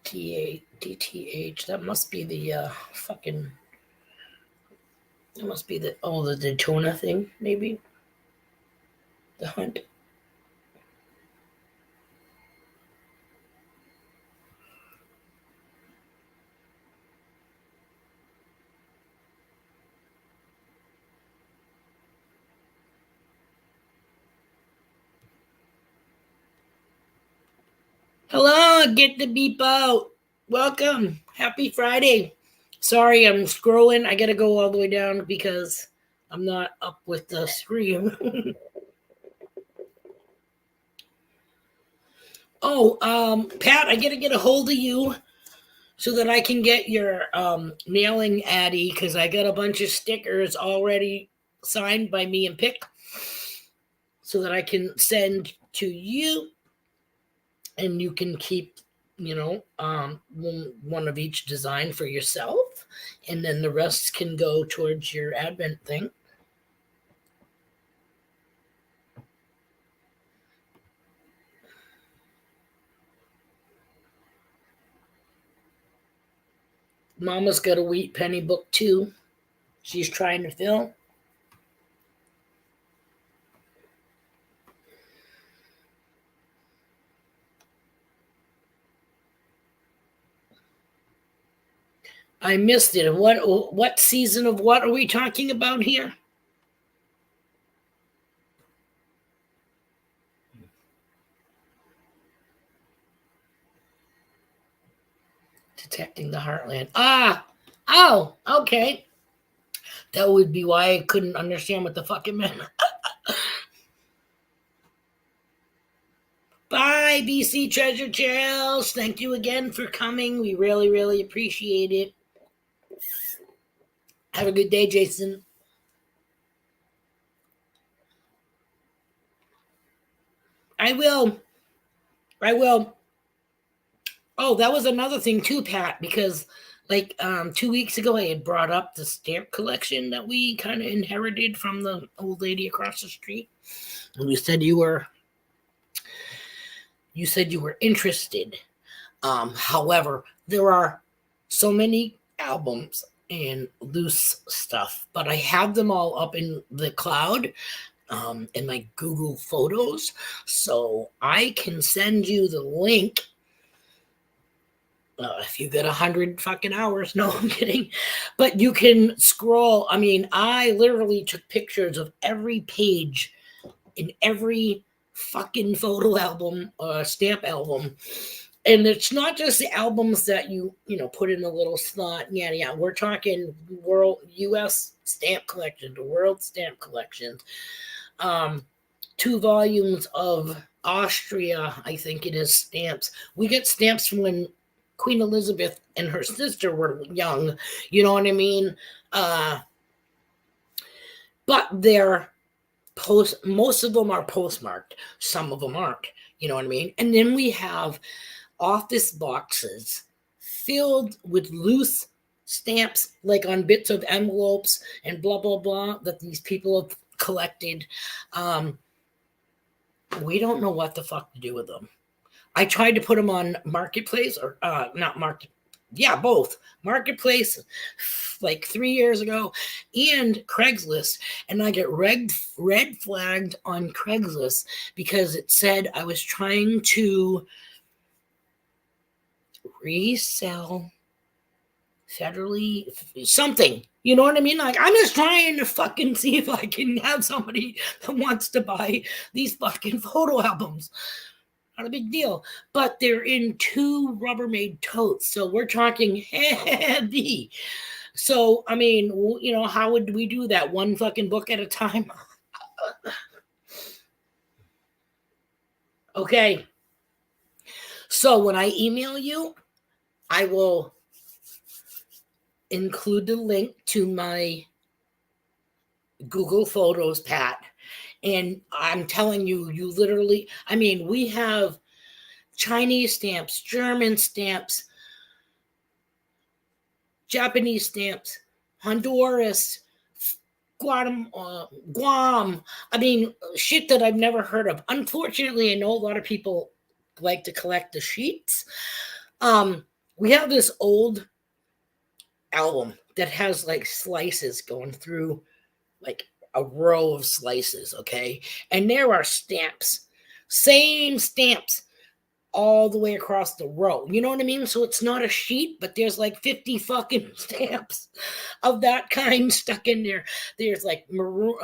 DTH. That must be the fucking. That must be the Daytona thing, maybe. The hunt. Hello, get the beep out. Welcome. Happy Friday. Sorry, I'm scrolling. I gotta go all the way down because I'm not up with the screen. Pat, I gotta get a hold of you so that I can get your mailing addy because I got a bunch of stickers already signed by me and Pick so that I can send to you and you can keep, one of each design for yourself and then the rest can go towards your Advent thing. Mama's got a wheat penny book too. She's trying to fill. I missed it. What season of what are we talking about here? Detecting the Heartland. Oh, okay. That would be why I couldn't understand what the fuck it meant. Bye, BC Treasure Trails. Thank you again for coming. We really, really appreciate it. Have a good day, Jason. I will. Oh, that was another thing too, Pat, because like 2 weeks ago I had brought up the stamp collection that we kind of inherited from the old lady across the street. And you said you were interested. However, there are so many albums and loose stuff, but I have them all up in the cloud in my Google Photos, so I can send you the link. If you get 100 fucking hours, no, I'm kidding. But you can scroll. I mean, I literally took pictures of every page in every fucking photo album, stamp album. And it's not just the albums that you put in a little slot. Yeah. We're talking world U.S. stamp collection, the world stamp collection. 2 volumes of Austria, I think it is, stamps. We get stamps from when Queen Elizabeth and her sister were young. You know what I mean? But they're most of them are postmarked. Some of them aren't. You know what I mean? And then we have office boxes filled with loose stamps, like on bits of envelopes and blah, blah, blah, that these people have collected. We don't know what the fuck to do with them. I tried to put them on Marketplace or not Market. Yeah, both Marketplace like 3 years ago and Craigslist. And I get red flagged on Craigslist because it said I was trying to resell federally something. You know what I mean? Like, I'm just trying to fucking see if I can have somebody that wants to buy these fucking photo albums. Not a big deal. But they're in 2 Rubbermaid totes. So we're talking heavy. So, I mean, how would we do that? One fucking book at a time? Okay. So when I email you, I will include the link to my Google Photos, Pat. And I'm telling you, you literally, I mean, we have Chinese stamps, German stamps, Japanese stamps, Honduras, Guam. I mean, shit that I've never heard of. Unfortunately, I know a lot of people like to collect the sheets. We have this old album that has like slices going through, like a row of slices, okay? And there are stamps, same stamps all the way across the row. You know what I mean? So it's not a sheet, but there's like 50 fucking stamps of that kind stuck in there. There's like maroon,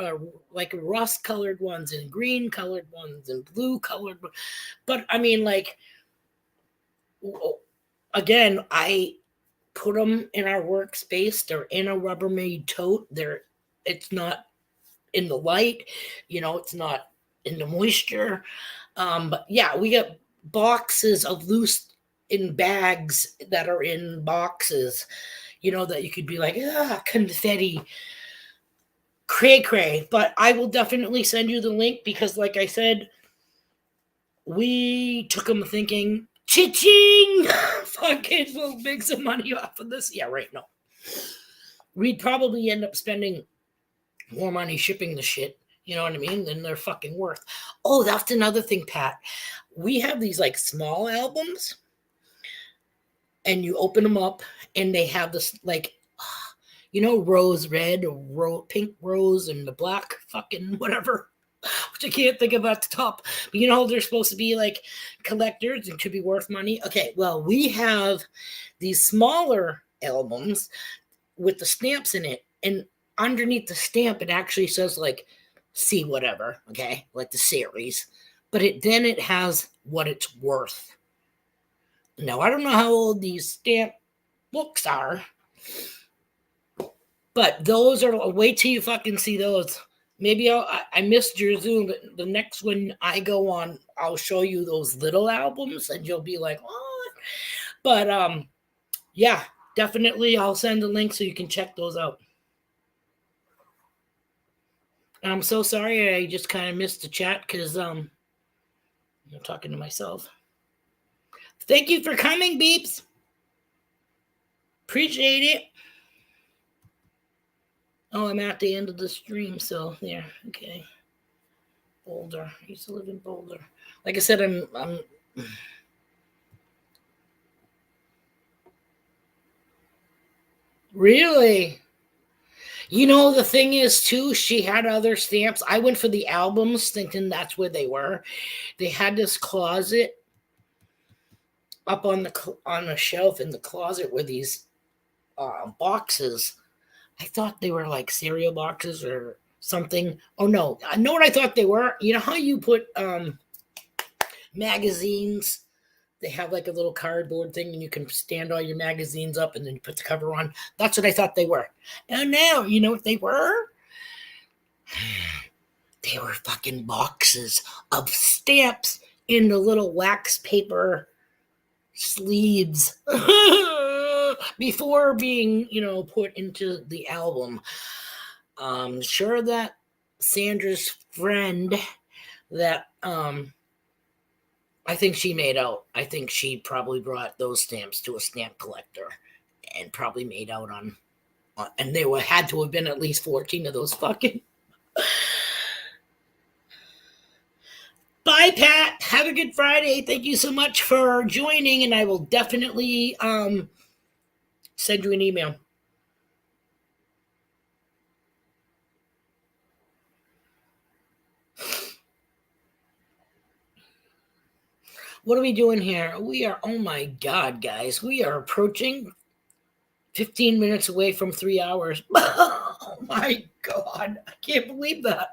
like rust colored ones and green colored ones and blue colored ones. But I mean, like, again, I put them in our workspace. They're in a Rubbermaid tote. It's not in the light, it's not in the moisture. But yeah, we got boxes of loose in bags that are in boxes, that you could be like, confetti, cray cray. But I will definitely send you the link because, like I said, we took them thinking, cha-ching, fucking, we'll make some money off of this. Yeah, right. No, we'd probably end up spending more money shipping the shit, you know what I mean, than they're fucking worth. Oh, that's another thing, Pat. We have these like small albums, and you open them up, and they have this like, rose red or pink rose and the black fucking whatever, which I can't think of at the top. But they're supposed to be like collectors and could be worth money. Okay, well, we have these smaller albums with the stamps in it, and underneath the stamp it actually says like see whatever, okay, like the series, but it has what it's worth. Now I don't know how old these stamp books are, but those are, wait till you fucking see those. Maybe I missed your Zoom, but the next one I go on, I'll show you those little albums and you'll be like, what? But yeah, definitely I'll send a link so you can check those out. And I'm so sorry I just kind of missed the chat because I'm talking to myself. Thank you for coming, Beeps. Appreciate it. Oh, I'm at the end of the stream, so there. Okay. Boulder. I used to live in Boulder. Like I said, I'm really. The thing is, too, she had other stamps. I went for the albums thinking that's where they were. They had this closet up on a shelf in the closet with these boxes. I thought they were like cereal boxes or something. Oh, no. I know what I thought they were. You know how you put magazines? They have like a little cardboard thing and you can stand all your magazines up and then you put the cover on. That's what I thought they were. And now, you know what they were? They were fucking boxes of stamps in the little wax paper sleeves before being, put into the album. Sure that Sandra's friend that I think she made out. I think she probably brought those stamps to a stamp collector and probably made out on and there had to have been at least 14 of those fucking. Bye, Pat. Have a good Friday. Thank you so much for joining, and I will definitely send you an email. What are we doing here? We are, oh my God, guys. We are approaching 15 minutes away from 3 hours. Oh my God. I can't believe that.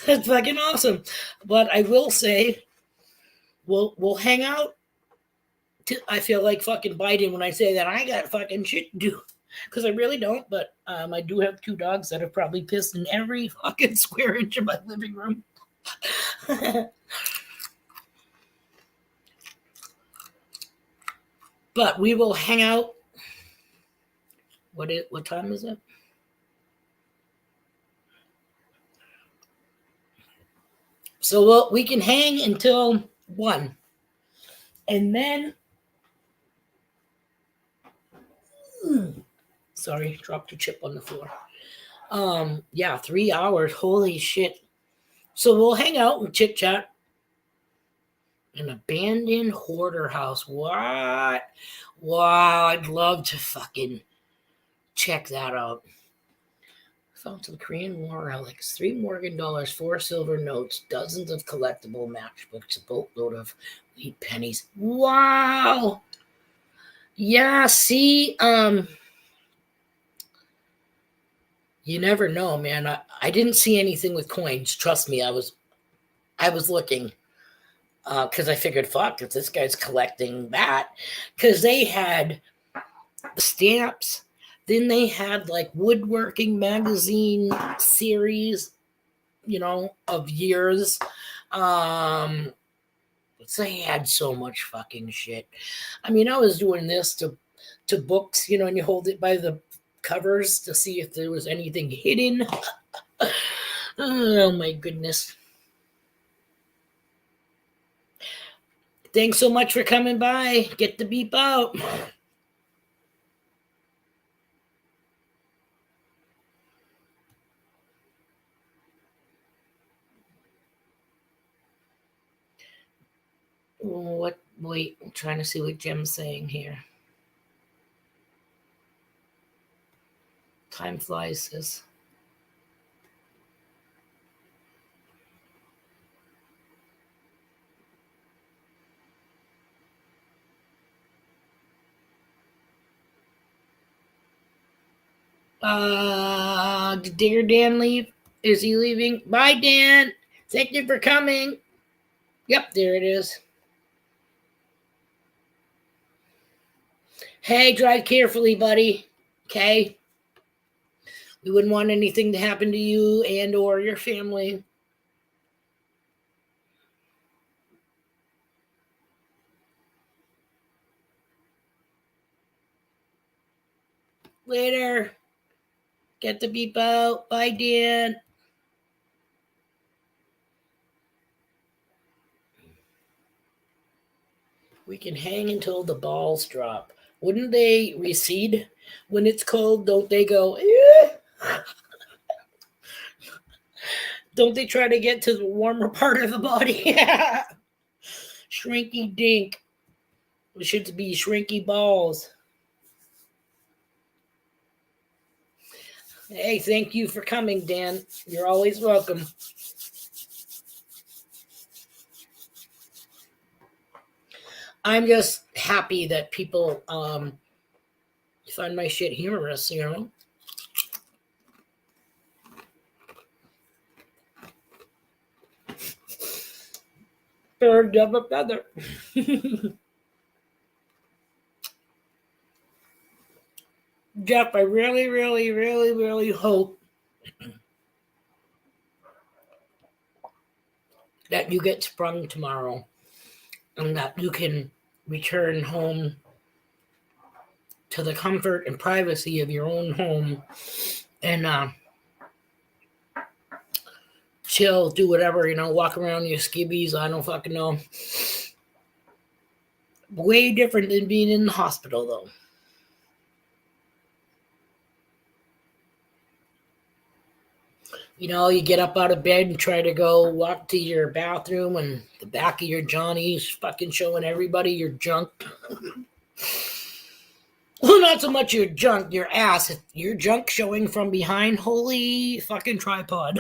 That's fucking awesome. But I will say, we'll hang out I feel like fucking Biden when I say that I got fucking shit to do. Because I really don't, but I do have 2 dogs that have probably pissed in every fucking square inch of my living room. But we will hang out. What time is it? So we can hang until 1. And then sorry, dropped a chip on the floor. Yeah, 3 hours. Holy shit. So we'll hang out and chit chat. An abandoned hoarder house. What? Wow, I'd love to fucking check that out. Found some Korean War relics, 3 Morgan dollars, 4 silver notes, dozens of collectible matchbooks, a boatload of wheat pennies. Wow. Yeah, see, you never know, man. I didn't see anything with coins. Trust me, I was looking. Because I figured, fuck, if this guy's collecting that, because they had stamps, then they had like woodworking magazine series, of years. So they had so much fucking shit. I mean, I was doing this to books, and you hold it by the covers to see if there was anything hidden. Oh my goodness. Thanks so much for coming by. Get the beep out. Wait, I'm trying to see what Jim's saying here. Time flies, sis. Did Dear Dan leave? Is he leaving? Bye, Dan. Thank you for coming. Yep, there it is. Hey, drive carefully, buddy. Okay? We wouldn't want anything to happen to you and or your family. Later. Get the beep out. Bye, Dan. We can hang until the balls drop. Wouldn't they recede when it's cold? Don't they go, eh? Don't they try to get to the warmer part of the body? Shrinky dink. It should be shrinky balls. Hey, thank you for coming, Dan. You're always welcome. I'm just happy that people find my shit humorous, Bird of a feather. Jeff, I really, really, really, really hope that you get sprung tomorrow and that you can return home to the comfort and privacy of your own home and chill, do whatever, walk around your skibbies. I don't fucking know. Way different than being in the hospital, though. You get up out of bed and try to go walk to your bathroom, and the back of your Johnny's fucking showing everybody your junk. Well, not so much your junk, your ass. If your junk showing from behind, holy fucking tripod.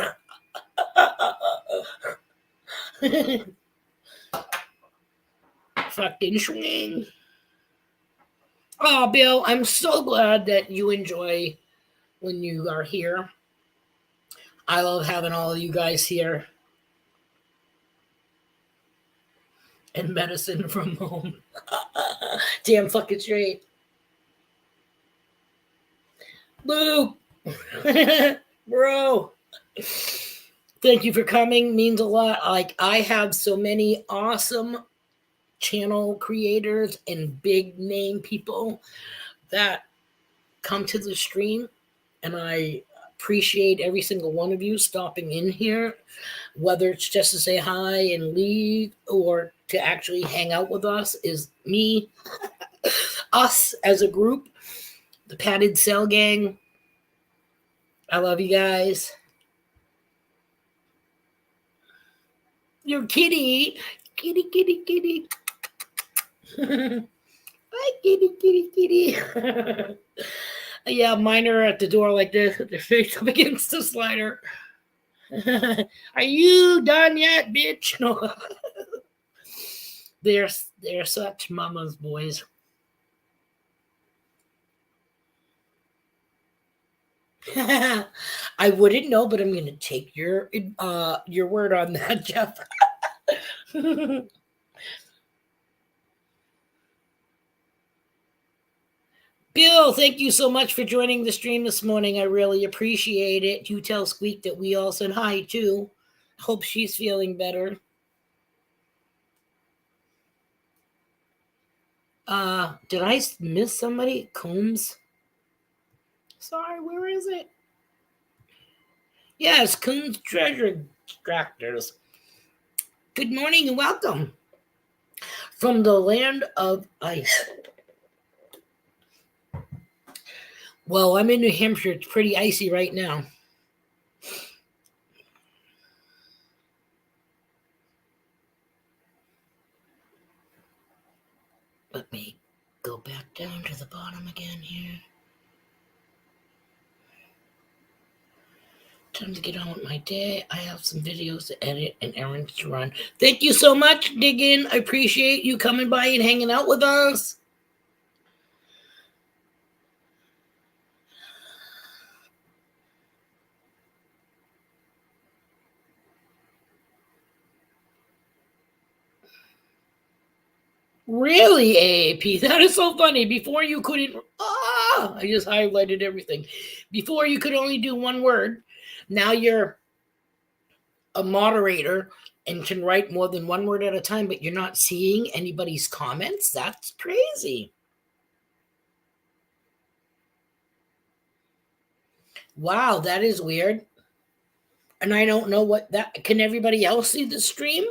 Fucking swing. Oh, Bill, I'm so glad that you enjoy when you are here. I love having all of you guys here. and medicine from home. Damn fucking straight. Luke, bro, thank you for coming. Means a lot. Like, I have so many awesome channel creators and big name people that come to the stream, and I appreciate every single one of you stopping in here, whether it's just to say hi and leave or to actually hang out with us. Is me, us as a group, the Padded Cell Gang. I love you guys. Your kitty. Kitty, kitty, kitty. Hi, kitty, kitty, kitty. Yeah, mine are at the door like this with their face up against the slider. Are you done yet, bitch? No. They're such mama's boys. I wouldn't know, but I'm gonna take your word on that, Jeff. Bill, thank you so much for joining the stream this morning. I really appreciate it. You tell Squeak that we all said hi too. Hope she's feeling better. Did I miss somebody? Combs? Sorry, where is it? Yes, Combs Treasure Extractors. Good morning and welcome from the land of ice. Well, I'm in New Hampshire. It's pretty icy right now. Let me go back down to the bottom again here. Time to get on with my day. I have some videos to edit and errands to run. Thank you so much, Diggin. I appreciate you coming by and hanging out with us. Really, AAP? That is so funny. Before you couldn't... I just highlighted everything. Before you could only do one word. Now you're a moderator and can write more than one word at a time, but you're not seeing anybody's comments. That's crazy. Wow, that is weird. And I don't know what that... Can everybody else see the stream?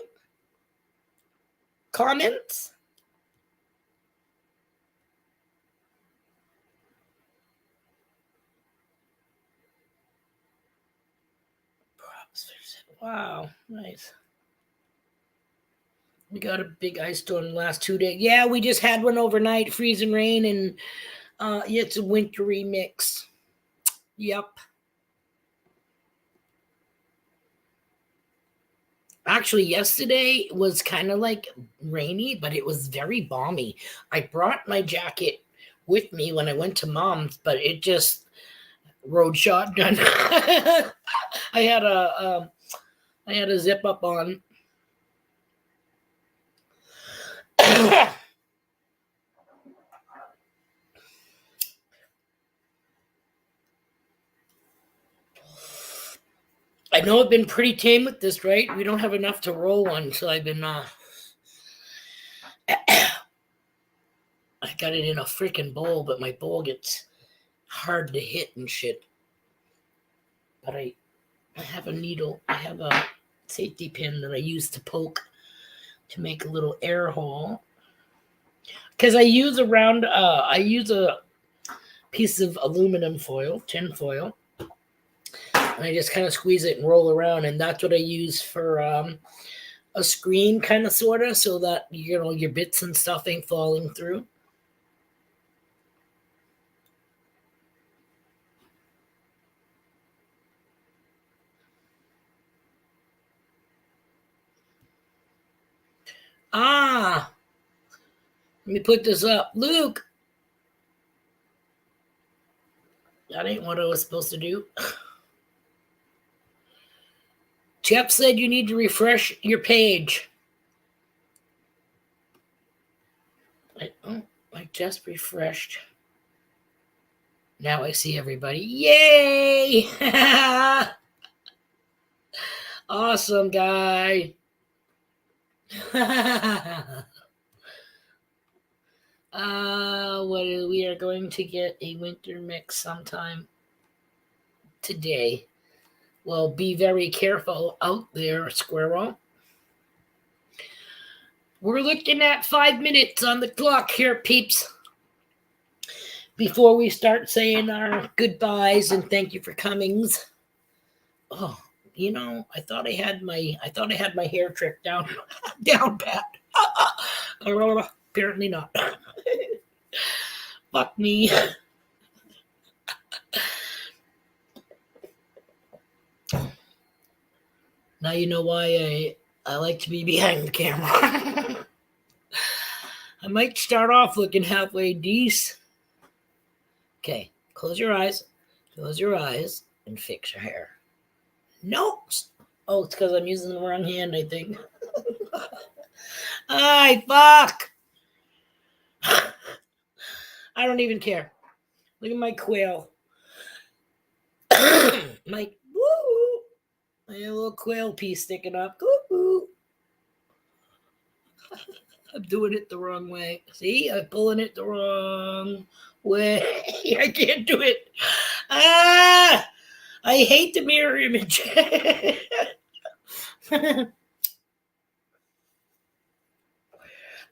Comments? Wow, nice. We got a big ice storm the last 2 days. Yeah, we just had one overnight, freezing rain, and it's a wintry mix. Yep. Actually, yesterday was kind of like rainy, but it was very balmy. I brought my jacket with me when I went to Mom's, but it just rode shotgun. I had a zip up on. I know I've been pretty tame with this, right? We don't have enough to roll one, so I've been I got it in a freaking bowl, but my bowl gets hard to hit and shit. But I have a needle. I have a safety pin that I use to poke to make a little air hole. Because I use a piece of aluminum foil, tin foil, and I just kind of squeeze it and roll around, and that's what I use for a screen, kind of, sort of, so that your bits and stuff ain't falling through. Let me put this up. Luke, that ain't what I was supposed to do. Jeff said you need to refresh your page. I just refreshed. Now I see everybody. Yay! Awesome, guy. We are going to get a winter mix sometime today. Well, be very careful out there, squirrel. We're looking at 5 minutes on the clock here, peeps. Before we start saying our goodbyes and thank you for comings. Oh, I thought I had my hair trick down down pat. Apparently not. Fuck me. Now you know why I like to be behind the camera. I might start off looking halfway decent. Okay, close your eyes, and fix your hair. Nope. Oh, it's because I'm using the wrong hand, I think. Ay, fuck. I don't even care. Look at my quail. my little quail piece sticking up. Woo-hoo. I'm doing it the wrong way. See, I'm pulling it the wrong way. I can't do it. I hate the mirror image.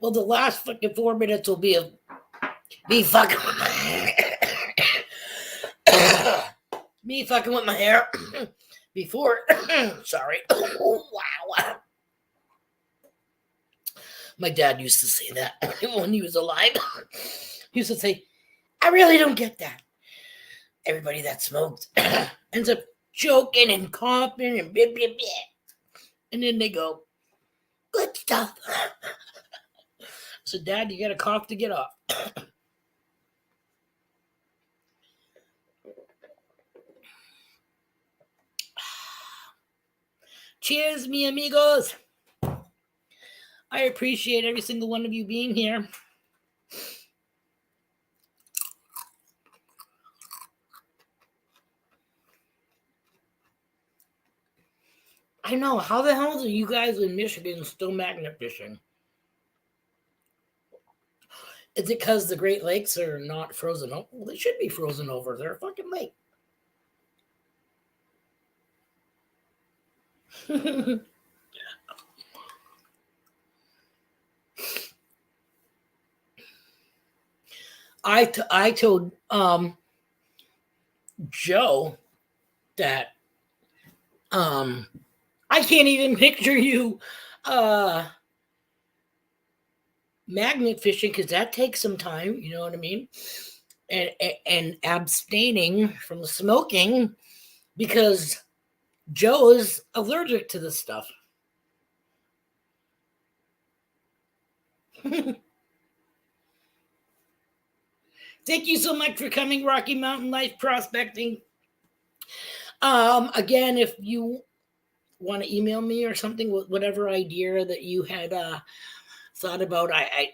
Well, the last fucking 4 minutes will be me fucking with my hair. Me fucking with my hair before. Sorry. Wow. My dad used to say that when he was alive. He used to say, I really don't get that. Everybody that smokes ends up choking and coughing and blah, blah, blah. And then they go, good stuff. So, Dad, you got to cough to get up. Cheers, mi amigos. I appreciate every single one of you being here. I know. How the hell are you guys in Michigan still magnet fishing? Is it because the Great Lakes are not frozen over? Well, they should be frozen over. They're a fucking lake. I told Joe that I can't even picture you magnet fishing because that takes some time, you know what I mean? And abstaining from smoking because Joe is allergic to this stuff. Thank you so much for coming, Rocky Mountain Life Prospecting. Again, if you want to email me or something with whatever idea that you had thought about,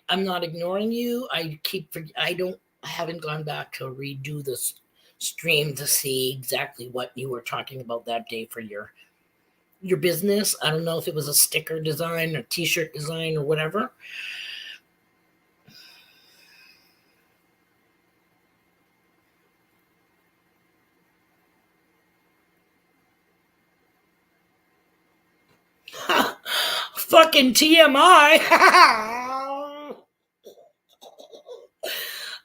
I'm not ignoring you. I haven't gone back to redo this stream to see exactly what you were talking about that day for your business. I don't know if it was a sticker design or t-shirt design or whatever. Fucking TMI.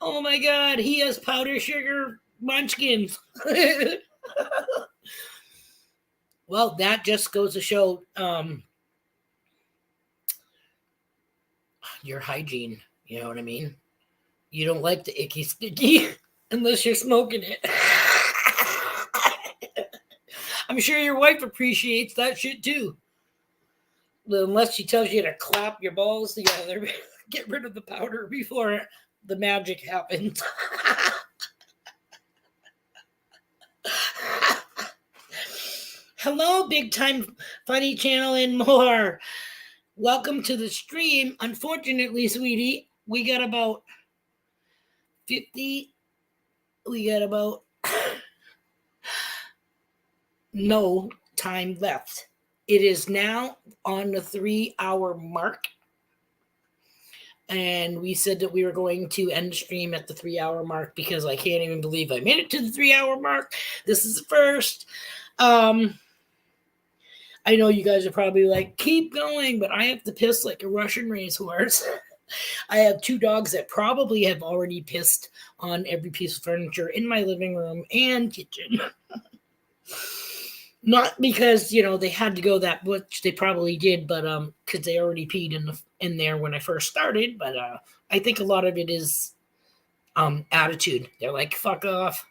Oh my god, he has powder sugar munchkins. Well, that just goes to show your hygiene. You know what I mean? You don't like the icky sticky unless you're smoking it. I'm sure your wife appreciates that shit too. Unless she tells you to clap your balls together, get rid of the powder before the magic happens. Hello, Big Time Funny Channel and more. Welcome to the stream. Unfortunately, sweetie, We got about 50. We got about no time left. It is now on the 3 hour mark. And we said that we were going to end the stream at the 3 hour mark because I can't even believe I made it to the 3 hour mark. This is the first. I know you guys are probably like, keep going, but I have to piss like a Russian racehorse. I have 2 dogs that probably have already pissed on every piece of furniture in my living room and kitchen. Not because, they had to go that much, they probably did, but because they already peed in there when I first started. But I think a lot of it is attitude. They're like, fuck off.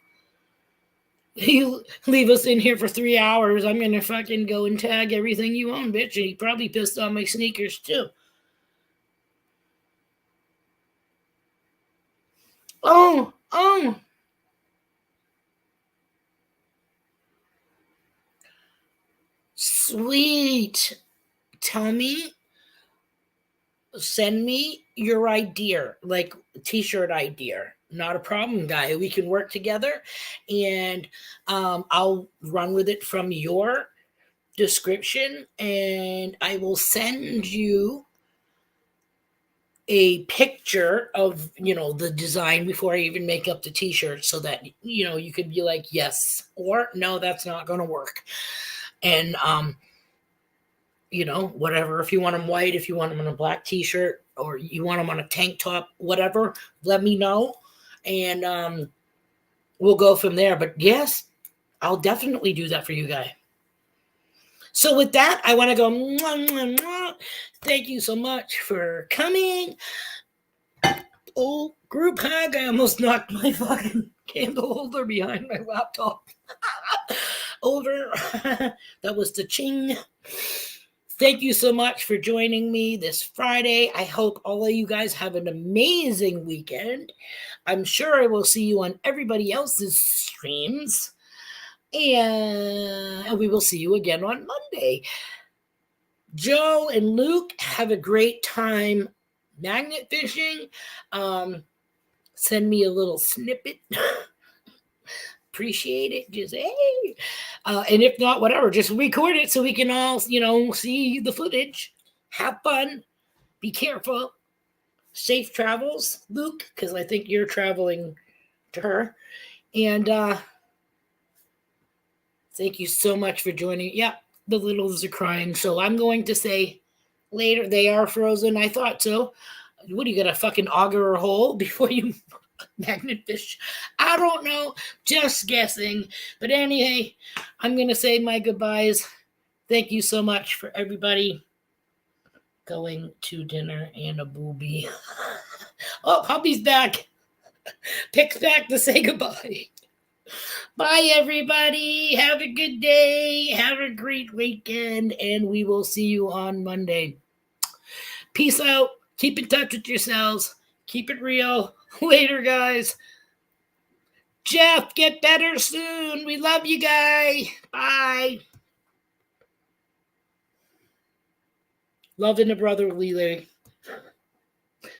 You leave us in here for 3 hours, I'm gonna fucking go and tag everything you own, bitch. And he probably pissed on my sneakers too. Oh. Sweet. Tell me, send me your idea, like t-shirt idea. Not a problem, guy. We can work together, and I'll run with it from your description, and I will send you a picture of the design before I even make up the t-shirt, so that you could be like yes or no, that's not going to work. And whatever, if you want them white, if you want them on a black t-shirt, or you want them on a tank top, whatever, let me know, and we'll go from there. But yes, I'll definitely do that for you guys. So with that, I want to go, mwah, mwah, mwah. Thank you so much for coming. Oh, group hug. I almost knocked my fucking candle holder behind my laptop over. That was the ching. Thank you so much for joining me this Friday. I hope all of you guys have an amazing weekend. I'm sure I will see you on everybody else's streams. And we will see you again on Monday. Joe and Luke, have a great time magnet fishing. Send me a little snippet. Appreciate it. Just hey. And if not, whatever, just record it so we can all, see the footage. Have fun. Be careful. Safe travels, Luke, because I think you're traveling to her. And thank you so much for joining. Yeah, the littles are crying. So I'm going to say later, they are frozen. I thought so. What, do you got to fucking auger a hole before you magnet fish? I don't know. Just guessing. But anyway, I'm going to say my goodbyes. Thank you so much for everybody going to dinner and a booby. Oh, Hubby's back. Pick's back to say goodbye. Bye, everybody. Have a good day. Have a great weekend. And we will see you on Monday. Peace out. Keep in touch with yourselves. Keep it real. Later, guys. Jeff, get better soon. We love you, guys. Bye. Love and a brotherly.